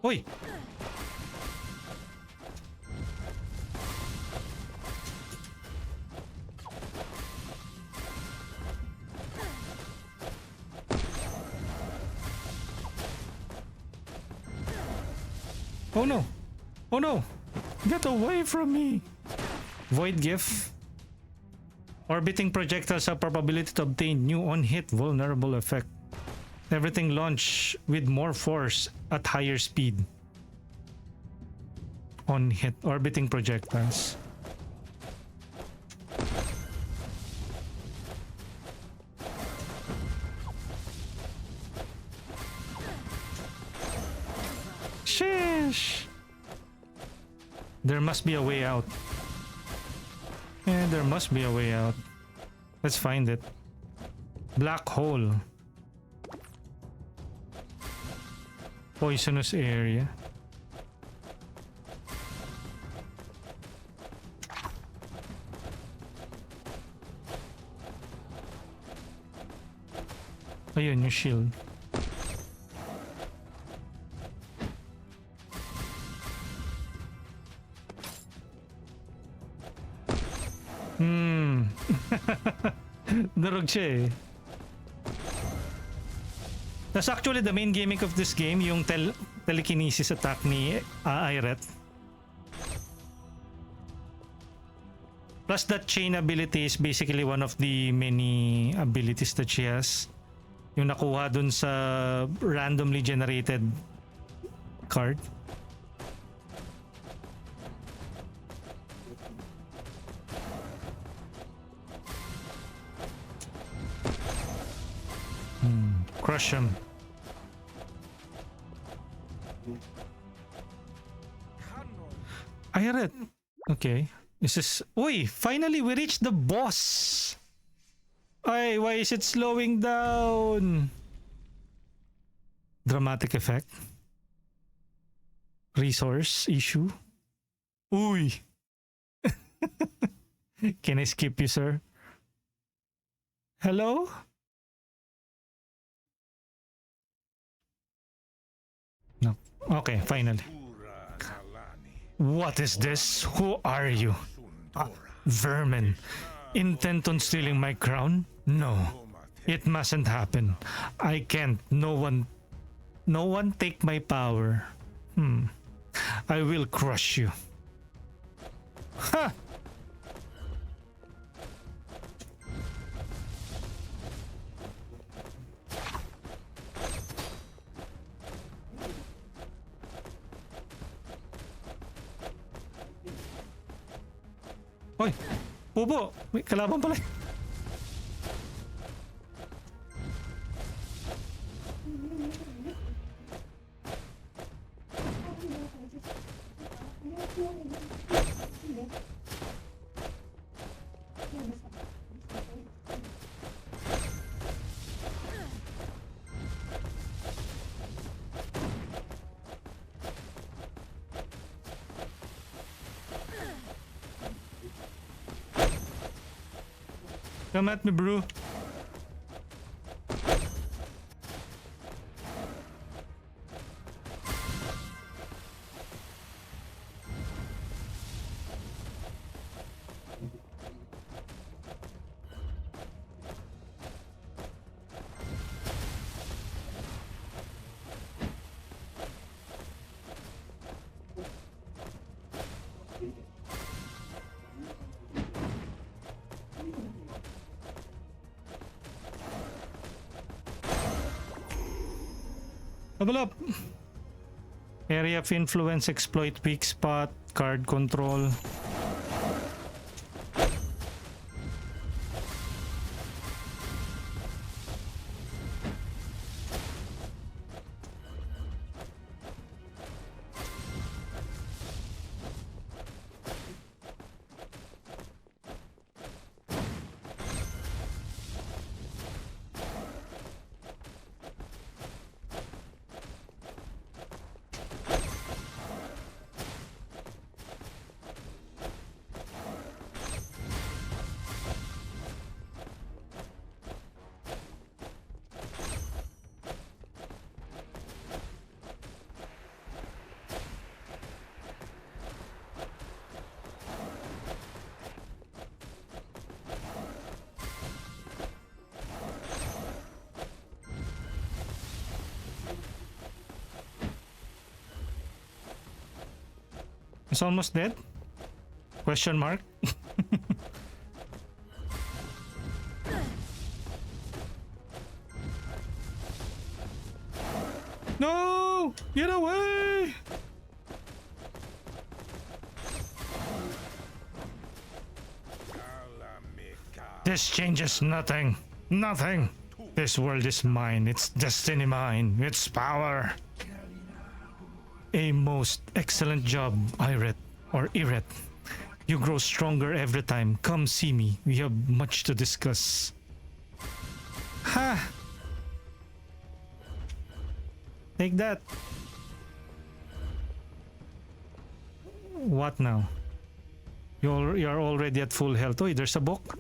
S2: Oi! Oh no! Oh no! Get away from me! Void Gift. Orbiting projectiles have probability to obtain new on-hit vulnerable effect. Everything launch with more force at higher speed. On-hit. Orbiting projectiles. Sheesh! There must be a way out. Yeah, there must be a way out. Let's find it. Black hole. Poisonous area. Ayun, yung shield. Durog siya eh. That's actually the main gimmick of this game, yung telekinesis attack ni Iret. Plus that chain ability is basically one of the many abilities that she has. Yung nakuha dun sa randomly generated card. Crush him. Iret. Okay. This is... Uy! Finally, we reached the boss! Ay, why is it slowing down? Dramatic effect. Resource issue. Uy! Can I skip you, sir? Hello? No. Okay, finally. What is this? Who are you? Vermin. Intent on stealing my crown? No. It mustn't happen. I can't. No one take my power. I will crush you. Ha! Hoy! Pupo! May kalaban pala. Come at me, bro. Level up. Area of influence, exploit weak spot, card control. It's almost dead? Question mark? No! Get away! This changes nothing. Nothing. This world is mine. Its destiny mine. Its power. A most excellent job, Iret, or Iret. You grow stronger every time. Come see me. We have much to discuss. Ha! Take that. What now? You're already at full health. Oh, there's a book.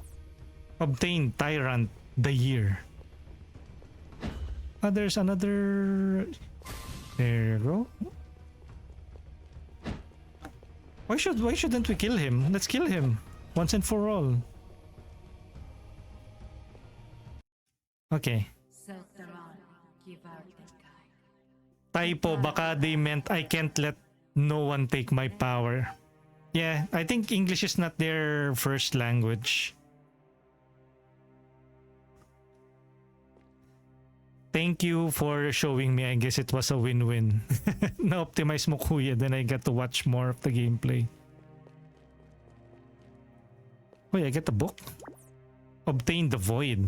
S2: Obtain Tyrant the Year. Ah, there's another... There you go. Why shouldn't we kill him? Let's kill him once and for all. Okay. Typo, baka they meant I can't let no one take my power. Yeah, I think English is not their first language. Thank you for showing me. I guess it was a win-win. Na-optimize mo kuya, then I got to watch more of the gameplay. Wait, I get the book? Obtain the Void.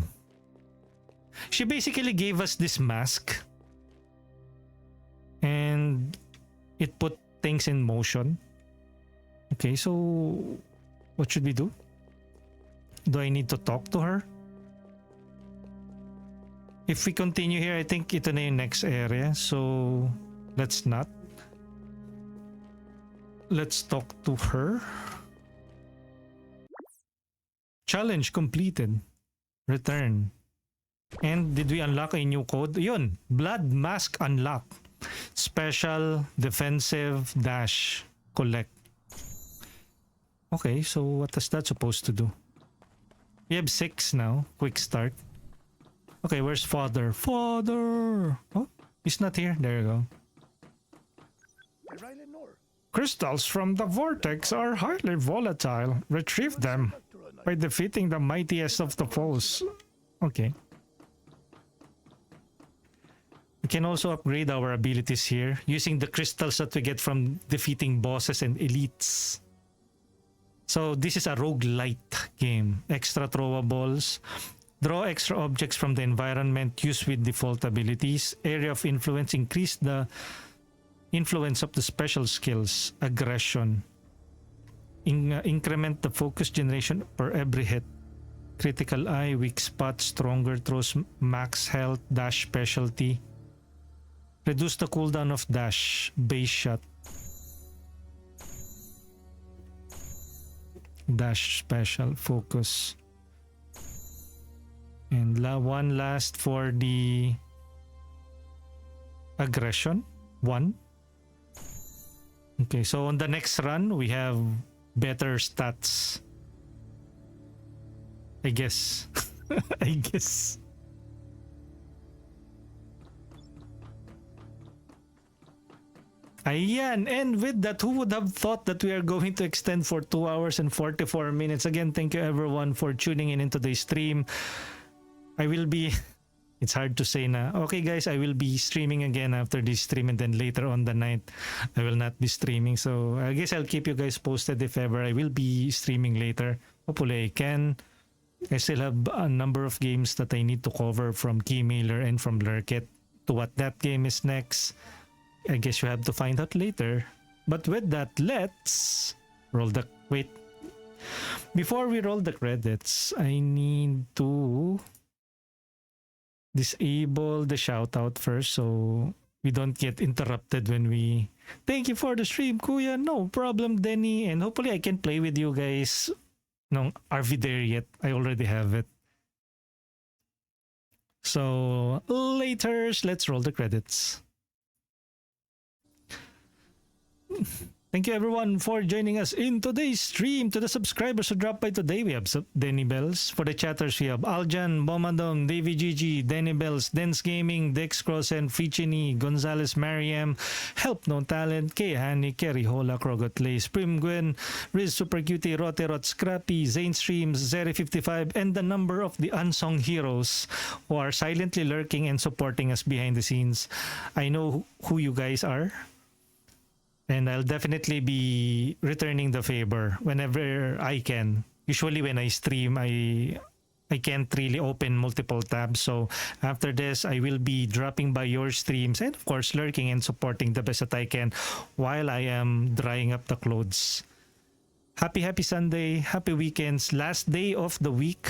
S2: She basically gave us this mask. And it put things in motion. Okay, so What should we do? Do I need to talk to her? If we continue here, I think ito na yung next area. So, let's not. Let's talk to her. Challenge completed. Return. And did we unlock a new code? Yun. Blood mask unlock. Special defensive dash collect. Okay, so what is that supposed to do? We have 6 now. Quick start. Okay, where's father? Father! Oh, he's not here. There you go. Crystals from the vortex are highly volatile. Retrieve them by defeating the mightiest of the foes. Okay. We can also upgrade our abilities here using the crystals that we get from defeating bosses and elites. So this is a roguelite game. Extra throwables. Draw extra objects from the environment. Use with default abilities. Area of influence. Increase the influence of the special skills. Aggression. Increment the focus generation per every hit. Critical eye. Weak spot. Stronger throws. Max health. Dash specialty. Reduce the cooldown of dash. Base shot. Dash special. Focus. And one last for the aggression. 1. Okay, so on the next run, we have better stats. I guess. I guess. Ayan, and with that, who would have thought that we are going to extend for 2 hours and 44 minutes? Again, thank you everyone for tuning in into the stream. I will be, it's hard to say na, okay guys, I will be streaming again after this stream, and then later on the night, I will not be streaming. So I guess I'll keep you guys posted if ever I will be streaming later. Hopefully I can. I still have a number of games that I need to cover from Keymailer and from Lurkit. To what that game is next, I guess you have to find out later. But with that, let's roll the, wait. Before we roll the credits, I need to disable the shout out first so we don't get interrupted when we... Thank you for the stream, Kuya. No problem, Denny. And hopefully I can play with you guys. No, are we there yet? I already have it. So, laters, let's roll the credits. Thank you everyone for joining us in today's stream. To the subscribers who dropped by today, we have Denny Bells. For the chatters, we have Aljan, Bomadong, Davy GG, Denny Bells, Dens Gaming, Dex Crossen, Fichini, Gonzalez Mariam, Help No Talent, Kehani, Kerry Hola, Krogot Lace, Prim Gwen, Riz Super Cutie, Roterot, Scrappy, Zane Streams, Zeri55, and the number of the unsung heroes who are silently lurking and supporting us behind the scenes. I know who you guys are. And I'll definitely be returning the favor whenever I can. Usually when I stream, I can't really open multiple tabs. So after this, I will be dropping by your streams and of course lurking and supporting the best that I can while I am drying up the clothes. Happy Sunday. Happy weekends. Last day of the week.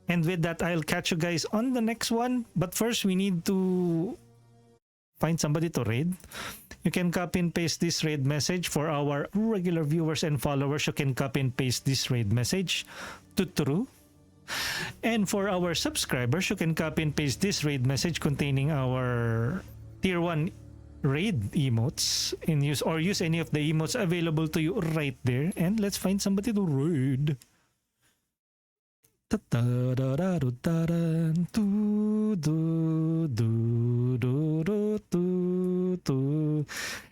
S2: And with that, I'll catch you guys on the next one. But first, we need to find somebody to raid. You can copy and paste this raid message. For our regular viewers and followers, you can copy and paste this raid message to true. And for our subscribers, you can copy and paste this raid message containing our tier 1 raid emotes and use any of the emotes available to you right there. And let's find somebody to raid.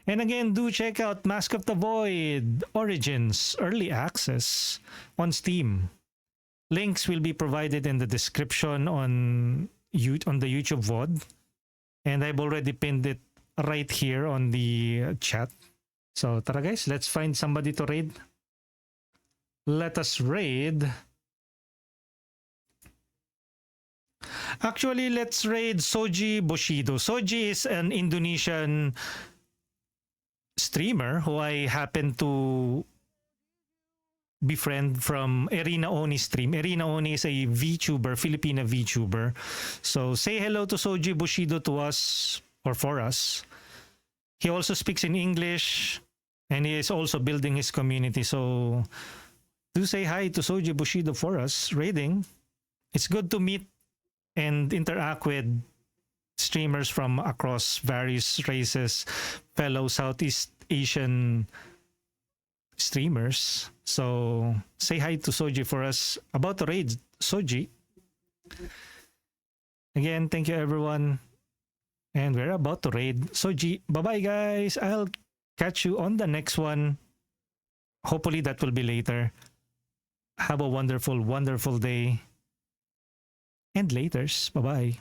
S2: And again, do check out Mask of the Void Origins Early Access on Steam. Links will be provided in the description on the YouTube VOD. And I've already pinned it right here on the chat. So tara guys, let's find somebody to raid. Let us raid. Actually, let's raid Soji Bushido. Soji is an Indonesian streamer who I happen to befriend from Erina Oni stream. Erina Oni is a VTuber, Filipina VTuber. So say hello to Soji Bushido to us or for us. He also speaks in English and he is also building his community. So do say hi to Soji Bushido for us, raiding. It's good to meet and interact with streamers from across various races, fellow Southeast Asian streamers. So say hi to Soji for us. About to raid Soji. Again, thank you everyone. And we're about to raid Soji. Bye-bye guys. I'll catch you on the next one. Hopefully that will be later. Have a wonderful, wonderful day. And laters. Bye-bye.